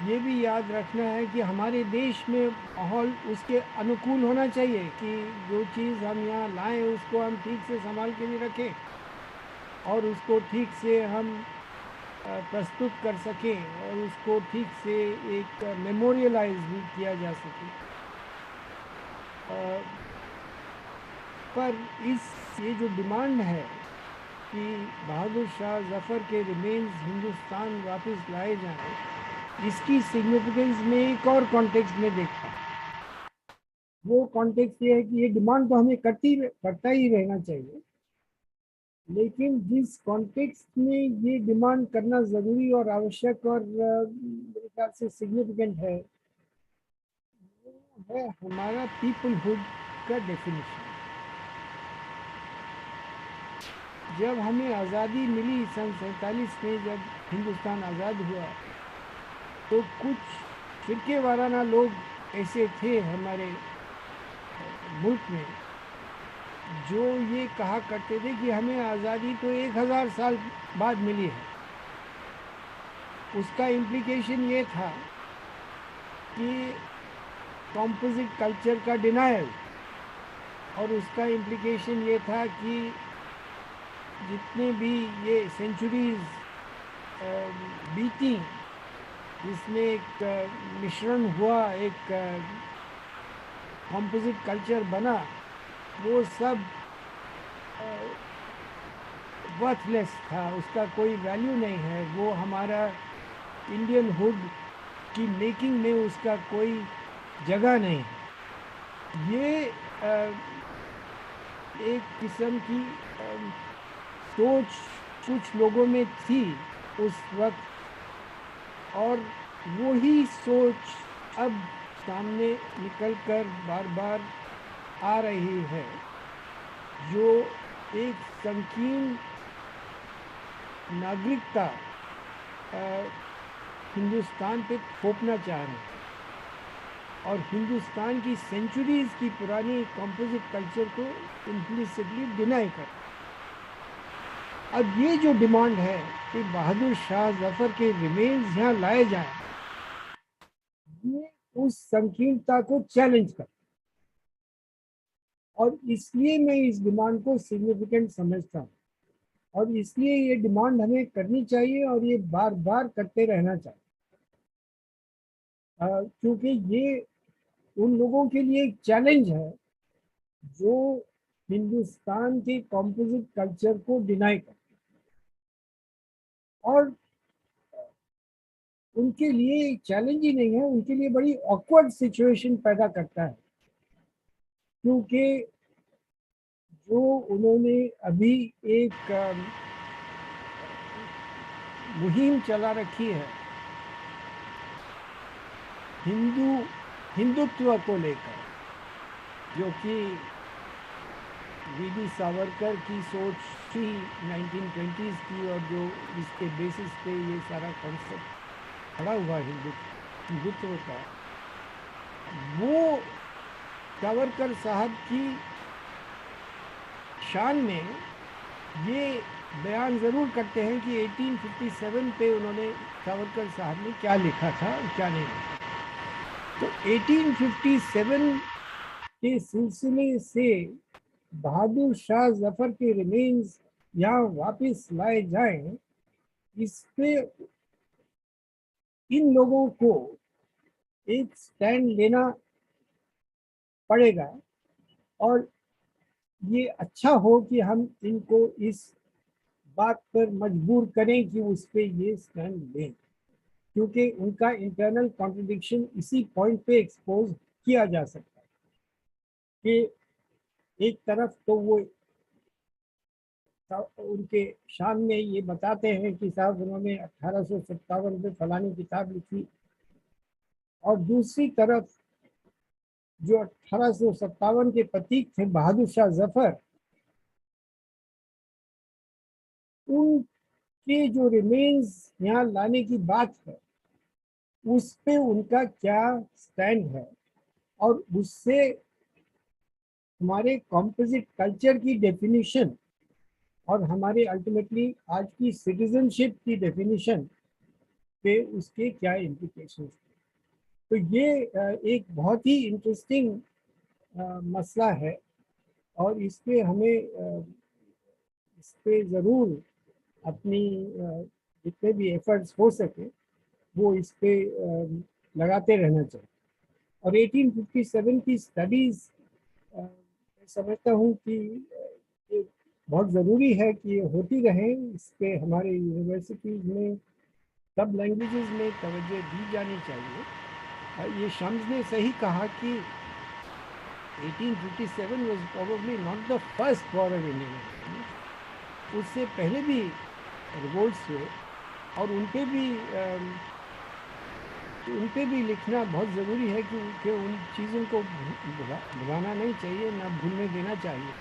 ये भी याद रखना है कि हमारे देश में माहौल उसके अनुकूल होना चाहिए कि जो चीज़ हम यहाँ लाएं उसको हम ठीक से संभाल के भी रखें और उसको ठीक से हम प्रस्तुत कर सकें और उसको ठीक से एक मेमोरियलाइज भी किया जा सके। पर ये जो डिमांड है कि बहादुर शाह जफ़र के रिमेन्स हिंदुस्तान वापस लाए जाएं, इसकी सिग्निफिकेंस में एक और कॉन्टेक्स्ट में देखा। वो कॉन्टेक्स्ट ये है कि ये डिमांड तो हमें करता ही रहना चाहिए, लेकिन जिस कॉन्टेक्स्ट में ये डिमांड करना ज़रूरी और आवश्यक और मेरे ख्याल से सिग्निफिकेंट है, वो है हमारा पीपलहुड का डेफिनेशन। जब हमें आज़ादी मिली सन 47 में, जब हिंदुस्तान आज़ाद हुआ, तो कुछ फिरके वाराना लोग ऐसे थे हमारे मुल्क में जो ये कहा करते थे कि हमें आज़ादी तो 1000 साल बाद मिली है, उसका इम्प्लीकेशन ये था कि कॉम्पोजिट कल्चर का डिनायल, और उसका इम्प्लीकेशन ये था कि जितने भी ये सेंचुरीज बीती, जिसमें एक मिश्रण हुआ, एक कॉम्पोजिट कल्चर बना, वो सब वर्थलेस था, उसका कोई वैल्यू नहीं है। वो हमारा इंडियन हुड की मेकिंग में उसका कोई जगह नहीं है। ये एक किस्म की सोच कुछ लोगों में थी उस वक्त, और वही सोच अब सामने निकल कर बार बार आ रही है, जो एक संकीर्ण नागरिकता हिंदुस्तान पे थोपना चाह रहे हैं, और हिंदुस्तान की सेंचुरीज की पुरानी कॉम्पोजिट कल्चर को इम्प्लिसिटली डिनाई कर। अब ये जो डिमांड है कि बहादुर शाह जफर के रिमेन्स यहाँ लाए जाएं, ये उस संकीर्णता को चैलेंज कर, और इसलिए मैं इस डिमांड को सिग्निफिकेंट समझता हूँ, और इसलिए ये डिमांड हमें करनी चाहिए और ये बार बार करते रहना चाहिए, क्योंकि ये उन लोगों के लिए एक चैलेंज है जो हिंदुस्तान के कॉम्पोजिट कल्चर को डिनाई करते, और उनके लिए चैलेंज ही नहीं है, उनके लिए बड़ी ऑकवर्ड सिचुएशन पैदा करता है, क्योंकि जो उन्होंने अभी एक मुहिम चला रखी है हिंदुत्व को लेकर, जो कि वीडी सावरकर की सोच थी 1920s की, और जो इसके बेसिस पे ये सारा कॉन्सेप्ट खड़ा हुआ हिंदुत्व का, वो सावरकर साहब की शान में ये बयान ज़रूर करते हैं कि 1857 पे उन्होंने सावरकर साहब ने क्या लिखा था और क्या नहीं लिखा। तो 1857 के सिलसिले से बहादुर शाह जफर के रिमेन्स यहाँ वापस लाए जाएं, इस पे इन लोगों को एक स्टैंड लेना पड़ेगा, और ये अच्छा हो कि हम इनको इस बात पर मजबूर करें कि उस पे ये स्टैंड लें, क्योंकि उनका इंटरनल कॉन्ट्रडिक्शन इसी पॉइंट पे एक्सपोज किया जा सकता है कि एक तरफ तो वो उनके सामने ये बताते हैं कि साहब उन्होंने 1857 में फलानी किताब लिखी, और दूसरी तरफ जो 1857 के प्रतीक थे बहादुर शाह जफर, उनके जो रिमेन्स यहाँ लाने की बात है उस पे उनका क्या स्टैंड है, और उससे हमारे कॉम्पोजिट कल्चर की डेफिनेशन और हमारे अल्टीमेटली आज की सिटीजनशिप की डेफिनेशन पे उसके क्या इम्प्लिकेशंस हैं। तो ये एक बहुत ही इंटरेस्टिंग मसला है, और इस पे हमें इस पे ज़रूर अपनी जितने भी एफर्ट्स हो सके वो इस पे लगाते रहना चाहिए। और 1857 की स्टडीज़ मैं समझता हूँ कि ये बहुत ज़रूरी है कि ये होती रहे, इस पे हमारे यूनिवर्सिटीज़ में सब लैंग्वेजेस में तवज्जो दी जानी चाहिए। ये शम्स ने सही कहा कि 1857 was probably not the first war of Indian independence, उससे पहले भी रिवोल्ट्स हुए, और उन पे भी लिखना बहुत ज़रूरी है, क्योंकि उन चीज़ों को भुलाना नहीं चाहिए, ना भूलने देना चाहिए।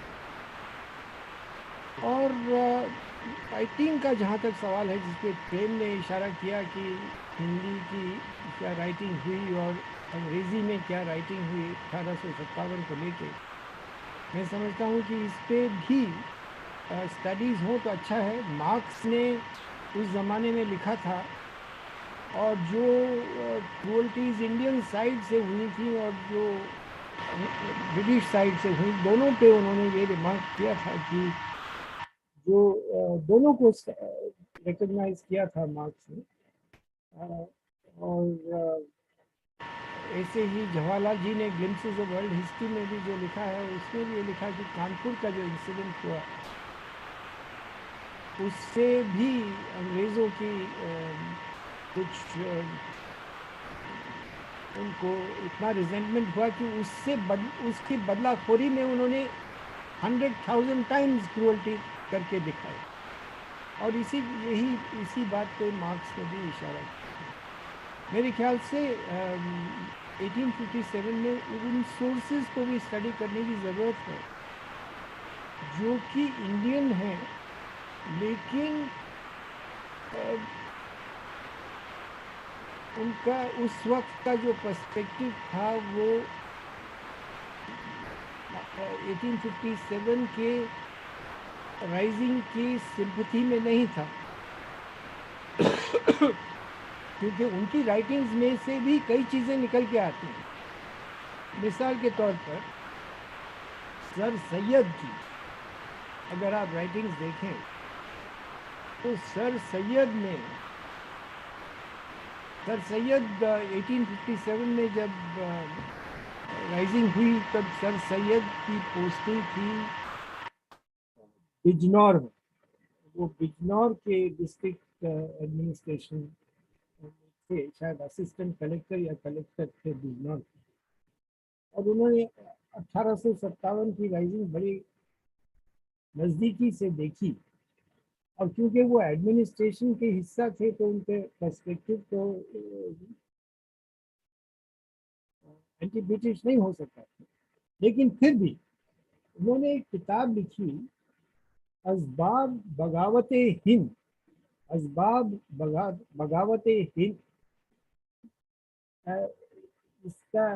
और राइटिंग का जहाँ तक सवाल है, जिस पे प्रेम ने इशारा किया कि हिंदी की क्या राइटिंग हुई और अंग्रेज़ी में क्या राइटिंग हुई 1857 को लेके, मैं समझता हूँ कि इस पे भी स्टडीज हो तो अच्छा है। मार्क्स ने उस ज़माने में लिखा था, और जो क्रूअल्टीज इंडियन साइड से हुई थी और जो ब्रिटिश साइड से हुई, दोनों पे उन्होंने ये रिमार्क किया था कि जो दोनों को रिकॉग्नाइज किया था मार्क्स ने। और ऐसे ही जवाहरलाल जी ने ग्लिम्पसेस ऑफ वर्ल्ड हिस्ट्री में भी जो लिखा है, उसमें भी ये लिखा कि कानपुर का जो इंसिडेंट हुआ, उससे भी अंग्रेज़ों की कुछ उनको इतना रिजेंटमेंट हुआ कि उसकी बदलाखोरी में उन्होंने 100,000 टाइम्स क्रूअल्टी करके दिखाई। और इसी बात पे मार्क्स ने भी इशारा किया। मेरे ख्याल से 1857 में उन सोर्सेज को भी स्टडी करने की ज़रूरत है जो कि इंडियन है, लेकिन उनका उस वक्त का जो पर्सपेक्टिव था वो 1857 के राइजिंग की सिंपैथी में नहीं था। क्योंकि उनकी राइटिंग्स में से भी कई चीज़ें निकल के आती हैं। मिसाल के तौर पर सर सैयद की अगर आप राइटिंग्स देखें तो सर सैयद 1857 में जब राइजिंग हुई तब सर सैयद की पोस्टिंग थी बिजनौर में। वो बिजनौर के डिस्ट्रिक्ट एडमिनिस्ट्रेशन थे, शायद असिस्टेंट कलेक्टर या कलेक्टर थे बिजनौर के। और उन्होंने 1857 की राइजिंग बड़ी नज़दीकी से देखी, और क्योंकि वो एडमिनिस्ट्रेशन के हिस्सा थे तो उनके पर्सपेक्टिव तो एंटी ब्रिटिश नहीं हो सकता था। लेकिन फिर भी उन्होंने एक किताब लिखी, असबाब बगावते हिंद, असबाब बगावते हिंद। इसका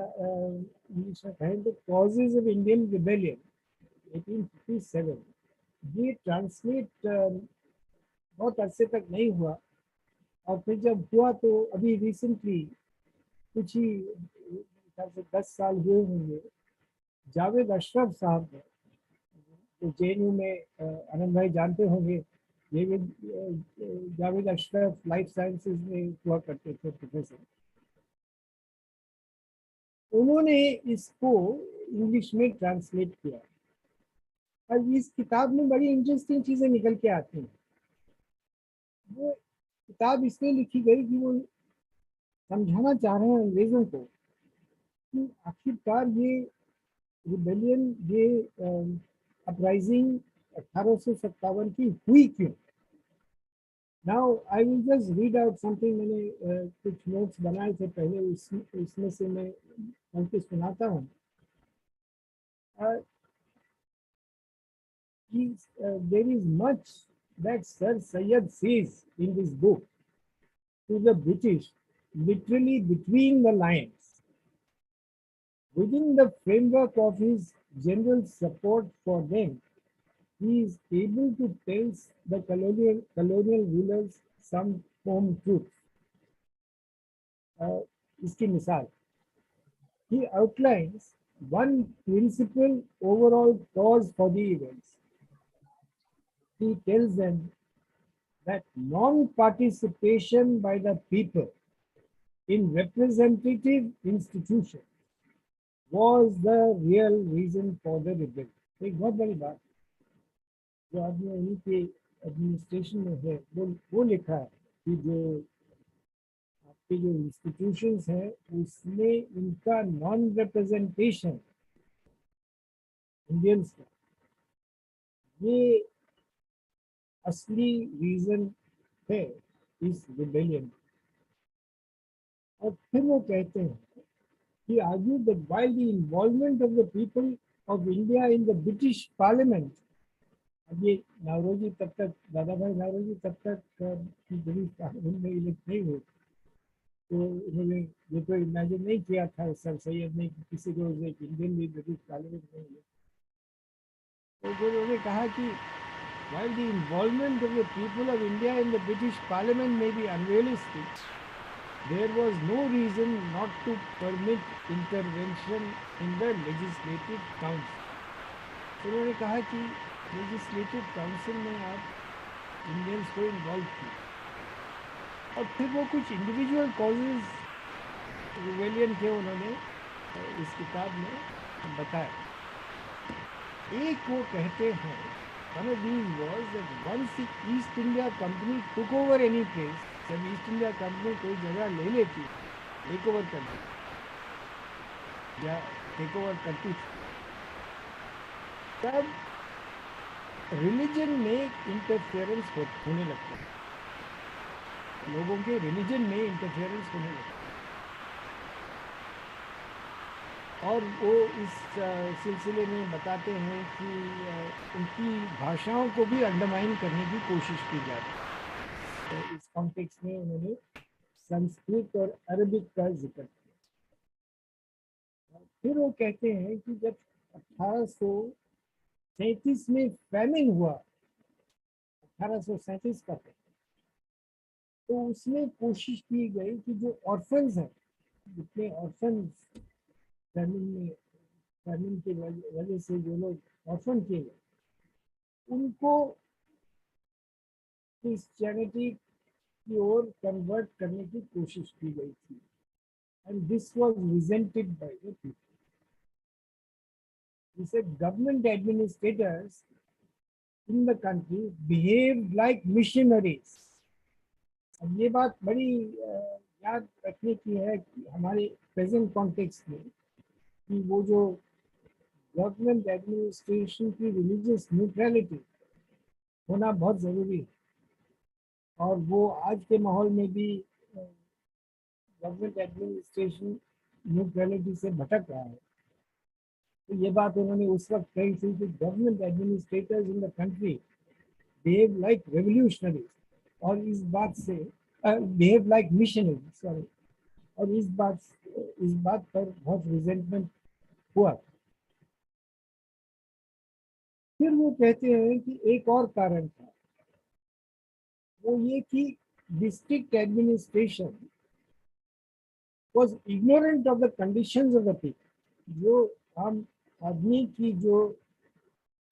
इंग्लिश में कहें तो कॉजेज ऑफ इंडियन रिबेलियन 1857। ये ट्रांसलेट बहुत अरसे तक नहीं हुआ, और फिर जब हुआ तो अभी रिसेंटली कुछ ही 10 साल हुए होंगे, जावेद अशरफ साहब ने, तो JNU में आनंद भाई जानते होंगे, जावेद अशरफ लाइफ साइंसेज में हुआ करते थे प्रोफेसर। उन्होंने इसको इंग्लिश में ट्रांसलेट किया, और इस किताब में बड़ी इंटरेस्टिंग चीजें निकल के आती हैं। वो किताब इसलिए लिखी गई कि वो समझाना चाह रहे हैं अंग्रेजों को कि आखिरकार ये रिबेलियन, ये अपराइजिंग 1857 की हुई क्यों। Now I will just read out something. मैंने कुछ नोट्स बनाए थे पहले, उसमें से मैं उनके सुनाता हूँ। There is much that Sir Syed says in this book to the British, literally between the lines. Within the framework of his general support for them, he is able to tell the colonial rulers some home truths. इसकी मिसाल, he outlines one principal overall cause for the events. He tells them that non-participation by the people in representative institutions was the real reason for the rebellion. एक बहुत बड़ी बात जो आदमी उन्हीं के एडमिनिस्ट्रेशन में है, वो लिखा है कि जो आपके जो इंस्टीट्यूशंस हैं उसमें इनका नॉन रिप्रेजेंटेशन इंडियंस का, ये असली रीजन है इस रिबेलियन। और फिर वो कहते हैं कि argue that while the involvement of the people of India in the British parliament, अब ये नावरोजी तब तक, दादा भाई नावरोजी तब तक ब्रिटिश पार्लियामेंट में इलेक्ट नहीं हुए, तो उन्होंने ये तो इमेजिन नहीं किया था सर सैयद ने कि किसी रोज एक इंडियन भी ब्रिटिश पार्लियामेंट में तो जो उन्होंने कहा कि while the involvement of the people of India in the British Parliament may be unrealistic, there was no reason not to permit intervention in the Legislative Council. तो उन्होंने कहा कि Legislative Council में आप इंडियंस को इन्वॉल्व किए, और फिर वो कुछ इंडिविजुअल कॉजेज रिवेलियन के उन्होंने इस किताब में बताया। एक वो कहते हैं, one of these was that once the East India Company took over any place, जब ईस्ट इंडिया कंपनी कोई जगह ले लेती, टेक ओवर करती या टेक ओवर करती थी, तब रिलीजन में इंटरफेरेंस होने लगता है, लोगों के रिलीजन में इंटरफेरेंस होने लगता है, और वो इस सिलसिले में बताते हैं कि उनकी भाषाओं को भी अंडरमाइन करने की कोशिश की जाती है। तो इस कॉन्टेक्स्ट में उन्होंने संस्कृत और अरबिक का जिक्र किया। फिर वो कहते हैं कि जब 1837 में फैमिन हुआ, 1837 का, तो उसमें कोशिश की गई कि जो ऑर्फन्स हैं, जितने ऑर्फन्स फैमिन की वजह से जो लोग ऑर्फन किए गए, उनको क्रिश्चियनिटी की ओर कन्वर्ट करने की कोशिश की गई थी, and this was resented by the people. He government administrators in the country behaved like missionaries. अब ये बात बड़ी याद रखने की है कि हमारे प्रेजेंट कॉन्टेक्स्ट में कि वो जो गवर्नमेंट एडमिनिस्ट्रेशन की रिलीजियस न्यूट्रलिटी होना बहुत ज़रूरी है, और वो आज के माहौल में भी गवर्नमेंट एडमिनिस्ट्रेशन न्यूट्रलिटी से भटक रहा है। तो ये बात उन्होंने उस वक्त कही थी कि government administrators in the country behave like revolutionaries, और इस बात से बिहेव लाइक मिशनरीज, सॉरी, और इस बात पर बहुत रिजेंटमेंट हुआ। फिर वो कहते हैं कि एक और कारण था, वो ये कि district administration was ignorant of the conditions of the people. जो आम आदमी की जो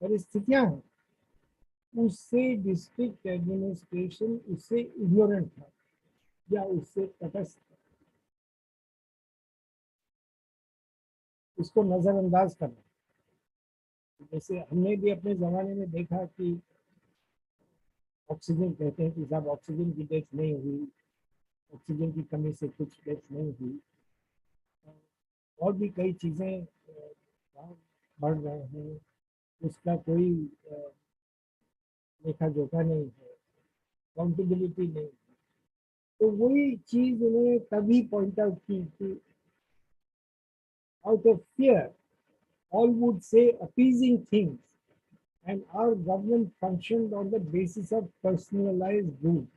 परिस्थितियां हैं, उससे डिस्ट्रिक्ट एडमिनिस्ट्रेशन उससे इग्नोरेंट था या उससे तटस्थ, उसको नजरअंदाज करना। जैसे हमने भी अपने ज़माने में देखा कि ऑक्सीजन कहते हैं कि साहब ऑक्सीजन की डेथ नहीं हुई, ऑक्सीजन की कमी से कुछ डेथ नहीं हुई, और भी कई चीज़ें बढ़ रहे हैं, उसका कोई लेखा जोखा नहीं है, अकाउंटेबिलिटी नहीं है। तो वही चीज़ उन्होंने तभी पॉइंट आउट की कि out of fear all would say appeasing things, and our government functioned on the basis of personalized rule.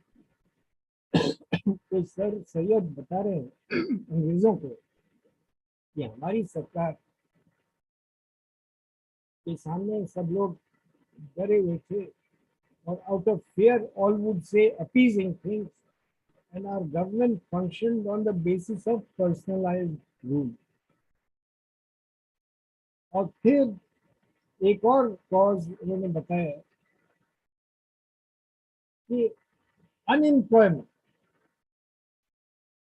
तो सर सैयद बता रहे हैं अंग्रेजों को कि हमारी सरकार के सामने सब लोग डरे हुए थे, और out of fear all would say appeasing things, and our government functioned on the basis of personalized rule. और फिर एक और कॉज उन्होंने बताया कि अनएम्प्लॉयमेंट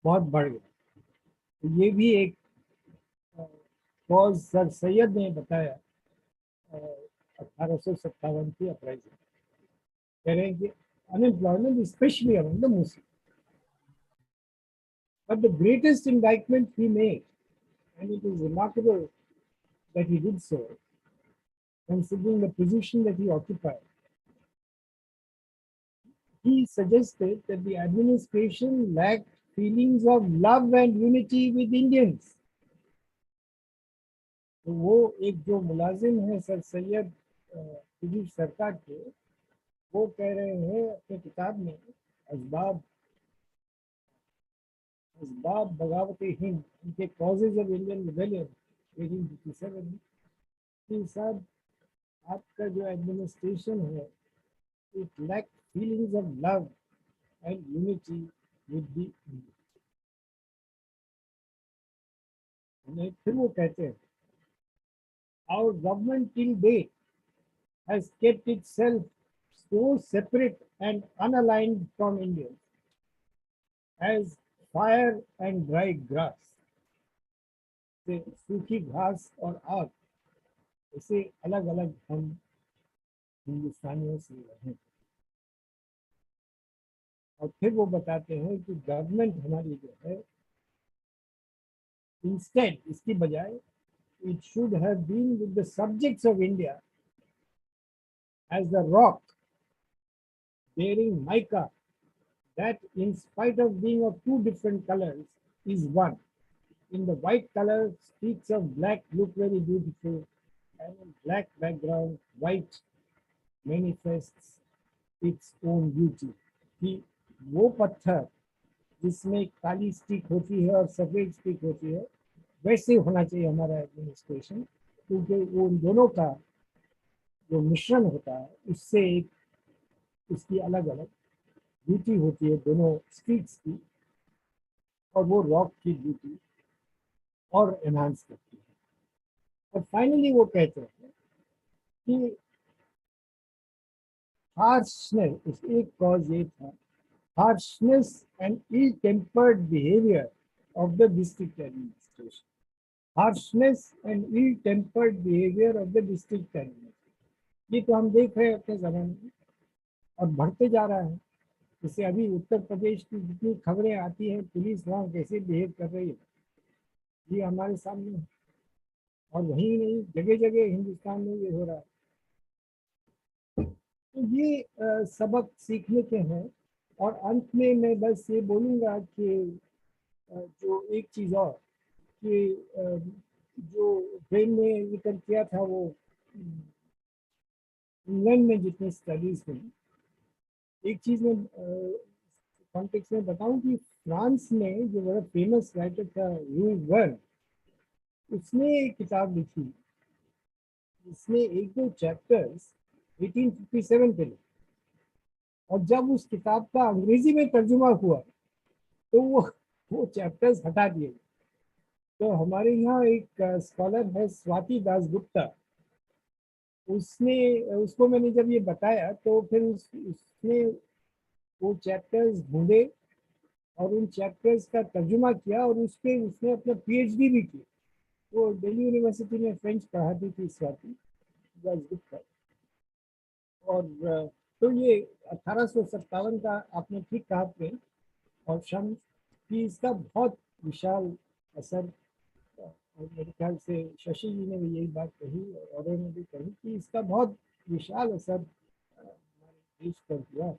बहुत बढ़ गया। तो ये भी एक कॉज सर सैयद ने बताया 1857 की अपराइजिंग। कह रहे हैं कि unemployment specially among the Muslim, but the greatest indictment he made, and it is remarkable that he did so, considering the position that he occupied. He suggested that the administration lacked feelings of love and unity with Indians. तो वो एक जो मुलाजिम है sir Syed British सरकार के, वो कह रहे हैं अपने किताब में असबाब बगावत हिंद, उनके कॉजेज ऑफ इंडियन रिबेलियन 1857, कि साहब आपका जो एडमिनिस्ट्रेशन है it lack feelings of love and unity with the India. फिर वो कहते हैं our government till date has kept itself so separate and unaligned from India as fire and dry grass, से सूखी घास और आग इसे अलग अलग हम हिंदुस्तानियों से रहें। और फिर वो बताते हैं कि गवर्नमेंट हमारी जो है इंस्टेड इसकी बजाय it should have been with the subjects of India as the rock bearing mica that in spite of being of two different colors is one. In the white color streaks of black look very beautiful and in black background white manifests its own beauty. कि वो पत्थर जिसमें काली stick होती है और सफेद stick होती है वैसे होना चाहिए हमारा एडमिनिस्ट्रेशन, क्योंकि वो उन दोनों का जो मिश्रण होता है उससे एक उसकी अलग अलग ब्यूटी होती है दोनों स्ट्रीक्स की, और वो रॉक की ब्यूटी और एनहांस करती है। और फाइनली वो कहते हैं कि हार्शनेस, एक कॉज ये था, harshness and ill-tempered behavior of the district administration. Harshness and ill-tempered behavior of the district administration. ये तो हम देख रहे हैं अपने ज़माने में और बढ़ते जा रहा है। जैसे अभी उत्तर प्रदेश की जितनी खबरें आती हैं पुलिस वहाँ कैसे बिहेव कर रही है ये हमारे सामने है, और वहीं नहीं जगह जगह हिंदुस्तान में ये हो रहा है। तो ये सबक सीखने के हैं। और अंत में मैं बस ये बोलूँगा कि जो एक चीज़ और कि जो ब्रेन में जिक्र किया था वो इंग्लैंड में जितने स्टडीज हुई, एक चीज़ में कॉन्टेक्स्ट में बताऊं कि फ्रांस में जो बड़ा फेमस राइटर था यूल वर्न, उसने एक किताब लिखी जिसमें एक दो चैप्टर्स 1857 के लिए, और जब उस किताब का अंग्रेजी में तर्जुमा हुआ तो वो चैप्टर्स हटा दिए। तो हमारे यहाँ एक स्कॉलर है स्वाति दास गुप्ता, उसको मैंने जब ये बताया तो फिर उसने वो चैप्टर्स ढूंढे और उन चैप्टर्स का तर्जुमा किया और उसने अपना PhD भी की। वो दिल्ली यूनिवर्सिटी में फ्रेंच पढ़ाती थी स्वाति दास गुप्ता। और तो ये 1857 का आपने ठीक कहा प्रेम और शम्स कि इसका बहुत विशाल असर, और मेरे ख्याल से शशि जी ने भी यही बात कही और औरों ने भी कही कि इसका बहुत विशाल असर हमारे देश पर हुआ,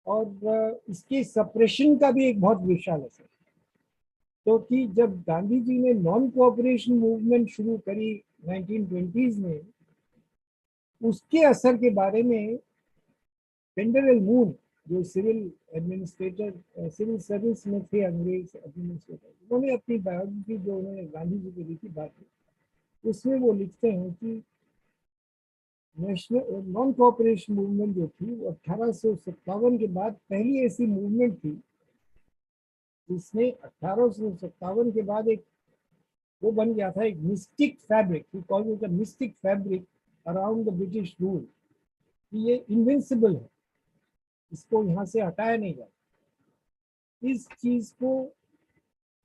और इसके सप्रेशन का भी एक बहुत विशाल असर। तो कि जब गांधी जी ने नॉन कोऑपरेशन मूवमेंट शुरू करी 1920s में, उसके असर के बारे में पेंडरल मून जो सिविल एडमिनिस्ट्रेटर सिविल सर्विस में थे अंग्रेज एडमिनिस्ट्रेटर, उन्होंने अपनी बायोग्राफी जो उन्होंने गांधी जी की लिखी बात है उसमें वो लिखते हैं कि नेशनल नॉन कोऑपरेशन मूवमेंट जो थी वो 1857 के बाद पहली ऐसी मूवमेंट थी जिसने 1857 के बाद एक वो बन गया था, एक mistake fabric, mistake fabric around the British rule, ये इनविंसिबल है, इसको यहाँ से हटाया नहीं जाता। इस चीज को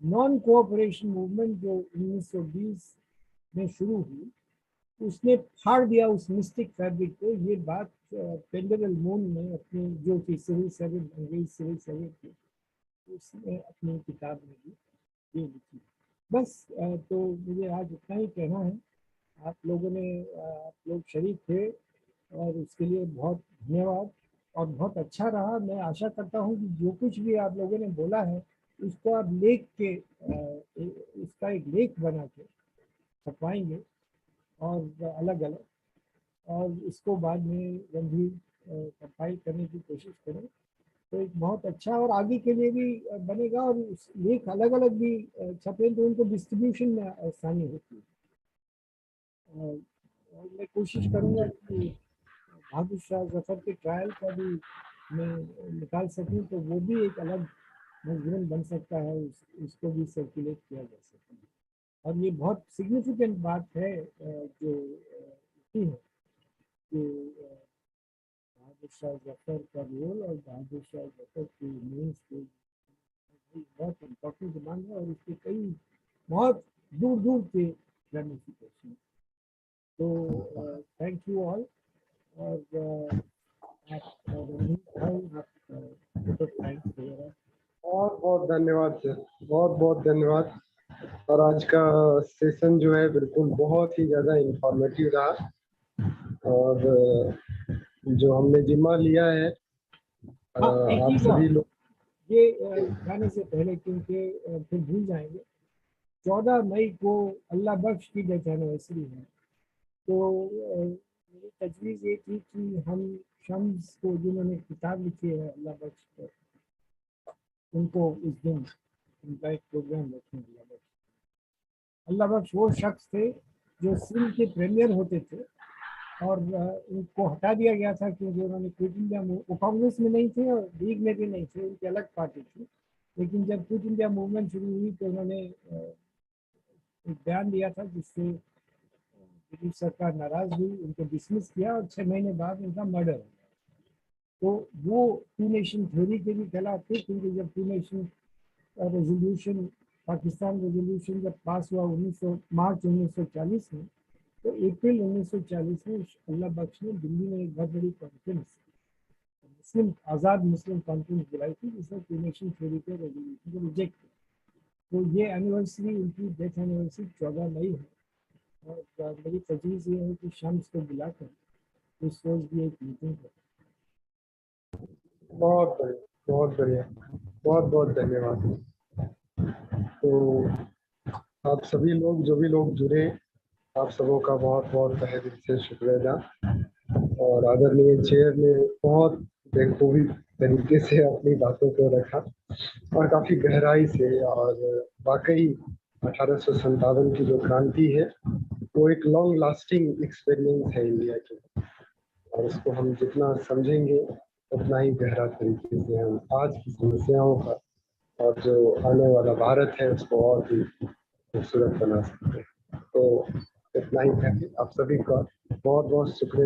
नॉन कोऑपरेशन मूवमेंट जो 1920 में शुरू हुई उसने फाड़ दिया उस मिस्टिक फैब्रिक को। ये बात पेंडरल मून ने अपनी जो कि सिविल सर्वेंट अंग्रेज सिविल सर्वेंट थी उसने अपनी किताब में भी ये लिखी। बस तो मुझे आज इतना ही कहना है। आप लोग शरीक थे और उसके लिए बहुत धन्यवाद और बहुत अच्छा रहा। मैं आशा करता हूँ कि जो कुछ भी आप लोगों ने बोला है उसको आप लेख के इसका एक लेख बना के छपवाएंगे और अलग अलग, और इसको बाद में गंभीर सफाई करने की कोशिश करें तो एक बहुत अच्छा और आगे के लिए भी बनेगा। और उस लेख अलग अलग भी छपे तो उनको डिस्ट्रीब्यूशन में आसानी होती है। और मैं कोशिश करूंगा कि बहादुर शाह जफर के ट्रायल का भी मैं निकाल सकूं, तो वो भी एक अलग मजमून बन सकता है, उसको भी सर्कुलेट किया जा सकता है। और ये बहुत सिग्निफिकेंट बात है जो की है कि बहादुर शाह जफर का रोल और बहादुर शाह जफर की मीन्स बहुत इम्पोर्टेंट डिमांड है, और इसके कई बहुत दूर दूर के रेमिफिकेशन। तो थैंक यू ऑल। और बहुत बहुत धन्यवाद सर, बहुत बहुत धन्यवाद। और आज का सेशन जो है बिल्कुल बहुत ही ज़्यादा इंफॉर्मेटिव रहा, और जो हमने जिम्मा लिया है आप सभी लोग, ये जाने से पहले, क्योंकि फिर भूल जाएंगे, 14 मई को अल्लाह बख्श की डेथ एनिवर्सरी है, तो मेरी तजवीज़ ये थी कि हम शम्स को, जिन्होंने किताब लिखी है अल्लाह बख्श पर, उनको इस दिन उनका एक प्रोग्राम रखें। अल्लाह बख्श वो शख्स थे जो सिंध के प्रीमियर होते थे, और उनको हटा दिया गया था क्योंकि उन्होंने क्विट इंडिया, वो कांग्रेस में नहीं थे और लीग में भी नहीं थे, उनकी अलग पार्टी थी। लेकिन जब क्विट इंडिया मूवमेंट शुरू हुई तो उन्होंने एक बयान दिया था जिससे ब्रिटिश सरकार नाराज हुई, उनको डिसमिस किया और 6 महीने बाद उनका मर्डर हो गया। तो वो टू नेशन थ्योरी के भी खिलाफ थे, क्योंकि जब two nation resolution, Pakistan resolution जब पास हुआ मार्च 1940 में, तो अप्रैल 1940 में अल्लाह बख्श ने दिल्ली में एक बहुत बड़ी कॉन्फ्रेंस, मुस्लिम आज़ाद मुस्लिम कॉन्फ्रेंस बुलाई थी, जिसमें टू नेशन थ्योरी के रेजोल्यूशन को रिजेक्ट किया। तो ये एनिवर्सरी, उनकी डेथ एनिवर्सरी 14 मई है, और मेरी तजवीज़ ये है कि शम्स को बुलाकर इस रोज भी एक मीटिंग करें। बहुत बढ़िया, बहुत बढ़िया, बहुत बहुत धन्यवाद। तो आप सभी लोग, जो भी लोग जुड़े, आप सबों का बहुत बहुत तहे दिल से शुक्रिया अदा। और आदरणीय चेयर ने बहुत बेखूबी तरीके से अपनी बातों को रखा, और काफ़ी गहराई से, और वाकई 1857 की जो क्रांति है वो एक लॉन्ग लास्टिंग एक्सपीरियंस है इंडिया की, और उसको हम जितना समझेंगे उतना ही गहरा तरीके से हम आज की समस्याओं का और जो आने वाला भारत है उसको और भी खूबसूरत बना सकते हैं। तो इतना ही कहते आप सभी का बहुत बहुत शुक्रिया।